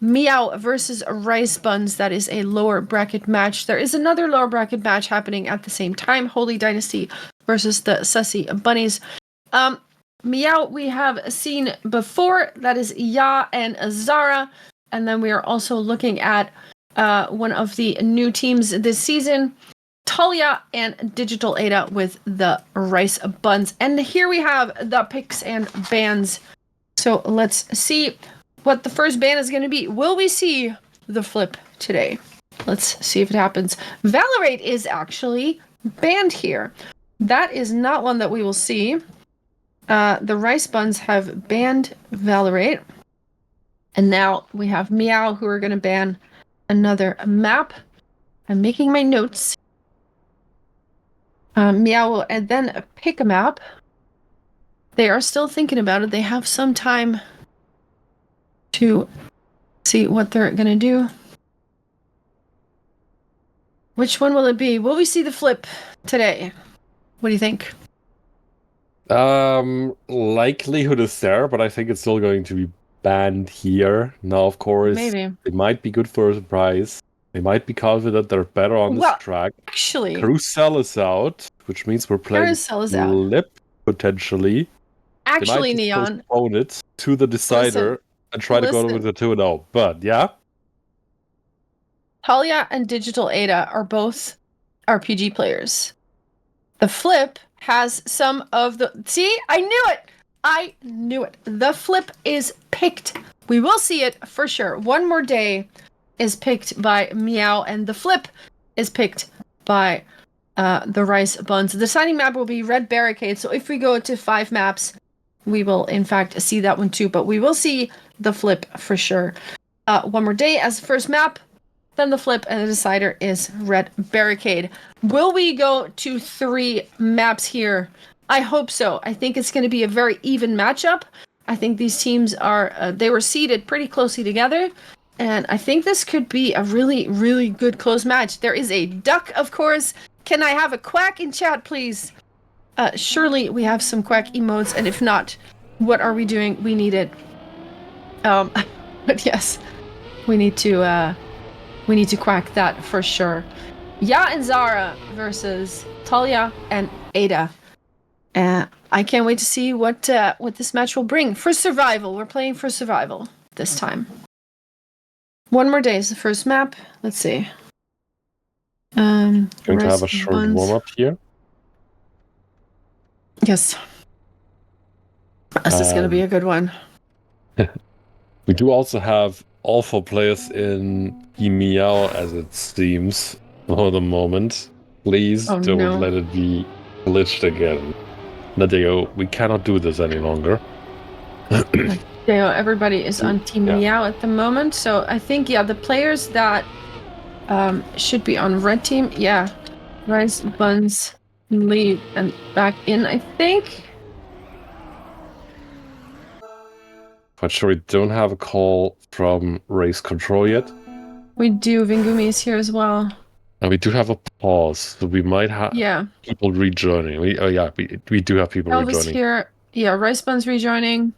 Meow versus Rice Buns. That is a lower bracket match. There is another lower bracket match happening at the same time. Holy Dynasty versus the Sussy Bunnies. Meow we have seen before. That is Ya and Zara. And then we are also looking at one of the new teams this season, Talia and Digital Ada with the Rice Buns. And here we have the picks and bans. So let's see what the first ban is going to be. Will we see the flip today? Let's see if it happens. Valorate is actually banned here. That is not one that we will see. The Rice Buns have banned Valorate. And now we have Meow who are going to ban another map. I'm making my notes. Meow will then pick a map. They are still thinking about it. They have some time to see what they're going to do. Which one will it be? Will we see the flip today? What do you think? Likelihood is there, but I think it's still going to be banned here. Now, of course, Maybe. It might be good for a surprise. They might be confident they're better on this track. Actually, Carousel is out, which means we're playing Flip, potentially. Actually, they might Neon. Postpone it to the decider and try to go with the 2-0. But, yeah. Talia and Digital Ada are both RPG players. The Flip has some of the... See? I knew it! I knew it. The Flip is picked. We will see it for sure. One More Day is picked by Meow, and the Flip is picked by the Rice Buns. The signing map will be Red Barricade, so if we go to 5 maps, we will in fact see that one too, but we will see the Flip for sure. One More Day as the first map, then the Flip, and the decider is Red Barricade. Will we go to 3 maps here? I hope so. I think it's going to be a very even matchup. I think these teams are, they were seated pretty closely together, and I think this could be a really, really good close match. There is a duck, of course. Can I have a quack in chat, please? Surely we have some quack emotes, and if not, what are we doing? We need it. But yes, we need to quack that for sure. Ya and Zara versus Talia and Ada. I can't wait to see what this match will bring. For survival, we're playing for survival this time. One More Day is the first map. Let's see. Going to have a short warm-up here. Yes. This is going to be a good one. We do also have all 4 players in Meow, as it seems, for the moment. Please don't let it be glitched again. Nadeo, we cannot do this any longer. Nadeo, everybody is on Team Meow at the moment, so I think, the players that should be on red team. Yeah. Rice buns lead and back in, I think. But sure, we don't have a call from race control yet. We do. Vingumi is here as well. And we do have a pause, so we might have people rejoining. We do have people Elvis rejoining. Here. Yeah, Rice Buns rejoining.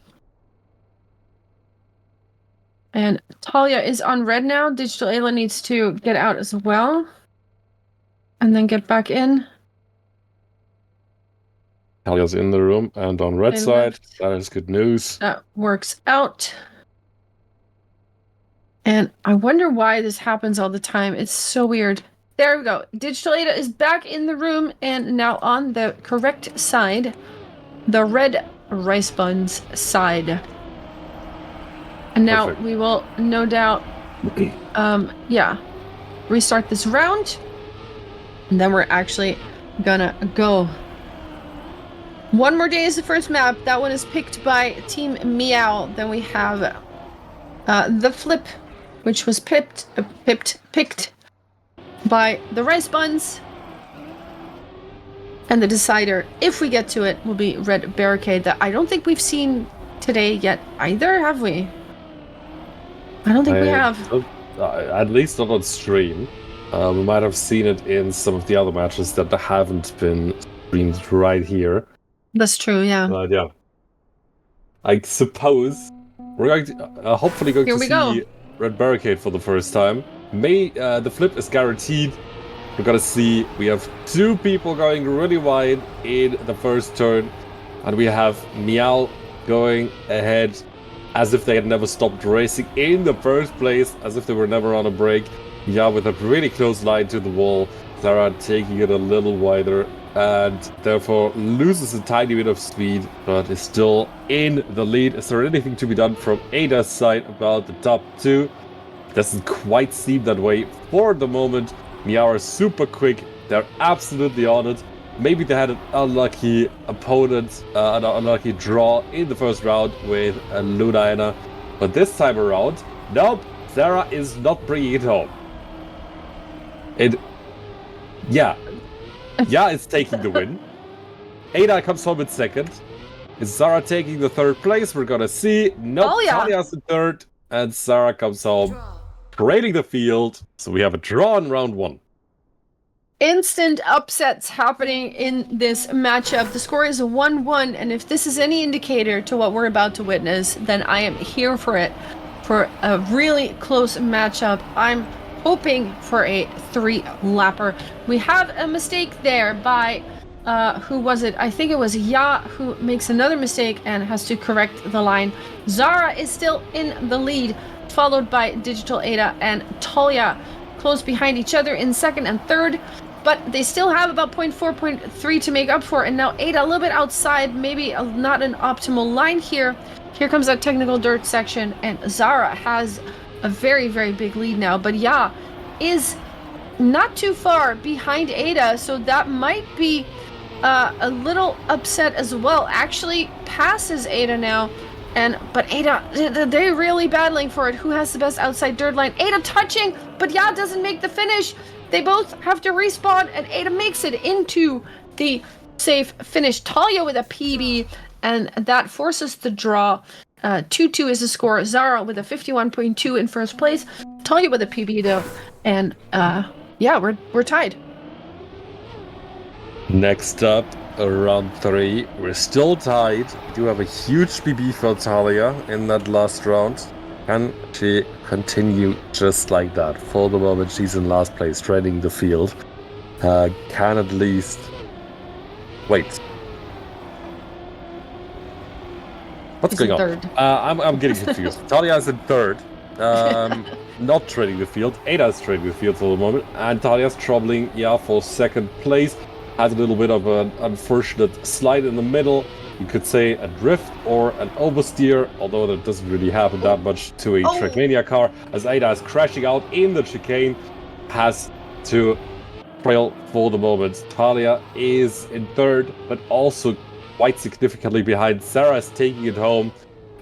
And Talia is on red now. Digital Ayla needs to get out as well. And then get back in. Talia's in the room and on red side. That is good news. That works out. And I wonder why this happens all the time. It's so weird. There we go. Digital Ada is back in the room and now on the correct side. The red rice buns side. And now Perfect. We will no doubt restart this round. And then we're actually gonna go. One More Day is the first map. That one is picked by Team Meow. Then we have the Flip, which was picked by the Rice Buns. And the decider, if we get to it, will be Red Barricade, that I don't think we've seen today yet either, have we? I don't think we have. At least not on stream. We might have seen it in some of the other matches that haven't been streamed right here. That's true, yeah. But yeah. I suppose we're going to, hopefully going to see Red Barricade for the first time. The Flip is guaranteed. We're gonna see, we have two people going really wide in the first turn. And we have Meow going ahead as if they had never stopped racing in the first place, as if they were never on a break. Yeah, with a really close line to the wall. Sarah taking it a little wider and therefore loses a tiny bit of speed, but is still in the lead. Is there anything to be done from Ada's side about the top two? Doesn't quite seem that way for the moment. Meow are super quick. They're absolutely on it. Maybe they had an unlucky opponent, an unlucky draw in the first round with Lunaina. But this time around, nope, Sarah is not bringing it home. It's taking the win. Ada comes home in second. Is Zara taking the third place? We're gonna see. Nope, Talia's in third. And Sarah comes home, creating the field. So we have a draw in round one. Instant upsets happening in this matchup. The score is 1-1, and if this is any indicator to what we're about to witness, then I am here for it. For a really close matchup. I'm hoping for a 3-lapper. We have a mistake there by, who was it? I think it was Ya who makes another mistake and has to correct the line. Zara is still in the lead, followed by Digital Ada and Talia, close behind each other in second and third. But they still have about 0.4, 0.3 to make up for. And now Ada a little bit outside, maybe not an optimal line here. Here comes that technical dirt section, and Zara has a very, very big lead now. But Ya is not too far behind Ada, so that might be a little upset as well. Actually passes Ada now. But Ada, they're really battling for it. Who has the best outside dirt line? Ada touching, but Ya doesn't make the finish. They both have to respawn, and Ada makes it into the safe finish. Talia with a PB, and that forces the draw. 2-2 is the score. Zara with a 51.2 in first place. Talia with a PB though, and we're tied. Next up, round 3. We're still tied. We do have a huge PB for Talia in that last round. Can she continue just like that? For the moment, she's in last place, trailing the field. Can at least... Wait. What's going on? I'm getting confused. Talia is in third. Not trading the field. Ada is trading the field for the moment. And Talia's troubling, for second place. Has a little bit of an unfortunate slide in the middle. You could say a drift or an oversteer, although that doesn't really happen that much to a Trackmania car. As Ada is crashing out in the chicane, has to trail for the moment. Talia is in third, but also quite significantly behind. Sarah is taking it home.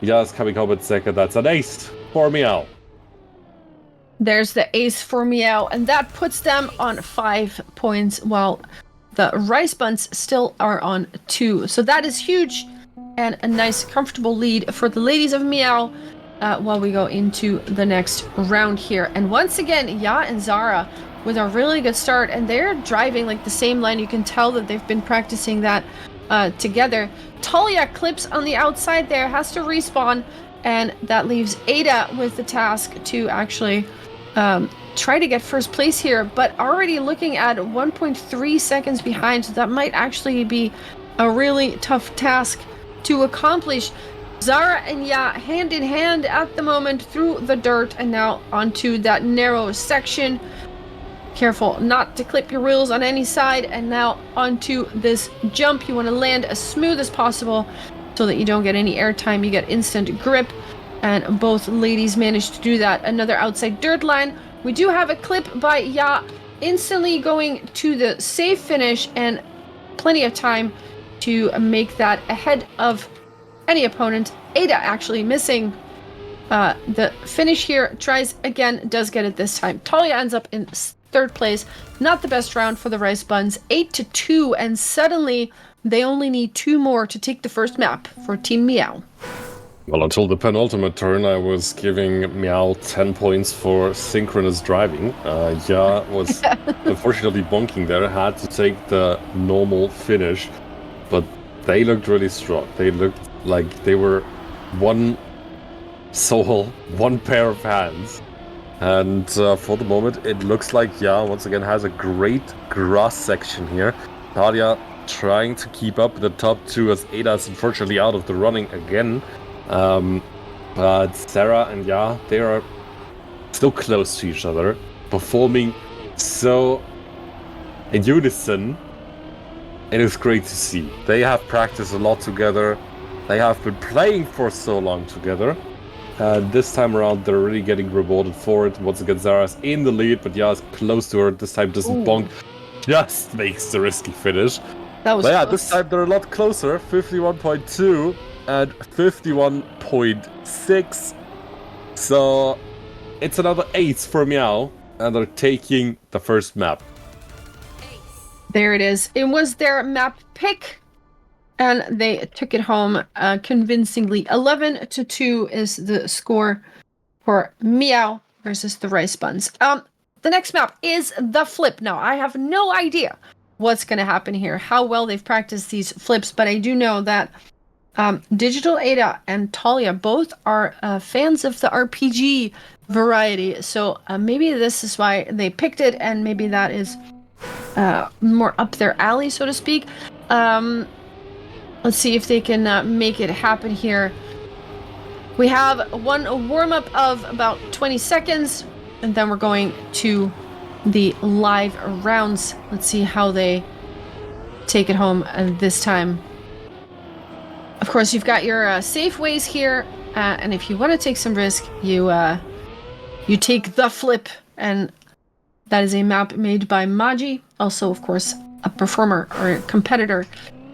Ya is coming home in second. That's an ace for Meow. There's the ace for Meow, and that puts them on 5 points, while the Rice Buns still are on 2. So that is huge, and a nice, comfortable lead for the ladies of Meow while we go into the next round here. And once again, Ya and Zara with a really good start, and they're driving like the same line. You can tell that they've been practicing that together. Talia clips on the outside there, has to respawn, and that leaves Ada with the task to actually try to get first place here, but already looking at 1.3 seconds behind, so that might actually be a really tough task to accomplish. Zara and Ya hand in hand at the moment through the dirt, and now onto that narrow section. Careful not to clip your wheels on any side, and now onto this jump. You want to land as smooth as possible so that you don't get any airtime, you get instant grip, and both ladies managed to do that. Another outside dirt line. We do have a clip by Ya, instantly going to the safe finish, and plenty of time to make that ahead of any opponent. Ada actually missing the finish here, tries again, does get it this time. Talia ends up in third place. Not the best round for the Rice Buns, 8-2, and suddenly they only need 2 more to take the first map for Team Meow. Well, until the penultimate turn, I was giving Meow 10 points for synchronous driving. Ya was unfortunately bonking there, had to take the normal finish, but they looked really strong. They looked like they were one soul, one pair of hands. And for the moment, it looks like Ya once again has a great grass section here. Talia trying to keep up the top 2 as Ada's unfortunately out of the running again. But Sarah and Ya, they are so close to each other, performing so in unison. It is great to see. They have practiced a lot together. They have been playing for so long together. This time around, they're really getting rewarded for it. Once again, Zara's in the lead, but Ya is close to her. This time doesn't bonk, just makes the risky finish. That was close. Close. This time they're a lot closer, 51.2 and 51.6. So it's another ace for Meow, and they're taking the first map. There it is. It was their map pick, and they took it home convincingly. 11-2 is the score for Meow versus the Rice Buns. The next map is the flip. Now, I have no idea what's going to happen here, how well they've practiced these flips, but I do know that Digital Ada and Talia both are fans of the RPG variety, so maybe this is why they picked it, and maybe that is more up their alley, so to speak. Let's see if they can make it happen here. We have one warm-up of about 20 seconds, and then we're going to the live rounds. Let's see how they take it home this time. Of course, you've got your safe ways here, and if you want to take some risk, you take the flip, and that is a map made by Maji, also, of course, a performer or a competitor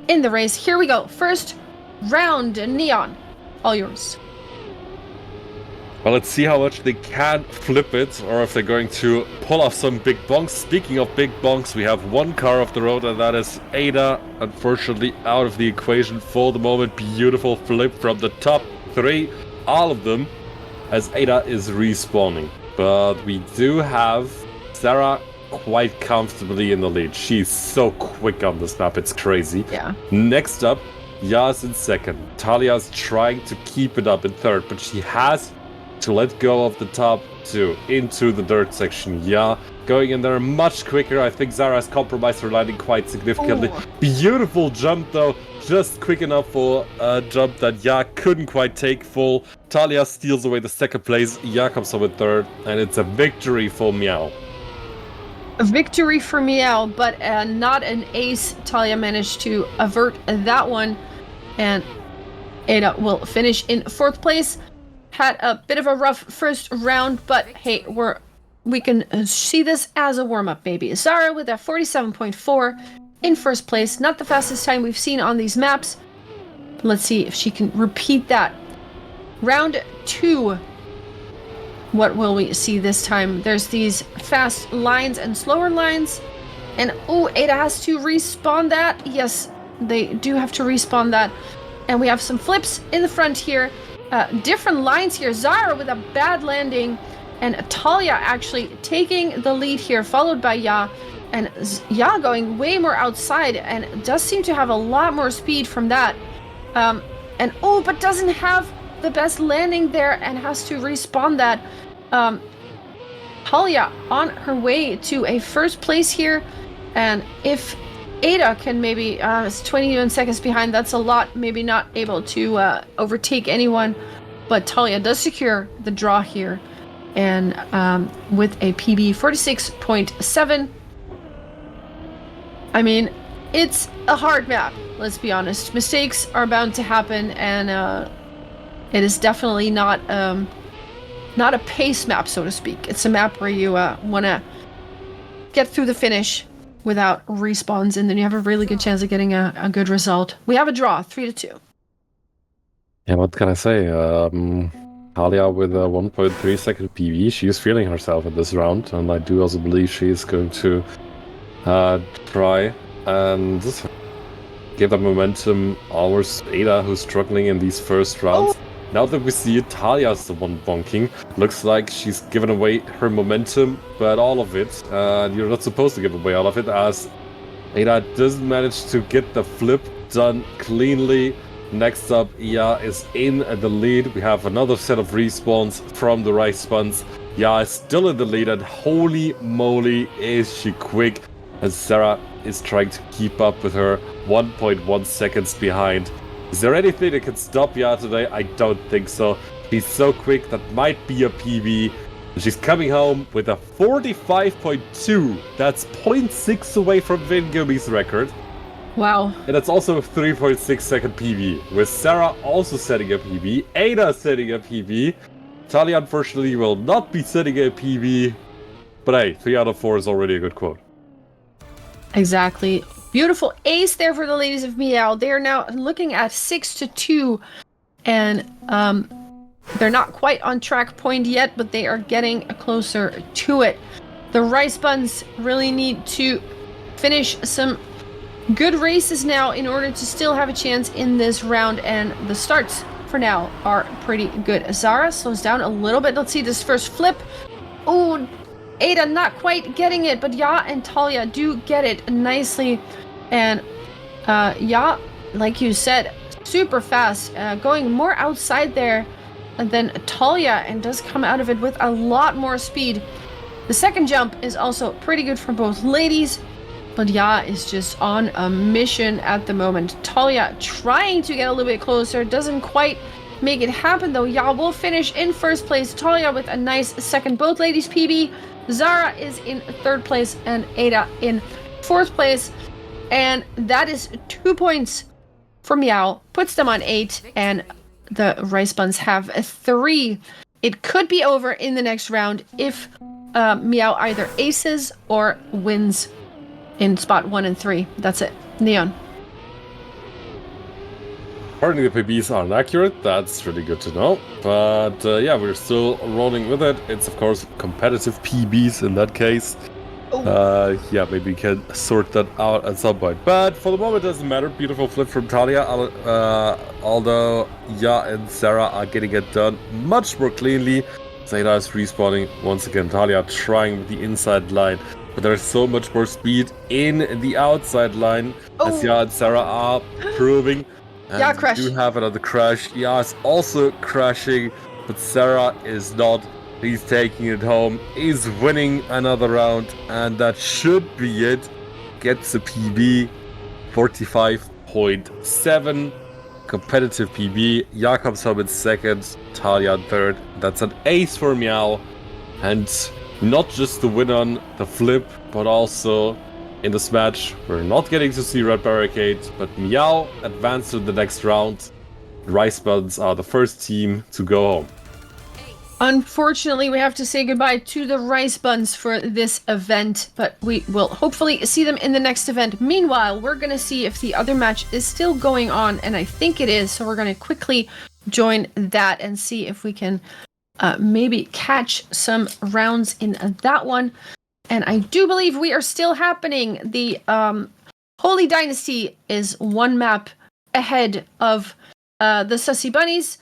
in the race. Here we go. First round, Neon. All yours. Well, let's see how much they can flip it, or if they're going to pull off some big bonks. Speaking of big bonks, we have one car off the road, and that is Ada, unfortunately out of the equation for the moment. Beautiful flip from the top 3, all of them, as Ada is respawning. But we do have Sarah quite comfortably in the lead. She's so quick on this map, it's crazy. Yeah. Next up, Yas in second. Talia's trying to keep it up in third, but she has to let go of the top 2 into the dirt section. Yeah, going in there much quicker. I think Zara has compromised her landing quite significantly. Ooh. Beautiful jump though, just quick enough for a jump that Ya couldn't quite take full. Talia steals away the second place. Ya comes up with third, and it's a victory for Meow. A victory for Meow, but not an ace. Talia managed to avert that one, and Ada will finish in 4th place. Had a bit of a rough first round, but hey, we can see this as a warm-up maybe. Zara with a 47.4 in 1st place. Not the fastest time we've seen on these maps. Let's see if she can repeat that. Round 2. what will we see this time? There's these fast lines and slower lines. And Ada has to respawn that. Yes, they do have to respawn that. And we have some flips in the front here. Different lines here. Zara with a bad landing. And Talia actually taking the lead here, followed by Ya. And Ya going way more outside and does seem to have a lot more speed from that. But doesn't have the best landing there and has to respawn that. Talia on her way to a first place here. And if Ada can maybe, it's 21 seconds behind, that's a lot, maybe not able to overtake anyone. But Talia does secure the draw here. And with a PB 46.7. I mean, it's a hard map, let's be honest. Mistakes are bound to happen, and it is definitely not a pace map, so to speak. It's a map where you want to get through the finish without respawns, and then you have a really good chance of getting a good result. We have a draw, 3-2. Yeah, what can I say? Talia with a 1.3 second PV. She is feeling herself in this round, and I do also believe she is going to try and give that momentum towards Ada, who's struggling in these first rounds. Now that we see it, Talia's the one bonking. Looks like she's given away her momentum, but all of it, you're not supposed to give away all of it, as Ada doesn't manage to get the flip done cleanly. Next up, Ya is in the lead. We have another set of respawns from the right spawns. Ya is still in the lead, and holy moly is she quick. And Sarah is trying to keep up with her, 1.1 seconds behind. Is there anything that can stop Ya today? I don't think so. She's so quick, that might be a PB. And she's coming home with a 45.2. That's 0.6 away from Vingumi's record. Wow. And that's also a 3.6 second PB, with Sarah also setting a PB, Ada setting a PB. Talia unfortunately will not be setting a PB, but hey, 3 out of 4 is already a good quote. Exactly. Beautiful ace there for the ladies of Meow. They're now looking at 6-2, and they're not quite on track point yet, but they are getting closer to it. The Rice Buns really need to finish some good races now in order to still have a chance in this round, and the starts for now are pretty good. Zara slows down a little bit. Let's see this first flip. Oh, Ada not quite getting it, but Ya and Talia do get it nicely. And Ya, like you said, super fast, going more outside there than Talia, and does come out of it with a lot more speed. The second jump is also pretty good for both ladies, but Ya is just on a mission at the moment. Talia trying to get a little bit closer, doesn't quite make it happen though. Ya will finish in first place, Talia with a nice second, both ladies PB. Zara is in third place and Ada in fourth place. And that is 2 points for Meow, puts them on 8, and the Rice Buns have a 3. It could be over in the next round if Meow either aces or wins in spot 1 and 3. That's it. Neon. Apparently the PBs aren't accurate, that's really good to know. But yeah, we're still rolling with it. It's of course competitive PBs in that case. Yeah, maybe we can sort that out at some point. But for the moment, it doesn't matter. Beautiful flip from Talia. Although Ya and Sarah are getting it done much more cleanly. Zeta is respawning once again. Talia trying with the inside line. But there's so much more speed in the outside line. As Ya and Sarah are proving. And Ya crash. We do have another crash. Ya is also crashing. But Sarah is not. He's taking it home. He's winning another round. And that should be it. Gets a PB. 45.7. Competitive PB. Ya comes home in second. Talia in third. That's an ace for Meow. And not just the win on the flip, but also in this match, we're not getting to see Red Barricade, but Meow advanced to the next round. Rice Buns are the first team to go home. Unfortunately, we have to say goodbye to the Rice Buns for this event, but we will hopefully see them in the next event. Meanwhile, we're going to see if the other match is still going on, and I think it is, so we're going to quickly join that and see if we can maybe catch some rounds in that one. And I do believe we are still happening. The Holy Dynasty is one map ahead of the Sussy Bunnies.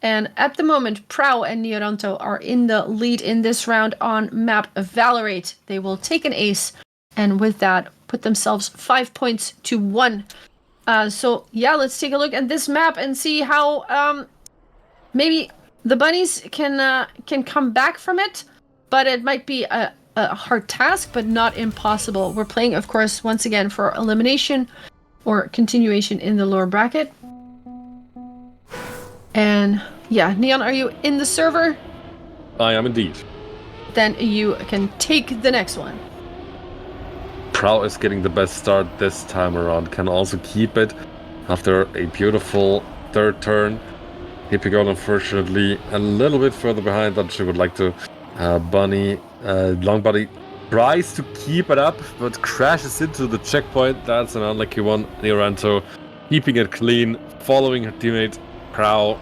And at the moment, Prow and Neoranto are in the lead in this round on map Valorate. They will take an ace, and with that, put themselves 5 points to 1. So yeah, let's take a look at this map and see how maybe the bunnies can come back from it. But it might be a hard task, but not impossible. We're playing, of course, once again for elimination or continuation in the lower bracket. And yeah, Neon, are you in the server? I am indeed. Then you can take the next one. Prow is getting the best start this time around. Can also keep it after a beautiful third turn. Hippie Girl, unfortunately, a little bit further behind than she would like to. Bunny, Long Bunny tries to keep it up, but crashes into the checkpoint. That's an unlucky one. Neoranto keeping it clean, following her teammate Prow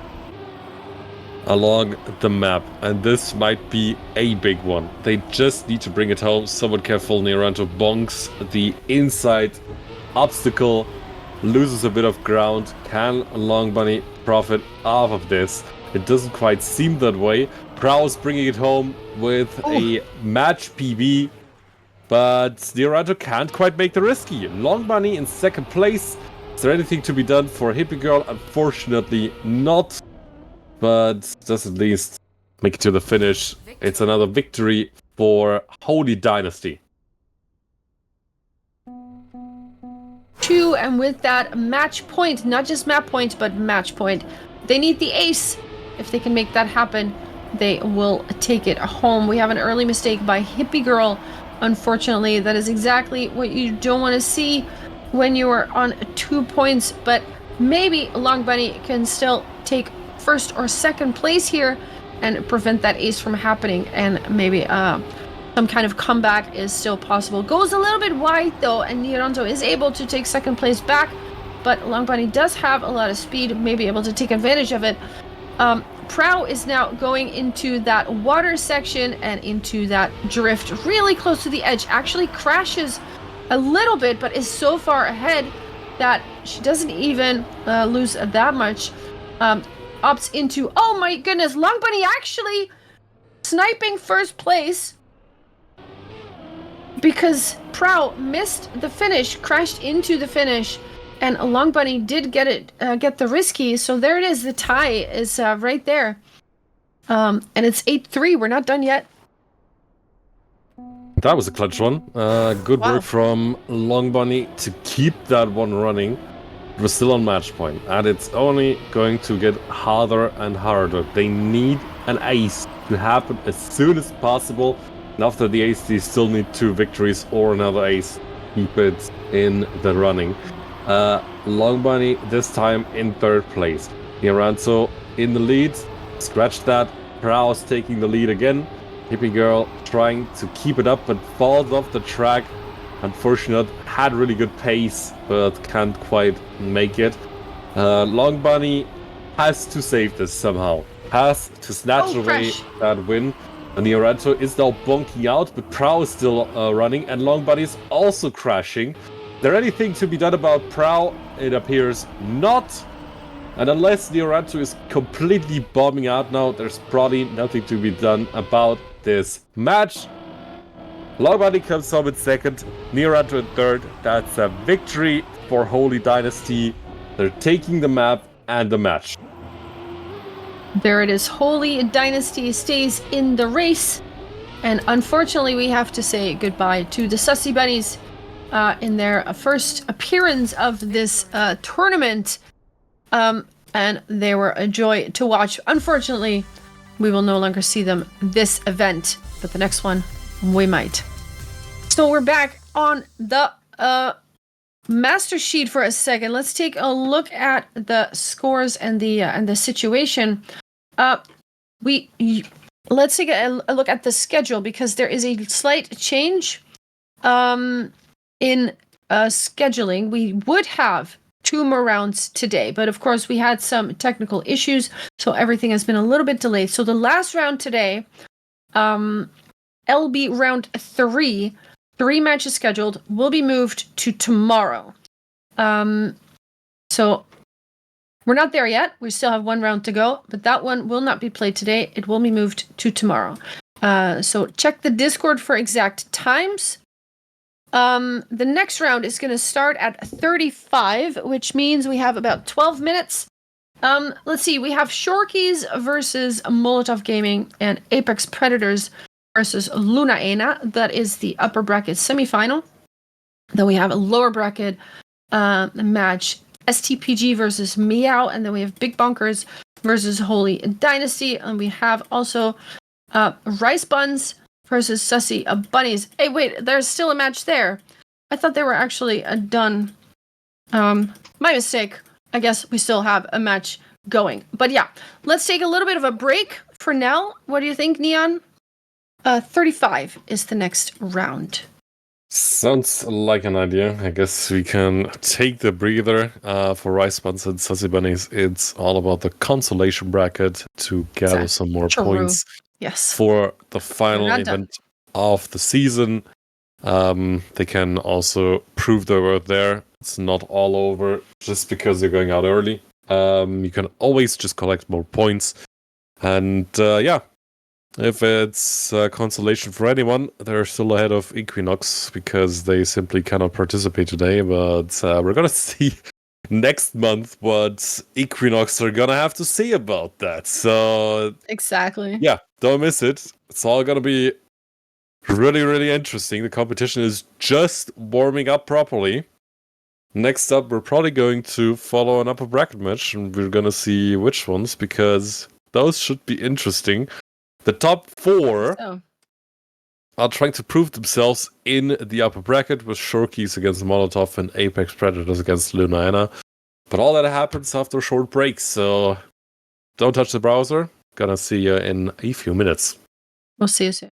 along the map, and this might be a big one. They just need to bring it home. Somewhat careful. Neoranto bonks the inside obstacle, loses a bit of ground. Can Long Bunny profit off of this? It doesn't quite seem that way. Prow's bringing it home with a match PB, but Neoranto can't quite make the risky. Long Bunny in second place. Is there anything to be done for Hippie Girl? Unfortunately not, but does at least make it to the finish. It's another victory for Holy Dynasty. 2, and with that, match point. Not just map point, but match point. They need the ace. If they can make that happen, they will take it home. We have an early mistake by Hippie Girl. Unfortunately, that is exactly what you don't want to see when you are on 2 points, but maybe Long Bunny can still take first or second place here and prevent that ace from happening, and maybe some kind of comeback is still possible. Goes a little bit wide though, and Neoranto is able to take second place back, but Long Bunny does have a lot of speed, may be able to take advantage of it. Prow is now going into that water section and into that drift really close to the edge. Actually crashes a little bit, but is so far ahead that she doesn't even lose that much. Opts into, oh my goodness, Long Bunny actually sniping first place because Prow missed the finish, crashed into the finish, and Long Bunny did get the risky. So there it is. The tie is right there, and it's 8-3. We're not done yet. That was a clutch one. Good work from Long Bunny to keep that one running. It was still on match point, and it's only going to get harder and harder. They need an ace to happen as soon as possible. And after the ace, they still need 2 victories or another ace. Keep it in the running. Long Bunny this time in third place. Neoranto in the lead. Scratch that. Prow's taking the lead again. Hippie Girl trying to keep it up, but falls off the track. Unfortunate, had really good pace, but can't quite make it. Long Bunny has to save this somehow. Has to snatch away that win. And Neoranto is now bonking out, but Prow is still running, and Long Bunny is also crashing. Is there anything to be done about Prow? It appears not. And unless Neoranto is completely bombing out now, there's probably nothing to be done about this match. Long Bunny comes home in second, Neoranto in third. That's a victory for Holy Dynasty. They're taking the map and the match. There it is. Holy Dynasty stays in the race. And unfortunately, we have to say goodbye to the Sussy Bunnies in their first appearance of this tournament. And they were a joy to watch. Unfortunately, we will no longer see them this event, but the next one, we might. So we're back on the master sheet for a second. Let's take a look at the scores and the situation. Let's take a look at the schedule, because there is a slight change in scheduling. We would have 2 more rounds today. But of course, we had some technical issues, so everything has been a little bit delayed. So the last round today, LB round 3, 3 matches scheduled, will be moved to tomorrow. So we're not there yet. We still have 1 round to go, but that one will not be played today. It will be moved to tomorrow. So check the Discord for exact times. The next round is going to start at 35, which means we have about 12 minutes. Let's see. We have Shorkies versus Molotov Gaming and Apex Predators versus Luna Ena. That is the upper bracket semifinal. Then we have a lower bracket match, STPG versus Meow, and then we have Big Bunkers versus Holy Dynasty, and we have also Rice Buns versus Sussy Bunnies. Hey, wait, there's still a match there. I thought they were actually done. My mistake. I guess we still have a match going. But yeah, let's take a little bit of a break for now. What do you think, Neon? 35 is the next round. Sounds like an idea. I guess we can take the breather for Rice Buns and Sussy Bunnies. It's all about the consolation bracket to gather some more points for the final event of the season. They can also prove their worth there. It's not all over just because they're going out early. You can always just collect more points. And if it's consolation for anyone, they're still ahead of Equinox because they simply cannot participate today. But we're going to see next month what Equinox are going to have to say about that. So, exactly. Yeah, don't miss it. It's all going to be really, really interesting. The competition is just warming up properly. Next up, we're probably going to follow an upper bracket match, and we're going to see which ones because those should be interesting. The top 4 are trying to prove themselves in the upper bracket with Shorkies against Molotov and Apex Predators against Luna Ena. But all that happens after a short break, so don't touch the browser. Gonna see you in a few minutes. We'll see you soon.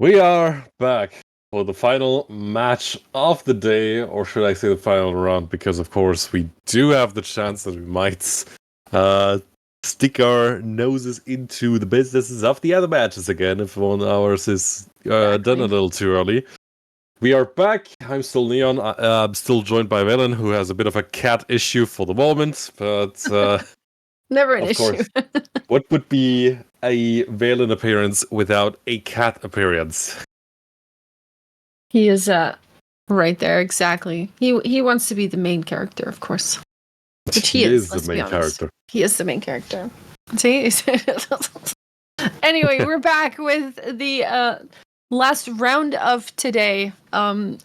We are back for the final match of the day, or should I say the final round, because of course we do have the chance that we might stick our noses into the businesses of the other matches again if one of ours is done a little too early. We are back. I'm still Neon. I'm still joined by Velen, who has a bit of a cat issue for the moment, but Never an of issue. course, what would be a Valen appearance without a cat appearance? He is right there, exactly. He wants to be the main character, of course. Which he is the main character. He is the main character. See? Anyway, we're back with the last round of today.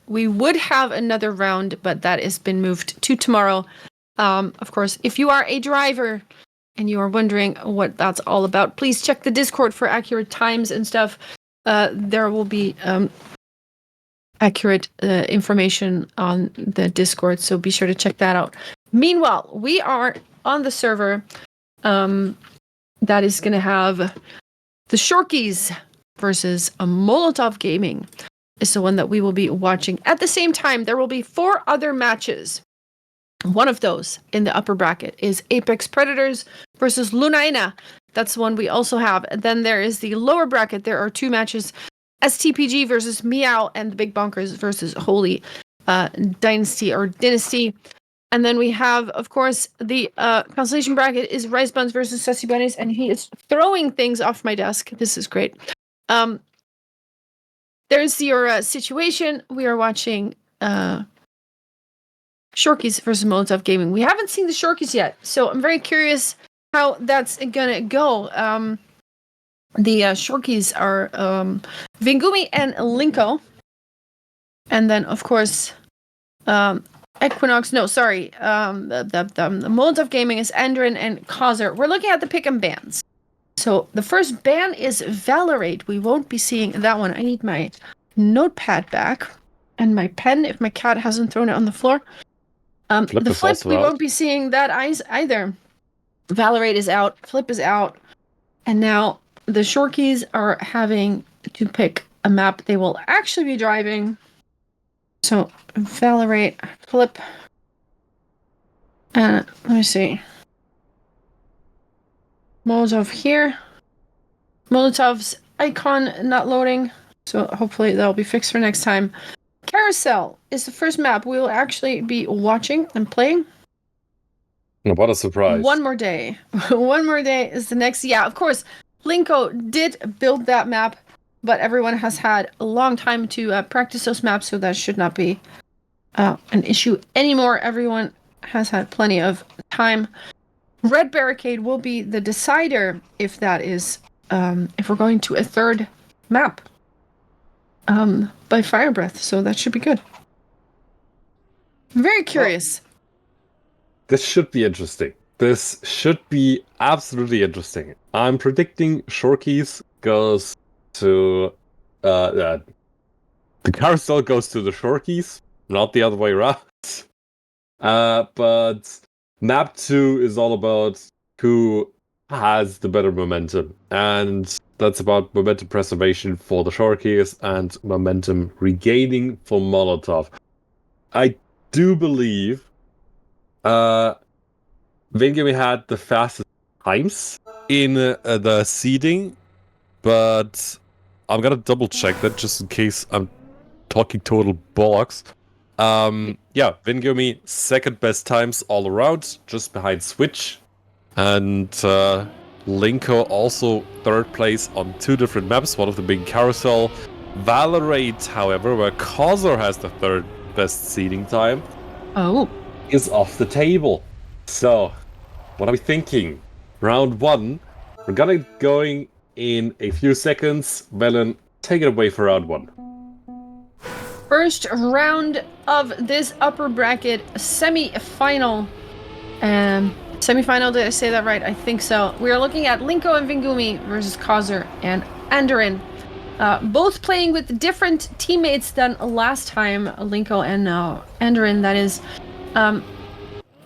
We would have another round, but that has been moved to tomorrow. Of course, if you are a driver and you are wondering what that's all about, please check the Discord for accurate times and stuff. There will be accurate information on the Discord, so be sure to check that out. Meanwhile, we are on the server that is going to have the Shorkies versus a Molotov Gaming is the one that we will be watching. At the same time, there will be 4 other matches. One of those in the upper bracket is Apex Predators versus Lunaina. That's the one we also have. And then there is the lower bracket. There are 2 matches. STPG versus Meow and the Big Bonkers versus Holy Dynasty. And then we have, of course, the constellation bracket is Rice Buns versus Sussy Bunnies, and he is throwing things off my desk. This is great. There's your situation. We are watching Shorkies versus Molotov Gaming. We haven't seen the Shorkies yet, so I'm very curious how that's gonna go. The Shorkies are Vingumi and Linko. And then, of course, Equinox. No, sorry. The Molotov Gaming is Andrin and Causer. We're looking at the pick'em bans. So the first ban is Valorate. We won't be seeing that one. I need my notepad back and my pen if my cat hasn't thrown it on the floor. The Flip, we won't be seeing that either. Valorate is out. Flip is out. And now the Shorkies are having to pick a map they will actually be driving. So, Valorate, Flip. Let me see. Molotov here. Molotov's icon not loading. So, hopefully that'll be fixed for next time. Carousel is the first map we will actually be watching and playing. What a surprise. One more day. One more day is the next. Yeah, of course. Linko did build that map, but everyone has had a long time to practice those maps, so that should not be an issue anymore. Everyone has had plenty of time. Red Barricade will be the decider if that is, if we're going to a third map by Fire Breath, so that should be good. Very curious. Well, this should be interesting. This should be absolutely interesting. I'm predicting Shorkies goes to the carousel goes to the Shorkies, not the other way around. But map 2 is all about who has the better momentum, and that's about momentum preservation for the Shorkies and momentum regaining for Molotov. I do believe Vingami had the fastest times in the seeding, but I'm gonna double check that just in case I'm talking total bollocks. Yeah, Vingami second best times all around, just behind Switch, and Linko also third place on 2 different maps, one of them being Carousel. Valorate, however, where Causer has the third best seeding time, is off the table. So, what are we thinking? Round 1, we're gonna going in a few seconds. Velen, take it away for round 1. First round of this upper bracket semi-final. Semi-final, did I say that right? I think so. We are looking at Linko and Vingumi versus Causer and Andrin. Both playing with different teammates than last time, Linko and Andrin, that is.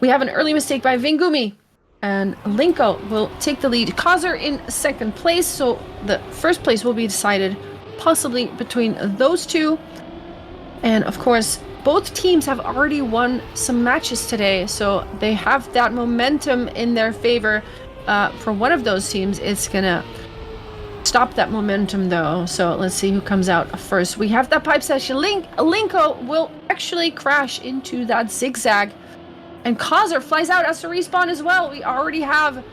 We have an early mistake by Vingumi, and Linko will take the lead. Causer in second place, so the first place will be decided possibly between those two. And of course, both teams have already won some matches today, so they have that momentum in their favor. For one of those teams, it's gonna stop that momentum though. So let's see who comes out first. We have that pipe session. Linko will actually crash into that zigzag. And Kaiser flies out as to respawn as well. We already have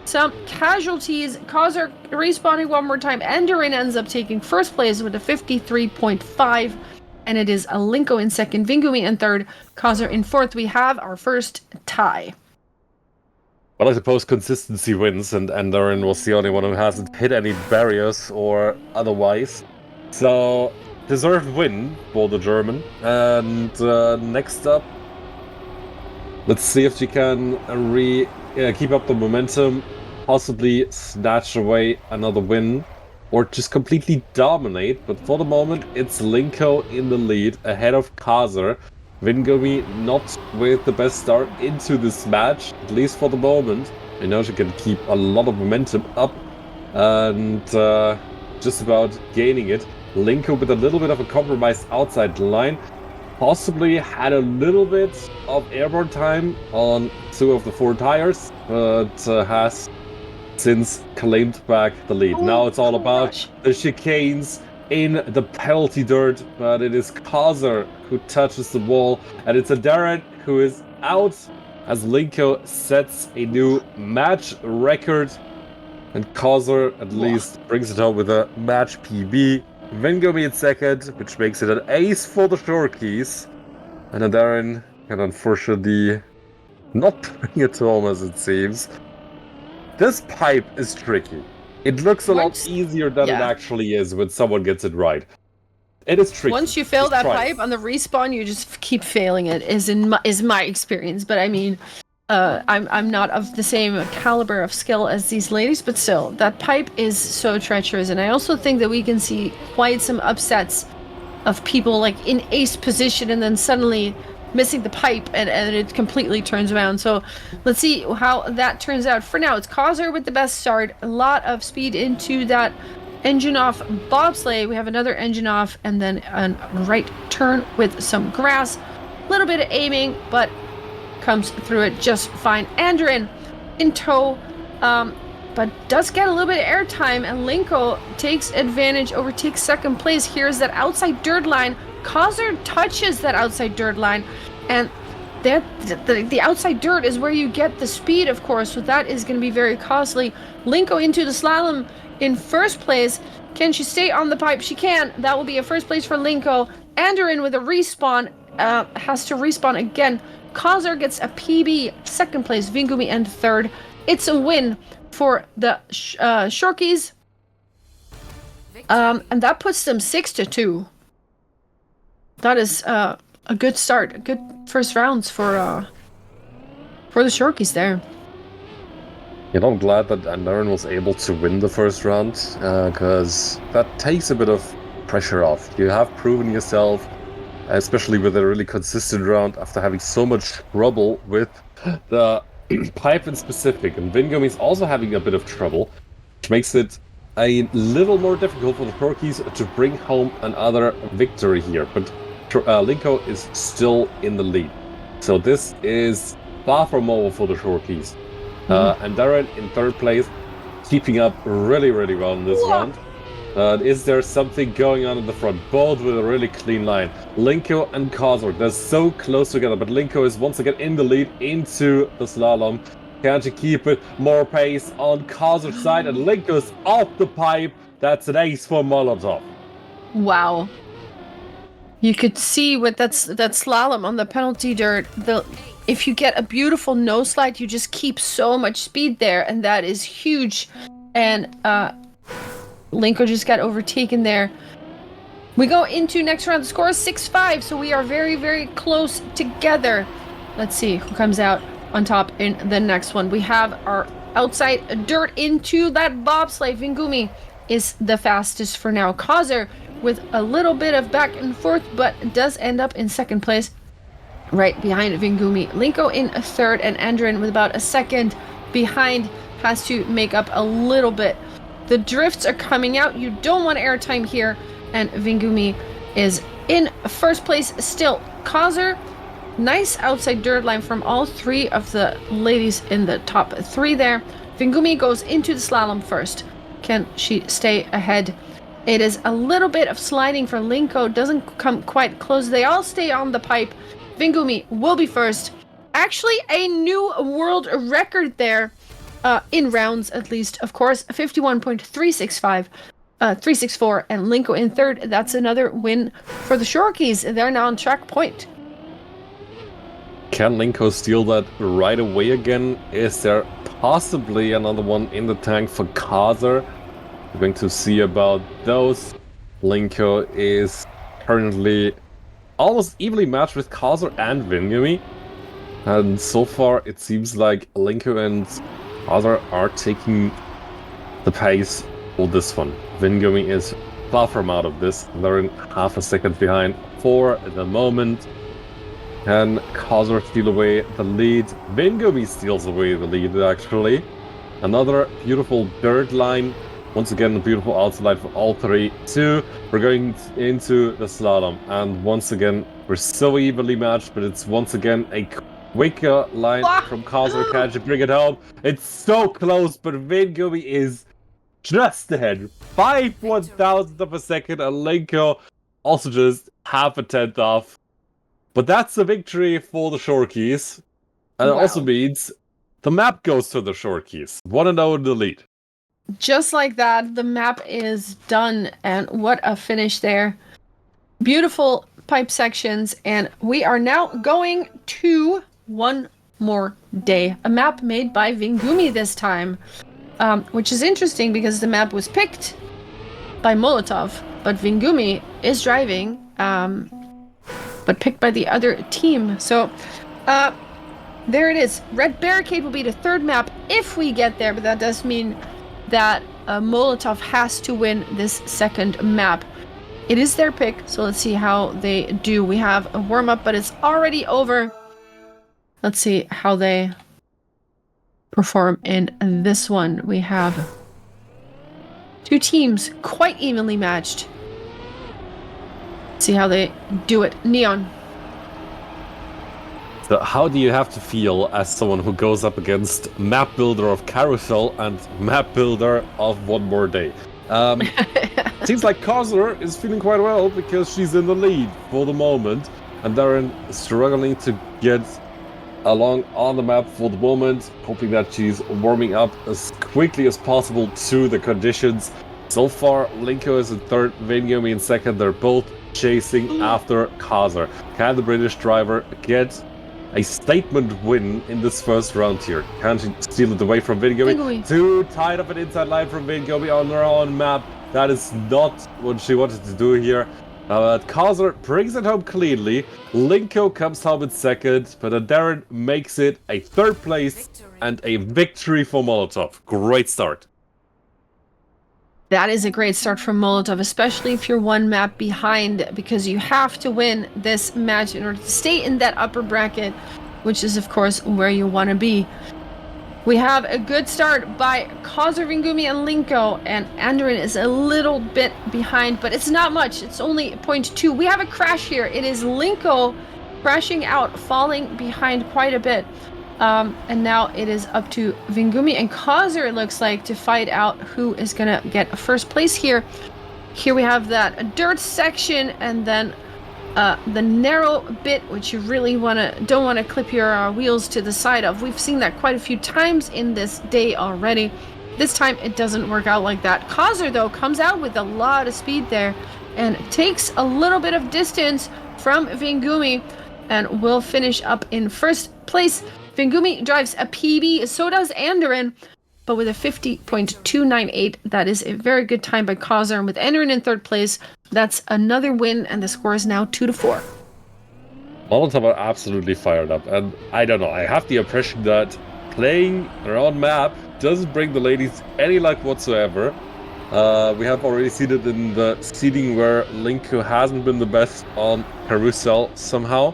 some casualties. Kaiser respawning one more time. Enderin ends up taking first place with a 53.5. And it is Linko in second, Vingumi in third, Kaiser in fourth. We have our first tie. Well, I suppose consistency wins, and Enderin was the only one who hasn't hit any barriers or otherwise. So, deserved win for the German. And next up, let's see if she can keep up the momentum, possibly snatch away another win, or just completely dominate. But for the moment, it's Linko in the lead, ahead of Kaiser. Vingumi not with the best start into this match, at least for the moment. I know she can keep a lot of momentum up and just about gaining it. Linko with a little bit of a compromise outside line. Possibly had a little bit of airborne time on 2 of the 4 tires, but has since claimed back the lead. Now it's all about the chicanes in the penalty dirt, but it is Kaiser who touches the wall, and it's Enderin who is out as Linko sets a new match record, and Kaiser at least brings it home with a match PB. Vingumi in second, which makes it an ace for the Shorkies, and Enderin can unfortunately not bring it home as it seems. This pipe is tricky. It looks a lot easier than it actually is when someone gets it right. It is tricky. Once you fail that pipe on the respawn, you just keep failing it. Is my experience. But I mean, I'm not of the same caliber of skill as these ladies, but still, that pipe is so treacherous. And I also think that we can see quite some upsets of people like in ace position and then suddenly missing the pipe and it completely turns around. So let's see how that turns out. For now, it's Kaiser with the best start. A lot of speed into that engine off bobsleigh. We have another engine off and then a right turn with some grass. A little bit of aiming, but comes through it just fine. Enderin in tow, but does get a little bit of airtime, and Linko takes advantage, overtakes second place. Here's that outside dirt line. Kaiser touches that outside dirt line, and the outside dirt is where you get the speed, of course, so that is going to be very costly. Linko into the slalom in first place. Can she stay on the pipe? She can. That will be a first place for Linko. Enderin with a respawn, has to respawn again. Kaiser gets a PB, second place, Vingumi and third. It's a win for the Shorkies, and that puts them 6-2. That is a good start, a good first rounds for the Shorkies there. You know, I'm glad that Enderin was able to win the first round, because that takes a bit of pressure off. You have proven yourself, especially with a really consistent round after having so much trouble with the pipe in specific. And Vingumi's also having a bit of trouble, which makes it a little more difficult for the Turkeys to bring home another victory here. But Linko is still in the lead. So this is far from over for the Turkeys. Enderin in third place, keeping up really, really well in this round. Is there something going on in the front? Both with a really clean line. Linko and Kaiser, they're so close together, but Linko is once again in the lead into the slalom. Can she keep it? More pace on Kaiser's side, and Linko's off the pipe. That's an ace for Molotov. Wow. You could see with that slalom on the penalty dirt, if you get a beautiful nose slide, you just keep so much speed there, and that is huge. And Linko just got overtaken there. We go into next round. The score is 6-5, so we are very, very close together. Let's see who comes out on top in the next one. We have our outside dirt into that bobsleigh. Vingumi is the fastest for now. Kaiser with a little bit of back and forth, but does end up in second place, right behind Vingumi. Linko in a third, and Enderin with about a second behind has to make up a little bit. The drifts are coming out. You don't want airtime here. and Vingumi is in first place still. Kazer, nice outside dirt line from all three of the ladies in the top three there. Vingumi goes into the slalom first. Can she stay ahead? It is a little bit of sliding for Linko. Doesn't come quite close. They all stay on the pipe. Vingumi will be first. Actually, a new world record there. In rounds, at least, of course, 51.365, 364, and Linko in third. That's another win for the Shorkies. They're now on track point. Can Linko steal that right away again? Is there possibly another one in the tank for Kazer? We're going to see about those. Linko is currently almost evenly matched with Kazer and Vingumi. And so far, it seems like Linko and Kazer are taking the pace for this one. Vingumi is far from out of this. They're in half a second behind for the moment. Can Kazer steal away the lead? Vingumi steals away the lead, actually. Another beautiful dirt line. Once again, a beautiful outside for all three. We're going into the slalom. And once again, we're so evenly matched, but it's once again a quicker line from Kazer. Can she bring it home? It's so close, but Vingumi is just ahead. 5/1000 of a second, and Linko also just half a tenth off. But that's a victory for the Shorkies. And it also means the map goes to the Shorkies. 1-0 in the lead. Just like that, the map is done. And what a finish there. Beautiful pipe sections. And we are now going to one more day. A map made by Vingumi this time. Which is interesting because the map was picked by Molotov. But Vingumi is driving. But picked by the other team. So, there it is. Red Barricade will be the third map if we get there, but that does mean that Molotov has to win this second map. It is their pick, so let's see how they do. We have a warm-up, but it's already over. Let's see how they perform in this one. We have two teams quite evenly matched. See how they do it. Neon. So how do you have to feel as someone who goes up against map builder of Carousel and map builder of One More Day? Seems like Kazer is feeling quite well because she's in the lead for the moment, and Darren is struggling to get along on the map for the moment, hoping that she's warming up as quickly as possible to the conditions. So far, Linko is in third, Vingumi in second. They're both chasing after Kazer. Can the British driver get a statement win in this first round here? Can she steal it away from Vingumi? Too tight of an inside line from Vingumi on her own map. That is not what she wanted to do here. But Kazer brings it home cleanly. Linko comes home in second, but Darren makes it a third place and a victory for Molotov. Great start. That is a great start from Molotov, especially if you're one map behind, because you have to win this match in order to stay in that upper bracket, which is, of course, where you want to be. We have a good start by Kazer, Vingumi, and Linko, and Andrin is a little bit behind, but it's not much. It's only 0.2. We have a crash here. It is Linko crashing out, falling behind quite a bit. And now it is up to Vingumi and Kazer, it looks like, to fight out who is gonna get first place here. Here we have that dirt section, and then the narrow bit, which you really don't want to clip your wheels to the side of. We've seen that quite a few times in this day already. This time it doesn't work out like that. Kazer, though, comes out with a lot of speed there and takes a little bit of distance from Vingumi and will finish up in first place. Vingumi drives a PB, so does Andrin, but with a 50.298. That is a very good time by Kazer. And with Andrin in third place, that's another win, and the score is now 2-4. Molotov are absolutely fired up, and I don't know, I have the impression that playing their own map doesn't bring the ladies any luck whatsoever. We have already seen it in the seeding where Linko hasn't been the best on Carousel somehow.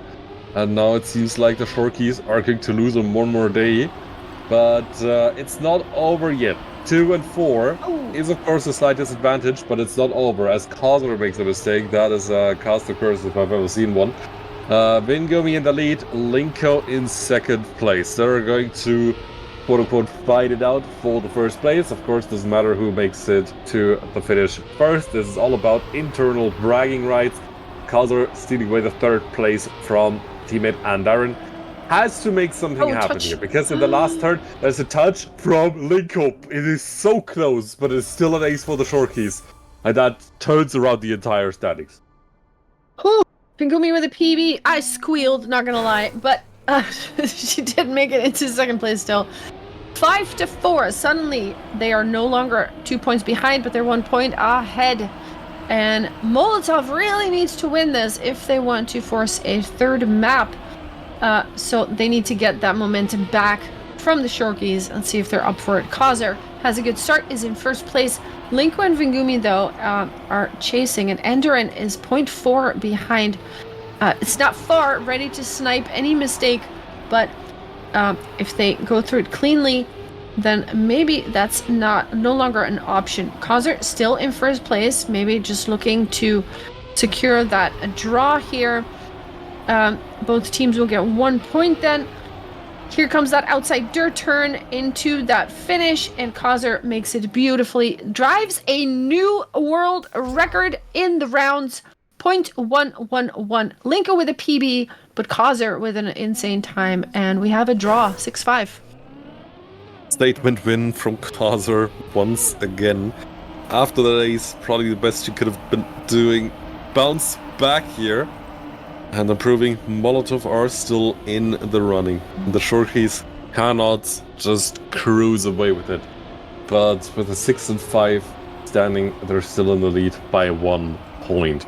And now it seems like the Shorkies are going to lose on One More Day. But it's not over yet. 2 and 4 Oh. is of course a slight disadvantage, but it's not over as Kazer makes a mistake. That is a caster curse if I've ever seen one. Vingumi in the lead, Linko in second place. They're going to quote-unquote fight it out for the first place. Of course, doesn't matter who makes it to the finish first. This is all about internal bragging rights. Kazer stealing away the third place from teammate Andarin. Has to make something happen touch. here, because in the last turn, there's a touch from Linko. It is so close, but it's still an ace for the Shorkies. And that turns around the entire standings. Whew. Vingumi with a PB. I squealed, not gonna lie, but she did make it into second place still. 5-4. Suddenly, they are no longer 2 points behind, but they're 1 point ahead. And Molotov really needs to win this if they want to force a third map. So they need to get that momentum back from the Shorkies and see if they're up for it. Kazer has a good start, is in first place. Linko and Vingumi, though, are chasing, and Enderin is 0.4 behind. It's not far, ready to snipe any mistake, but if they go through it cleanly, then maybe that's no longer an option. Kazer still in first place, maybe just looking to secure that draw here. Both teams will get 1 point then. Here comes that outside dirt turn into that finish, and Kazer makes it beautifully. Drives a new world record in the rounds. 0.111. Linko with a PB, but Kazer with an insane time, and we have a draw, 6-5. Statement win from Kazer once again. After the race, probably the best you could have been doing. Bounce back here. And improving, Molotov are still in the running. The Shorkies cannot just cruise away with it. But with a 6 and 5 standing, they're still in the lead by 1 point.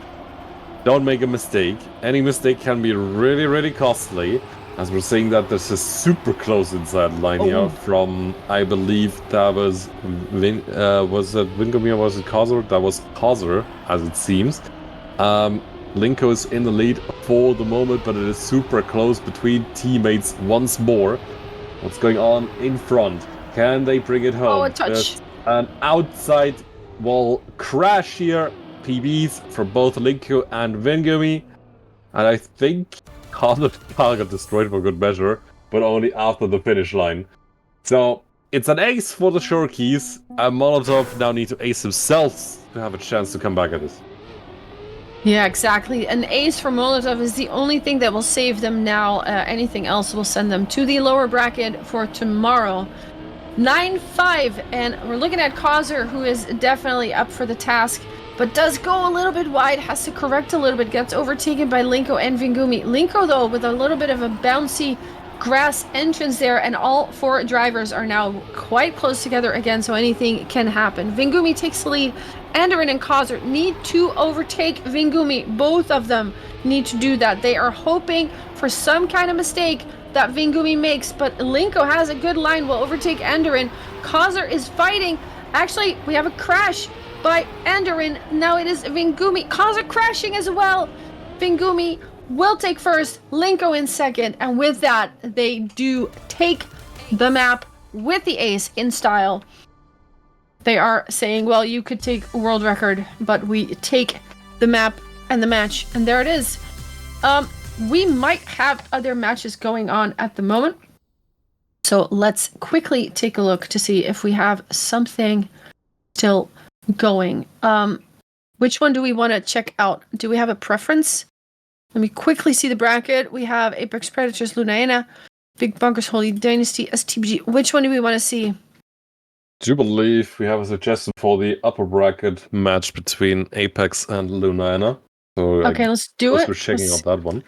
Don't make a mistake. Any mistake can be really, really costly. As we're saying that there's a super close inside line here from, I believe that was was it Vingumi or was it Kazer? That was Kazer, as it seems. Linko is in the lead for the moment, but it is super close between teammates once more. What's going on in front? Can they bring it home? Oh, a touch. It's an outside wall crash here. PBs for both Linko and Vingumi. And I think Kazer got destroyed for good measure, but only after the finish line. So it's an ace for the Shorkies, and Molotov now need to ace themselves to have a chance to come back at this. Yeah, exactly. An ace for Molotov is the only thing that will save them now. Anything else will send them to the lower bracket for tomorrow. 9-5, and we're looking at Kazer, who is definitely up for the task, but does go a little bit wide, has to correct a little bit, gets overtaken by Linko and Vingumi. Linko, though, with a little bit of a bouncy grass entrance there, and all 4 drivers are now quite close together again, so anything can happen. Vingumi takes the lead. Andarin and Kazer need to overtake Vingumi. Both of them need to do that. They are hoping for some kind of mistake that Vingumi makes, but Linko has a good line, will overtake Andarin. Kazer is fighting. Actually, we have a crash by Andarin. Now it is Vingumi. Kazer crashing as well. Vingumi will take first, Linko in second, and with that, they do take the map with the ace in style. They are saying, well, you could take a world record, but we take the map and the match, and there it is. We might have other matches going on at the moment, so let's quickly take a look to see if we have something still going. Which one do we want to check out? Do we have a preference? Let me quickly see the bracket. We have Apex Predators, Lunaena, Big Bunkers, Holy Dynasty, STBG. Which one do we want to see? Do you believe we have a suggestion for the upper bracket match between Apex and Lunaena? So Okay, let's do it. We're checking out that one.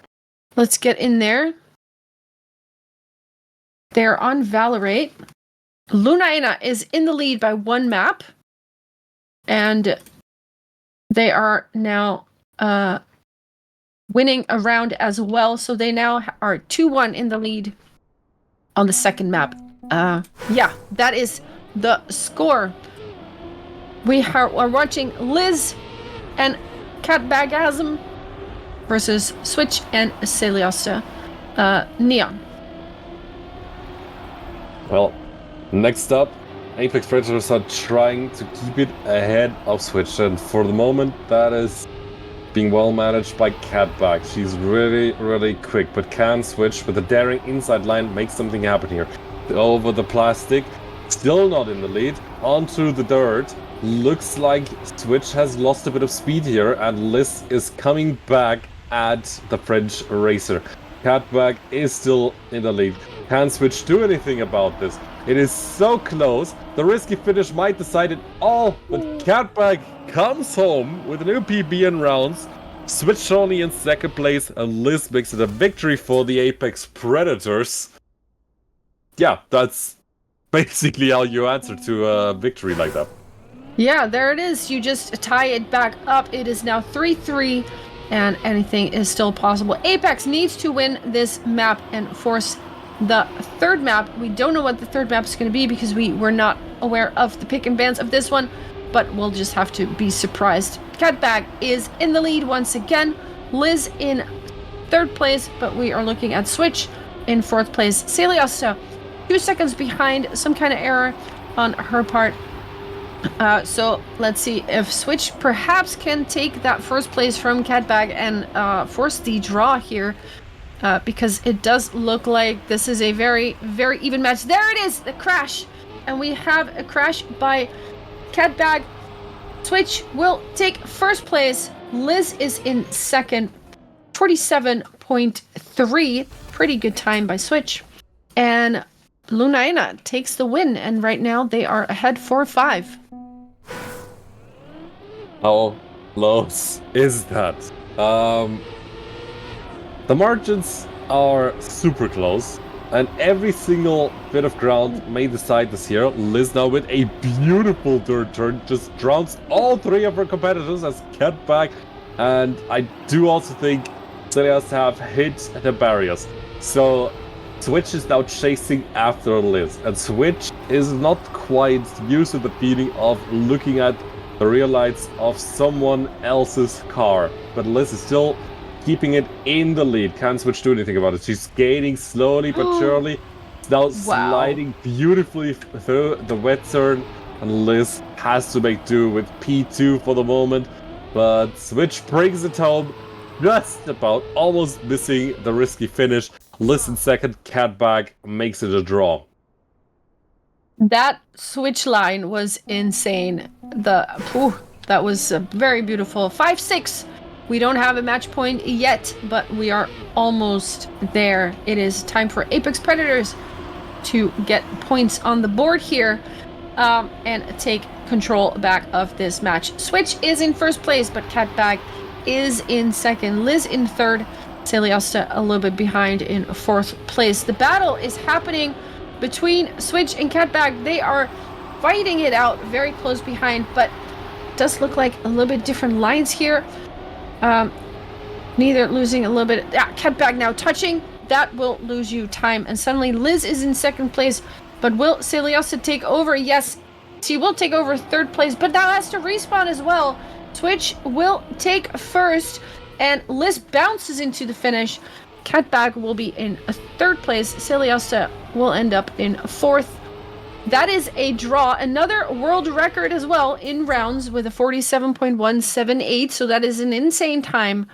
Let's get in there. They're on Valorate. Lunaena is in the lead by 1 map. And they are now winning a round as well. So they now are 2-1 in the lead on the second map. Yeah, that is the score. We are watching Liz and Catbagasm versus Switch and Celiosta Neon. Well, next up, Apex Predators are trying to keep it ahead of Switch, and for the moment, that is being well managed by Catback. She's really, really quick, but can switch with a daring inside line, make something happen here. Over the plastic, still not in the lead, onto the dirt. Looks like Switch has lost a bit of speed here, and Liz is coming back at the French racer. Catback is still in the lead. Can Switch do anything about this? It is so close. The risky finish might decide it all, but Catback comes home with a new PB in rounds. Switch only in second place, and Liz makes it a victory for the Apex Predators. Yeah, that's basically how you answer to a victory like that. Yeah, there it is. You just tie it back up. It is now 3-3, and anything is still possible. Apex needs to win this map and force the third map. We don't know what the third map is going to be because we're not aware of the pick and bans of this one, but we'll just have to be surprised. Catbag is in the lead once again. Liz in third place, but we are looking at Switch in fourth place. Celiosa 2 seconds behind, some kind of error on her part. So let's see if Switch perhaps can take that first place from Catbag and force the draw here, because it does look like this is a very, very even match. There it is, the crash, and we have a crash by Catbag. Switch will take first place. Liz is in second, 47.3, pretty good time by Switch, and Lunaina takes the win, and right now they are ahead 4-5. How close is that? The margins are super close, and every single bit of ground may decide this here. Liz now with a beautiful dirt turn just drowns all three of her competitors as Catback, and I do also think Celias have hit the barriers. So Switch is now chasing after Liz, and Switch is not quite used to the feeling of looking at the rear lights of someone else's car. But Liz is still keeping it in the lead. Can't Switch do anything about it. She's skating slowly but surely. It's now sliding beautifully through the wet turn, and Liz has to make do with P2 for the moment. But Switch brings it home, just about, almost missing the risky finish. Liz in second, Catback makes it a draw. That Switch line was insane. That was very beautiful. 5-6. We don't have a match point yet, but we are almost there. It is time for Apex Predators to get points on the board here, and take control back of this match. Switch is in first place, but Catbag is in second. Liz in third. Celiosa a little bit behind in fourth place. The battle is happening between Switch and Catbag. They are fighting it out very close behind, but it does look like a little bit different lines here. Neither losing a little bit. Catbag now touching. That will lose you time. And suddenly Liz is in second place, but will Celiosa take over? Yes, she will take over third place, but now has to respawn as well. Switch will take first, and Liz bounces into the finish. Catbag will be in third place. Celiosa will end up in fourth. That is a draw. Another world record as well in rounds with a 47.178. So that is an insane time.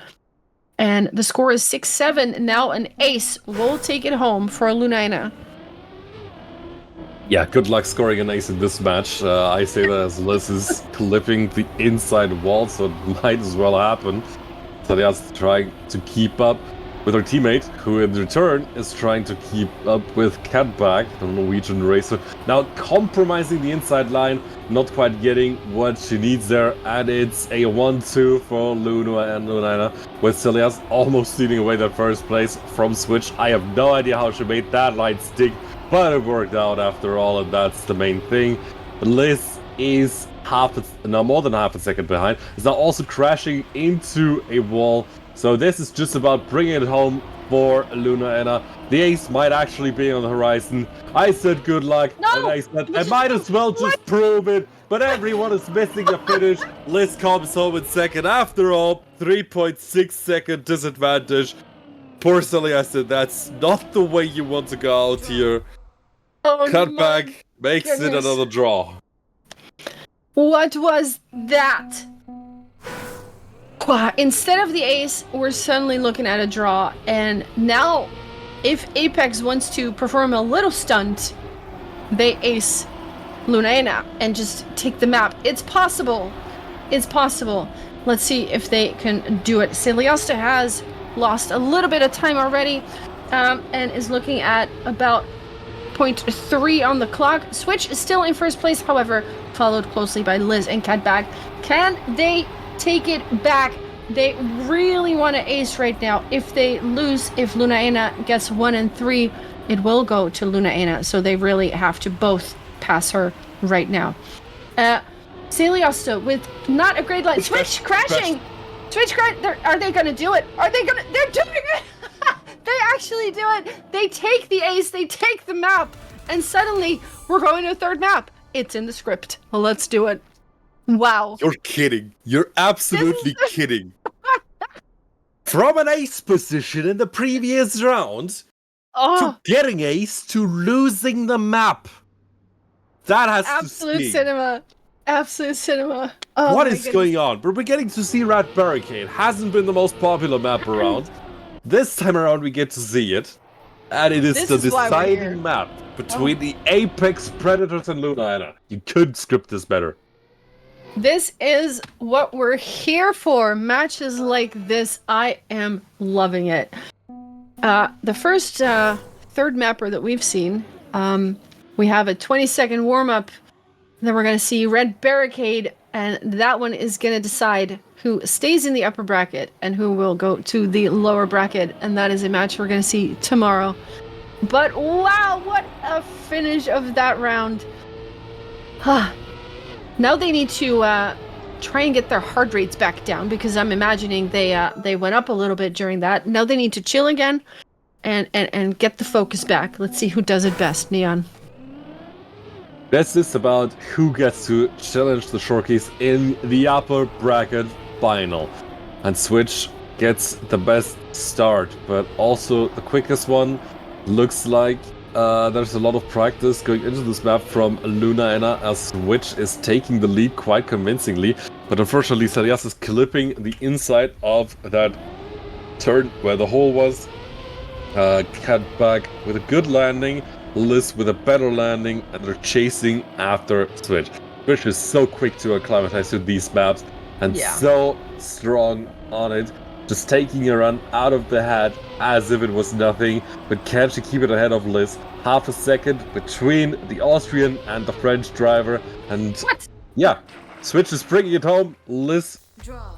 And the score is 6-7. Now an ace will take it home for Lunaina. Yeah, good luck scoring an ace in this match. I say that as Liz is clipping the inside wall, so it might as well happen. Celias trying to keep up with her teammate, who in return is trying to keep up with Catback, the Norwegian racer. Now compromising the inside line, not quite getting what she needs there, and it's a 1-2 for Luna and Lunaina, with Celias almost stealing away that first place from Switch. I have no idea how she made that line stick, but it worked out after all, and that's the main thing. Liz is more than half a second behind, is now also crashing into a wall. So this is just about bringing it home for Lunaina. The ace might actually be on the horizon. I said good luck, and I said I might as well just prove it, but everyone is missing the finish. Liz comes home in second. After all, 3.6 second disadvantage. Poor Celia said that's not the way you want to go out here. Catback Makes it goodness. another draw. What was that? Instead of the ace, we're suddenly looking at a draw. And now, if Apex wants to perform a little stunt, they ace Lunaena and just take the map. It's possible. It's possible. Let's see if they can do it. Celiosta has lost a little bit of time already and is looking at about 0.3 on the clock. Switch is still in first place, however, followed closely by Liz and Catbag. Can they take it back? They really want to ace right now. If they lose, if Lunaena gets 1 and 3, it will go to Lunaena. So they really have to both pass her right now. Celiosta with not a great line. Switch crashing. Switch crash. Are they gonna do it? They're doing it. They actually do it. They take the ace. They take the map, and suddenly we're going to a third map. It's in the script. Well, let's do it. Wow. You're kidding. You're absolutely kidding. From an ace position in the previous round to getting ace to losing the map. That has absolute to sting. cinema. Absolute cinema. Oh, what is going on? We're beginning to see Red Barricade. Hasn't been the most popular map around. This time around we get to see it. And it is the deciding map between the Apex Predators and Lunaena. You couldn't script this better. This is what we're here for. Matches like this, I am loving it. The first third mapper that we've seen, we have a 20-second warm-up. Then we're going to see Red Barricade, and that one is going to decide who stays in the upper bracket and who will go to the lower bracket, and that is a match we're going to see tomorrow. But wow, what a finish of that round. Now they need to try and get their heart rates back down, because I'm imagining they went up a little bit during that. Now they need to chill again and get the focus back. Let's see who does it best, Neon. This is about who gets to challenge the Shorkies in the upper bracket final. And Switch gets the best start, but also the quickest one. Looks like there's a lot of practice going into this map from Lunaena, as Switch is taking the lead quite convincingly. But unfortunately, Salias is clipping the inside of that turn where the hole was. Catback with a good landing. Liz with a better landing, and they're chasing after Switch. Switch is so quick to acclimatize to these maps and so strong on it, just taking a run out of the head as if it was nothing. But can she keep it ahead of Liz? Half a second between the Austrian and the French driver, and Switch is bringing it home. Liz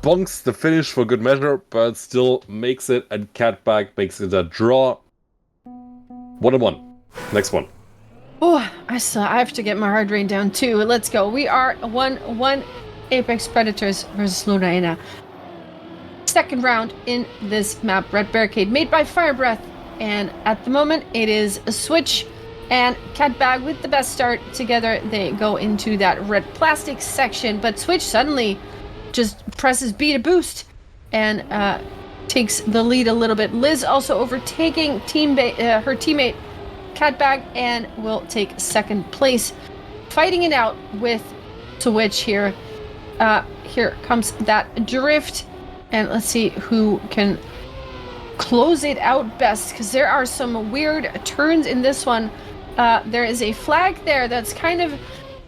bonks the finish for good measure, but still makes it, and Catback makes it a draw. 1-1. Next one. Oh, I have to get my heart rate down too. Let's go. We are 1-1 Apex Predators versus Lunaena. Second round in this map. Red Barricade made by Fire Breath. And at the moment, it is a Switch and Catbag with the best start. Together, they go into that red plastic section. But Switch suddenly just presses B to boost and takes the lead a little bit. Liz also overtaking her teammate Catbag, and will take second place. Fighting it out with Switch here. Here comes that drift, and let's see who can close it out best, because there are some weird turns in this one. There is a flag there that's kind of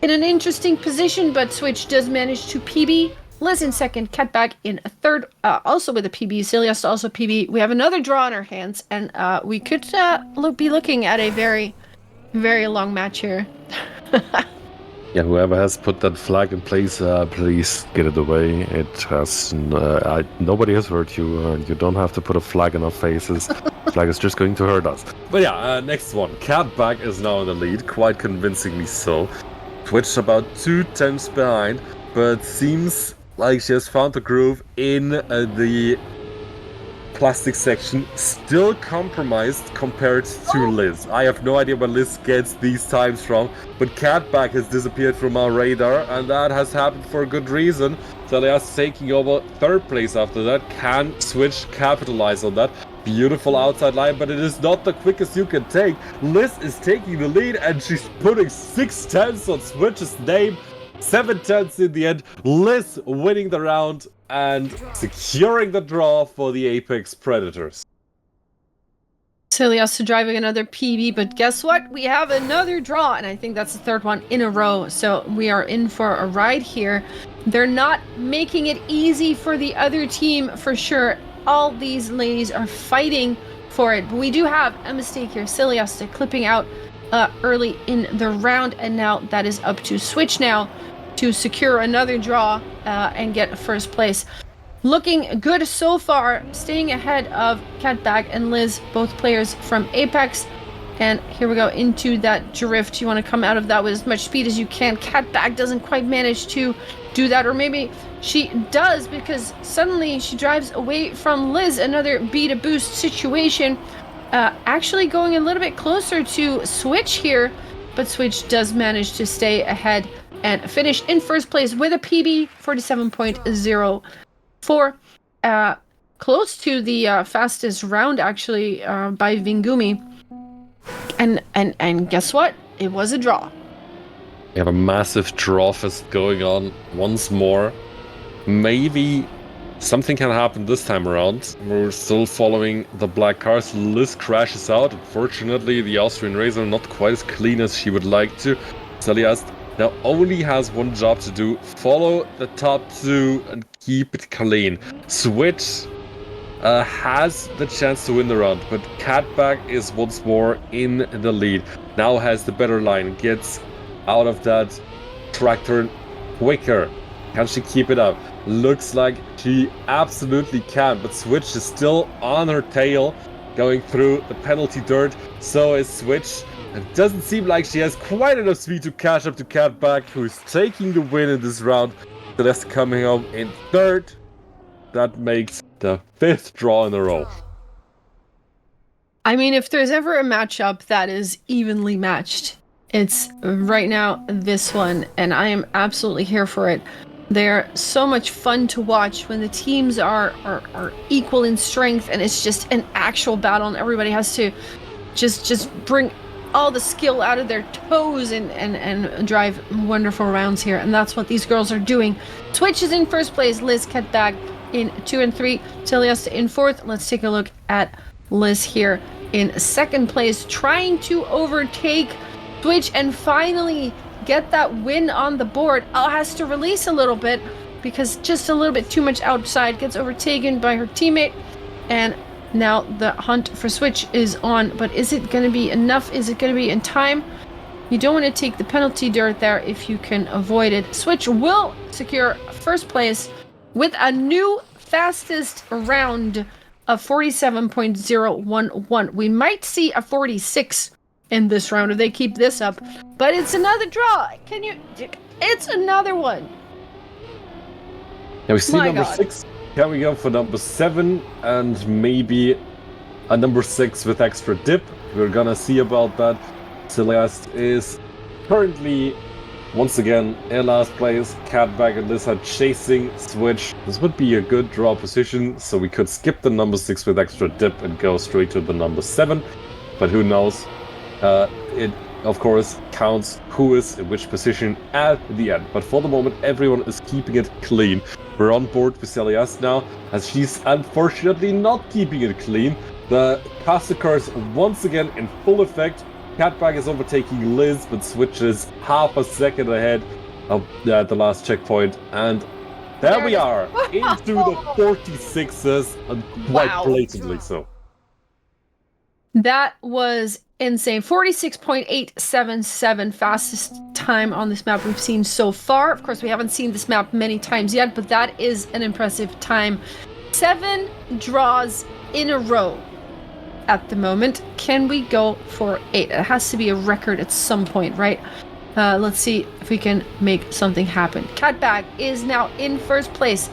in an interesting position, but Switch does manage to PB. Liz in second, Catbag in a third, also with a PB. Celios also PB. We have another draw on our hands, and we could be looking at a very, very long match here. Yeah, whoever has put that flag in place, please get it away. It has nobody has hurt you. You don't have to put a flag in our faces. Flag is just going to hurt us. But yeah, next one. Catbag is now in the lead, quite convincingly so. Twitch about 2 tenths behind, but seems like she has found the groove in the plastic section. Still compromised compared to Liz. I have no idea where Liz gets these times from, but Catback has disappeared from our radar, and that has happened for a good reason. So they are taking over third place after that. Can Switch capitalize on that? Beautiful outside line, but it is not the quickest you can take. Liz is taking the lead, and she's putting 6/10 on Switch's name. 7/10 in the end. Liz winning the round and securing the draw for the Apex Predators. Celiasta driving another PB, but guess what? We have another draw, and I think that's the third one in a row. So we are in for a ride here. They're not making it easy for the other team for sure. All these ladies are fighting for it, but we do have a mistake here. Celiasta clipping out early in the round, and now that is up to Switch now to secure another draw and get first place. Looking good so far, staying ahead of Catbag and Liz, both players from Apex. And here we go into that drift. You want to come out of that with as much speed as you can. Catbag doesn't quite manage to do that, or maybe she does because suddenly she drives away from Liz. Another beat boost situation. Actually going a little bit closer to Switch here, but Switch does manage to stay ahead and finish in first place with a PB 47.04. Close to the fastest round actually by Vingumi. And guess what? It was a draw. We have a massive draw fest going on once more. Maybe something can happen this time around. We're still following the black cars. Liz crashes out. Unfortunately, the Austrian Razor not quite as clean as she would like to. Celiast now only has one job to do. Follow the top two and keep it clean. Switch has the chance to win the round, but Catbag is once more in the lead. Now has the better line. Gets out of that track turn quicker. Can she keep it up? Looks like she absolutely can, but Switch is still on her tail, going through the penalty dirt. So is Switch. It doesn't seem like she has quite enough speed to catch up to Catbag, who is taking the win in this round. Celeste coming home in third. That makes the fifth draw in a row. I mean, if there's ever a matchup that is evenly matched, it's right now this one, and I am absolutely here for it. They're so much fun to watch when the teams are equal in strength, and it's just an actual battle, and everybody has to just bring all the skill out of their toes and drive wonderful rounds here, and that's what these girls are doing. Twitch is in first place, Liz Catbag in 2 and 3, Celiasta in fourth. Let's take a look at Liz here in second place, trying to overtake Twitch and finally get that win on the board. Has to release a little bit because just a little bit too much outside, gets overtaken by her teammate, and now the hunt for Switch is on. But is it going to be enough? Is it going to be in time? You don't want to take the penalty dirt there if you can avoid it. Switch will secure first place with a new fastest round of 47.011. We might see a 46 in this round if they keep this up, but it's another draw. It's another one. Yeah, we see number 6. Can we go for number 7 and maybe a number 6 with extra dip? We're gonna see about that. Celeste is currently once again in last place. Catbag and Liz are chasing Switch. This would be a good draw position, so we could skip the number 6 with extra dip and go straight to the number 7. But who knows? It of course counts who is in which position at the end. But for the moment, everyone is keeping it clean. We're on board with Celias now, as she's unfortunately not keeping it clean. The caster cars once again in full effect. Catbag is overtaking Liz, but Switch is half a second ahead of the last checkpoint. And there we are, into the 46s, and quite blatantly so. That was insane. 46.877, fastest time on this map we've seen so far. Of course, we haven't seen this map many times yet, but that is an impressive time. 7 draws in a row at the moment. Can we go for 8? It has to be a record at some point, right? Let's see if we can make something happen. Catbag is now in first place.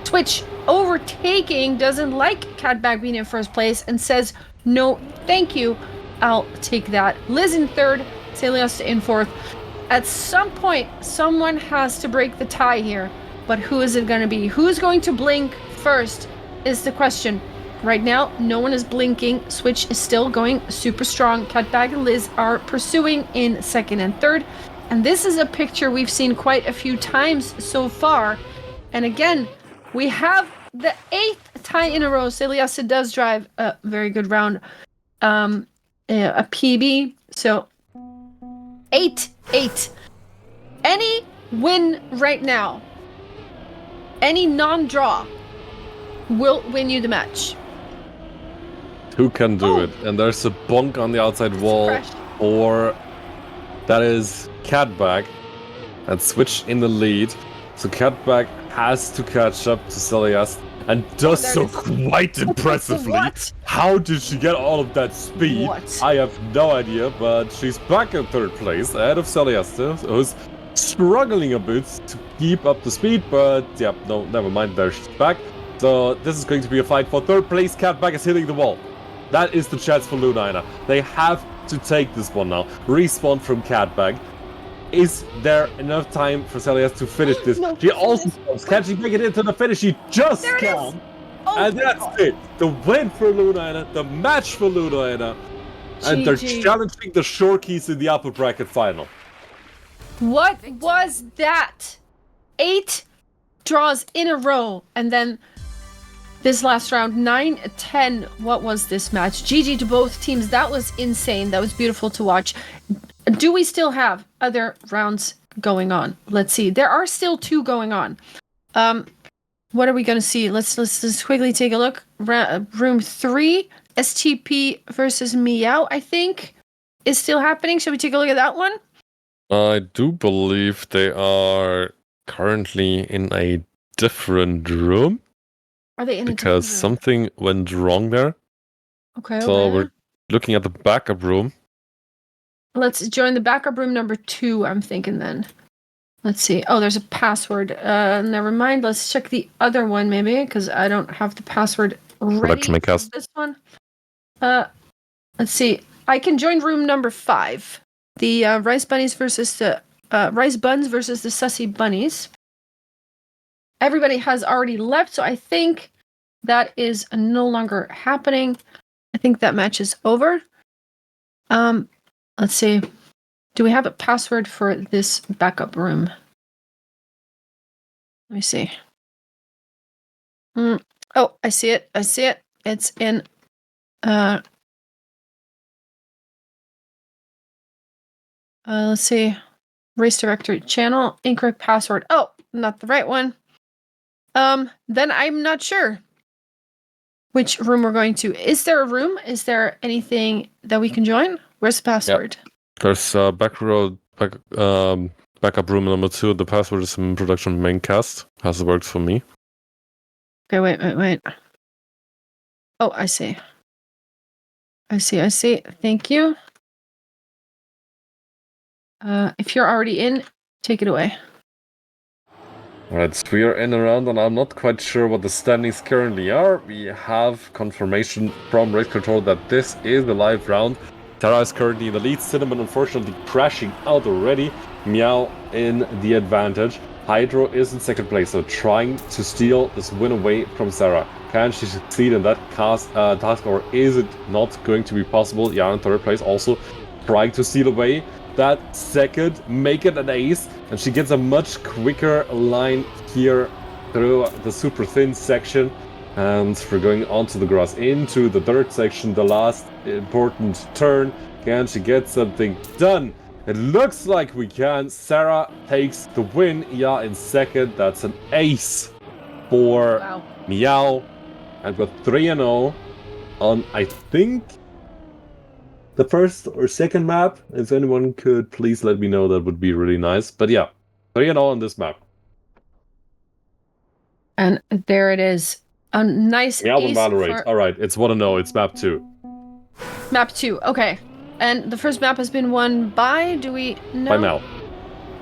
Twitch overtaking, doesn't like Catbag being in first place and says, no, thank you. I'll take that. Liz in third, Celiasta in fourth. At some point, someone has to break the tie here, but who is it going to be? Who's going to blink first is the question. Right now, no one is blinking. Switch is still going super strong. Catbag and Liz are pursuing in second and third. And this is a picture we've seen quite a few times so far. And again, we have the 8th tie in a row. Celiasta does drive a very good round, a PB. So 8-8. Any win right now, any non-draw, will win you the match. Who can do it? And there's a bonk on the outside wall, or that is Catbag, and Switch in the lead. So Catbag has to catch up to Celiast, and does so quite impressively. What? How did she get all of that speed? What? I have no idea, but she's back in third place, ahead of Celiasta, who's struggling a bit to keep up the speed, but yeah, no, never mind, there she's back. So this is going to be a fight for third place. Catbag is hitting the wall. That is the chance for Lunaina. They have to take this one now. Respawn from Catbag. Is there enough time for Celiast to finish this? No, She also knows. Can she make it into the finish? She just can. And that's it. The win for Lunaina. The match for Lunaina. And they're challenging the Shorkies in the upper bracket final. What was that? 8 draws in a row, and then this last round, 9-10. What was this match? GG to both teams. That was insane. That was beautiful to watch. Do we still have other rounds going on? Let's see. There are still 2 going on. What are we going to see? Let's quickly take a look. Room 3, STP versus Meow, I think, is still happening. Shall we take a look at that one? I do believe they are currently in a different room. Are they in because something went wrong there. Okay. So we're looking at the backup room. Let's join the backup room number 2, I'm thinking then. Let's see. Oh, there's a password. Never mind. Let's check the other one maybe, because I don't have the password ready for this one. Let's see. I can join room number 5. The Rice Bunnies versus the Rice Buns versus the Sussy Bunnies. Everybody has already left, so I think that is no longer happening. I think that match is over. Let's see. Do we have a password for this backup room? Let me see. Oh, I see it. It's in let's see. Race directory channel, incorrect password. Oh, not the right one. Then I'm not sure which room we're going to. Is there a room? Is there anything that we can join? Where's the password? Yep. There's backup room number 2. The password is in production main cast. Has worked for me. Okay, wait. Oh, I see. Thank you. If you're already in, take it away. Alright, so we are in a round, and I'm not quite sure what the standings currently are. We have confirmation from Race Control that this is the live round. Tara is currently in the lead. Cinnamon, unfortunately, crashing out already. Meow in the advantage. Hydro is in second place, so trying to steal this win away from Sarah. Can she succeed in that task, or is it not going to be possible? Yeah, in third place, also trying to steal away that second, make it an ace, and she gets a much quicker line here through the super thin section. And we're going onto the grass into the third section, the last important turn. Can she get something done? It looks like we can. Sarah takes the win. Yeah, in second. That's an ace for Meow. And we're 3-0 on, I think, the first or second map. If anyone could please let me know, that would be really nice. But yeah, 3-0 on this map. And there it is. A nice ace. Alright, it's 1-0. It's map 2. Map 2, okay. And the first map has been won by, do we know? By Meow.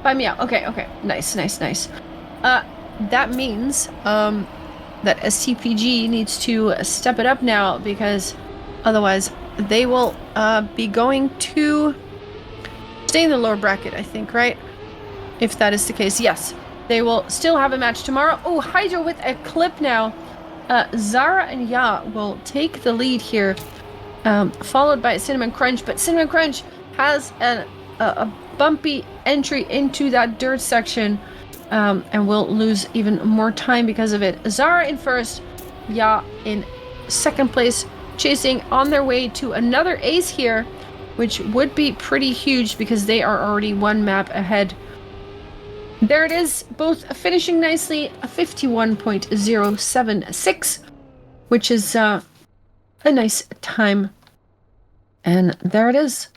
By Meow, okay. Nice. That means that STPG needs to step it up now, because otherwise they will be going to stay in the lower bracket, I think, right? If that is the case, yes. They will still have a match tomorrow. Oh, Hydro with a clip now. Zara and Ya will take the lead here, followed by Cinnamon.Crunch. But Cinnamon.Crunch has a bumpy entry into that dirt section, and will lose even more time because of it. Zara in first, Ya in second place, chasing on their way to another ace here, which would be pretty huge because they are already one map ahead. There it is, both finishing nicely, a 51.076, which is a nice time. And there it is.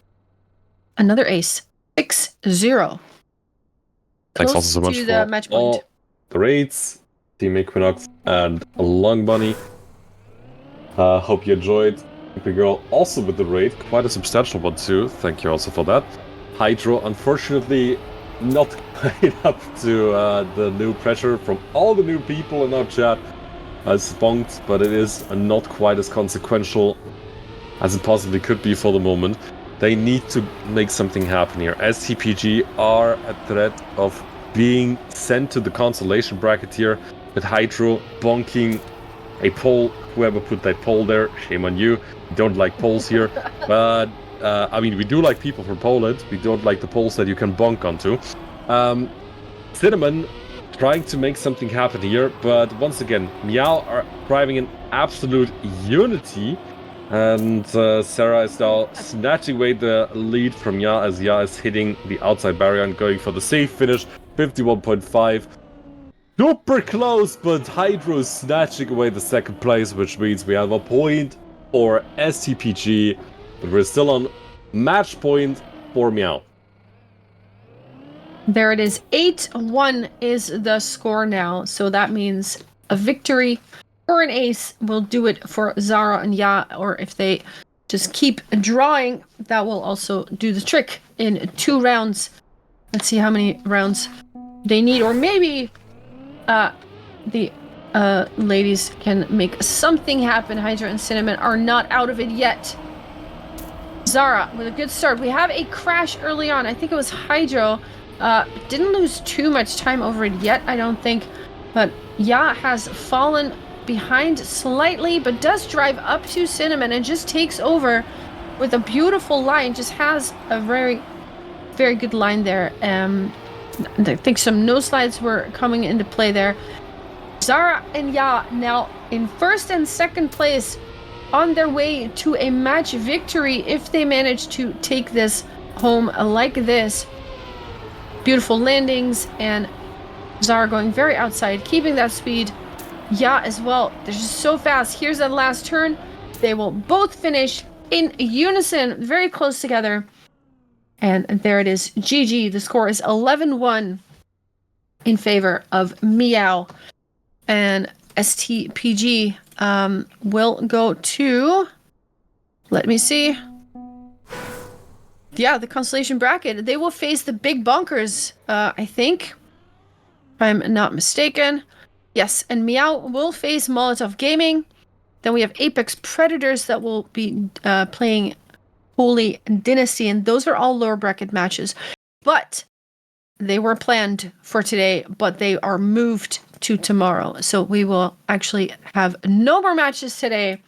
Another ace. 6-0. Thanks also so much to for the match point. all the raids, Team Equinox and Long Bunny. Hope you enjoyed. The girl also with the raid, quite a substantial one too. Thank you also for that. Hydro, unfortunately, not quite up to the new pressure from all the new people in our chat. Spunked, but it is not quite as consequential as it possibly could be for the moment. They need to make something happen here. STPG are at threat of being sent to the consolation bracket here, with Hydro bonking a poll. Whoever put that poll there, shame on you. We don't like polls here, but I mean, we do like people from Poland. We don't like the polls that you can bonk onto. Cinnamon trying to make something happen here, but once again, Meow are driving an absolute unity. And Sarah is now snatching away the lead from Ya, as Ya is hitting the outside barrier and going for the safe finish. 51.5. Super close, but Hydro is snatching away the second place, which means we have a point for STPG, but we're still on match point for Meow. There it is. 8-1 is the score now, so that means a victory or an ace will do it for Zara and Ya, or if they just keep drawing, that will also do the trick in 2 rounds. Let's see how many rounds they need, or maybe the ladies can make something happen. Hydra and Cinnamon are not out of it yet. Zara with a good start. We have a crash early on. I think it was Hydro. Didn't lose too much time over it yet, I don't think, but Ya has fallen behind slightly, but does drive up to Cinnamon and just takes over with a beautiful line. Just has a very, very good line there. I think some no slides were coming into play there. Zara and Ya now in first and second place, on their way to a match victory if they manage to take this home like this. Beautiful landings, and Zara going very outside, keeping that speed. Ya as well. They're just so fast. Here's that last turn. They will both finish in unison, very close together. And there it is. GG. The score is 11-1 in favor of Meow. And STPG will go to... Let me see. Yeah, the constellation bracket. They will face the big bunkers, I think. If I'm not mistaken. Yes, and Meow will face Molotov Gaming. Then we have Apex Predators that will be playing Holy Dynasty, and those are all lower bracket matches. But they were planned for today, but they are moved to tomorrow. So we will actually have no more matches today.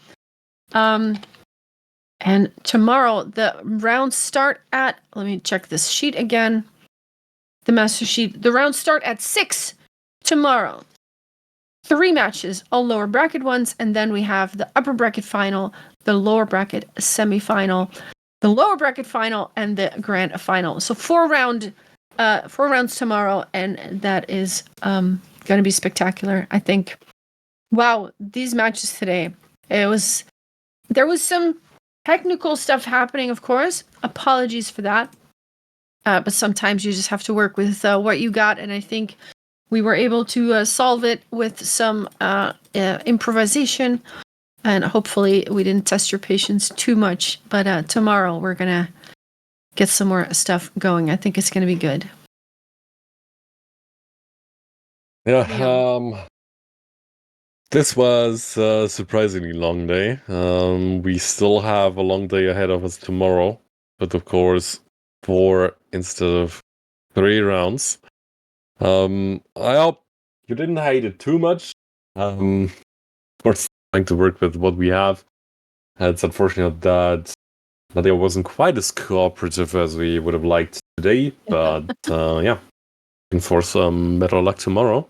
And tomorrow, the rounds start at... Let me check this sheet again. The master sheet. The rounds start at 6 tomorrow. 3 matches, all lower bracket ones, and then we have the upper bracket final, the lower bracket semi-final, the lower bracket final, and the grand final. So 4 rounds tomorrow, and that is going to be spectacular, I think. Wow, these matches today. There was some technical stuff happening, of course. Apologies for that. But sometimes you just have to work with what you got, and I think we were able to solve it with some improvisation, and hopefully we didn't test your patience too much. But tomorrow we're going to get some more stuff going. I think it's going to be good. Yeah, this was a surprisingly long day. We still have a long day ahead of us tomorrow, but of course 4 instead of 3 rounds. I hope you didn't hate it too much. Of course, trying to work with what we have. It's unfortunate that Nadia wasn't quite as cooperative as we would have liked today, but yeah, looking for some better luck tomorrow.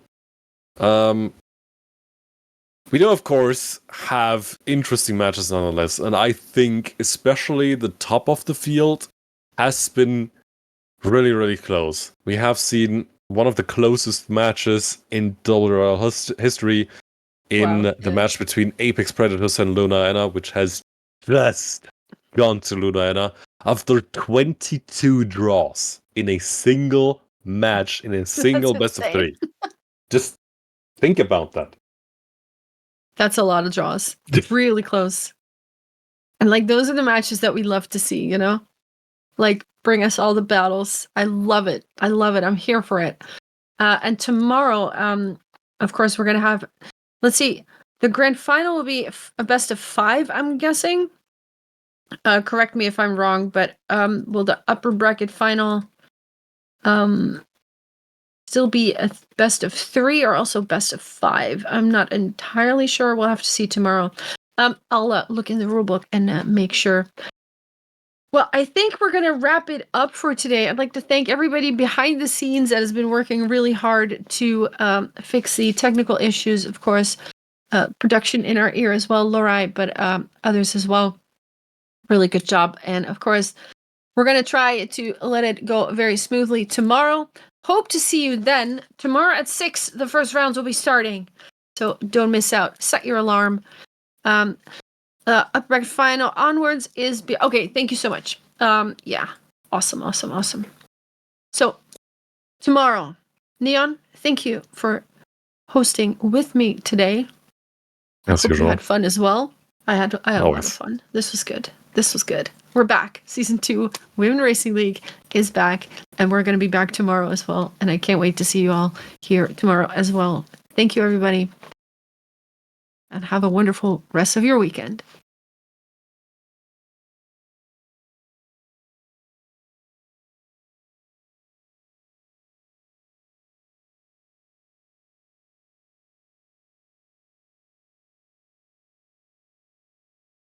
We do, of course, have interesting matches nonetheless, and I think especially the top of the field has been really, really close. We have seen one of the closest matches in WRL history in the match between Apex Predators and Luna, which has just gone to Luna after 22 draws in a single match, in a single best of 3. Just think about that. That's a lot of draws. It's really close. And like those are the matches that we love to see, Like bring us all the battles. I love it. I'm here for it. And tomorrow, of course, we're gonna have. Let's see. The grand final will be a best of 5. I'm guessing. Correct me if I'm wrong, but will the upper bracket final still be a best of 3 or also best of 5? I'm not entirely sure. We'll have to see tomorrow. I'll look in the rulebook and make sure. Well, I think we're going to wrap it up for today. I'd like to thank everybody behind the scenes that has been working really hard to fix the technical issues, of course. Production in our ear as well, Lori, but others as well. Really good job. And of course, we're going to try to let it go very smoothly tomorrow. Hope to see you then. Tomorrow at 6, the first rounds will be starting. So don't miss out. Set your alarm. Upper bracket final onwards is... okay, thank you so much. Yeah. Awesome. So, tomorrow, Neon, thank you for hosting with me today. As Hope usual. you had fun as well. I had a lot of fun. This was good. We're back. Season 2, Women Racing League is back, and we're going to be back tomorrow as well. And I can't wait to see you all here tomorrow as well. Thank you, everybody, and have a wonderful rest of your weekend.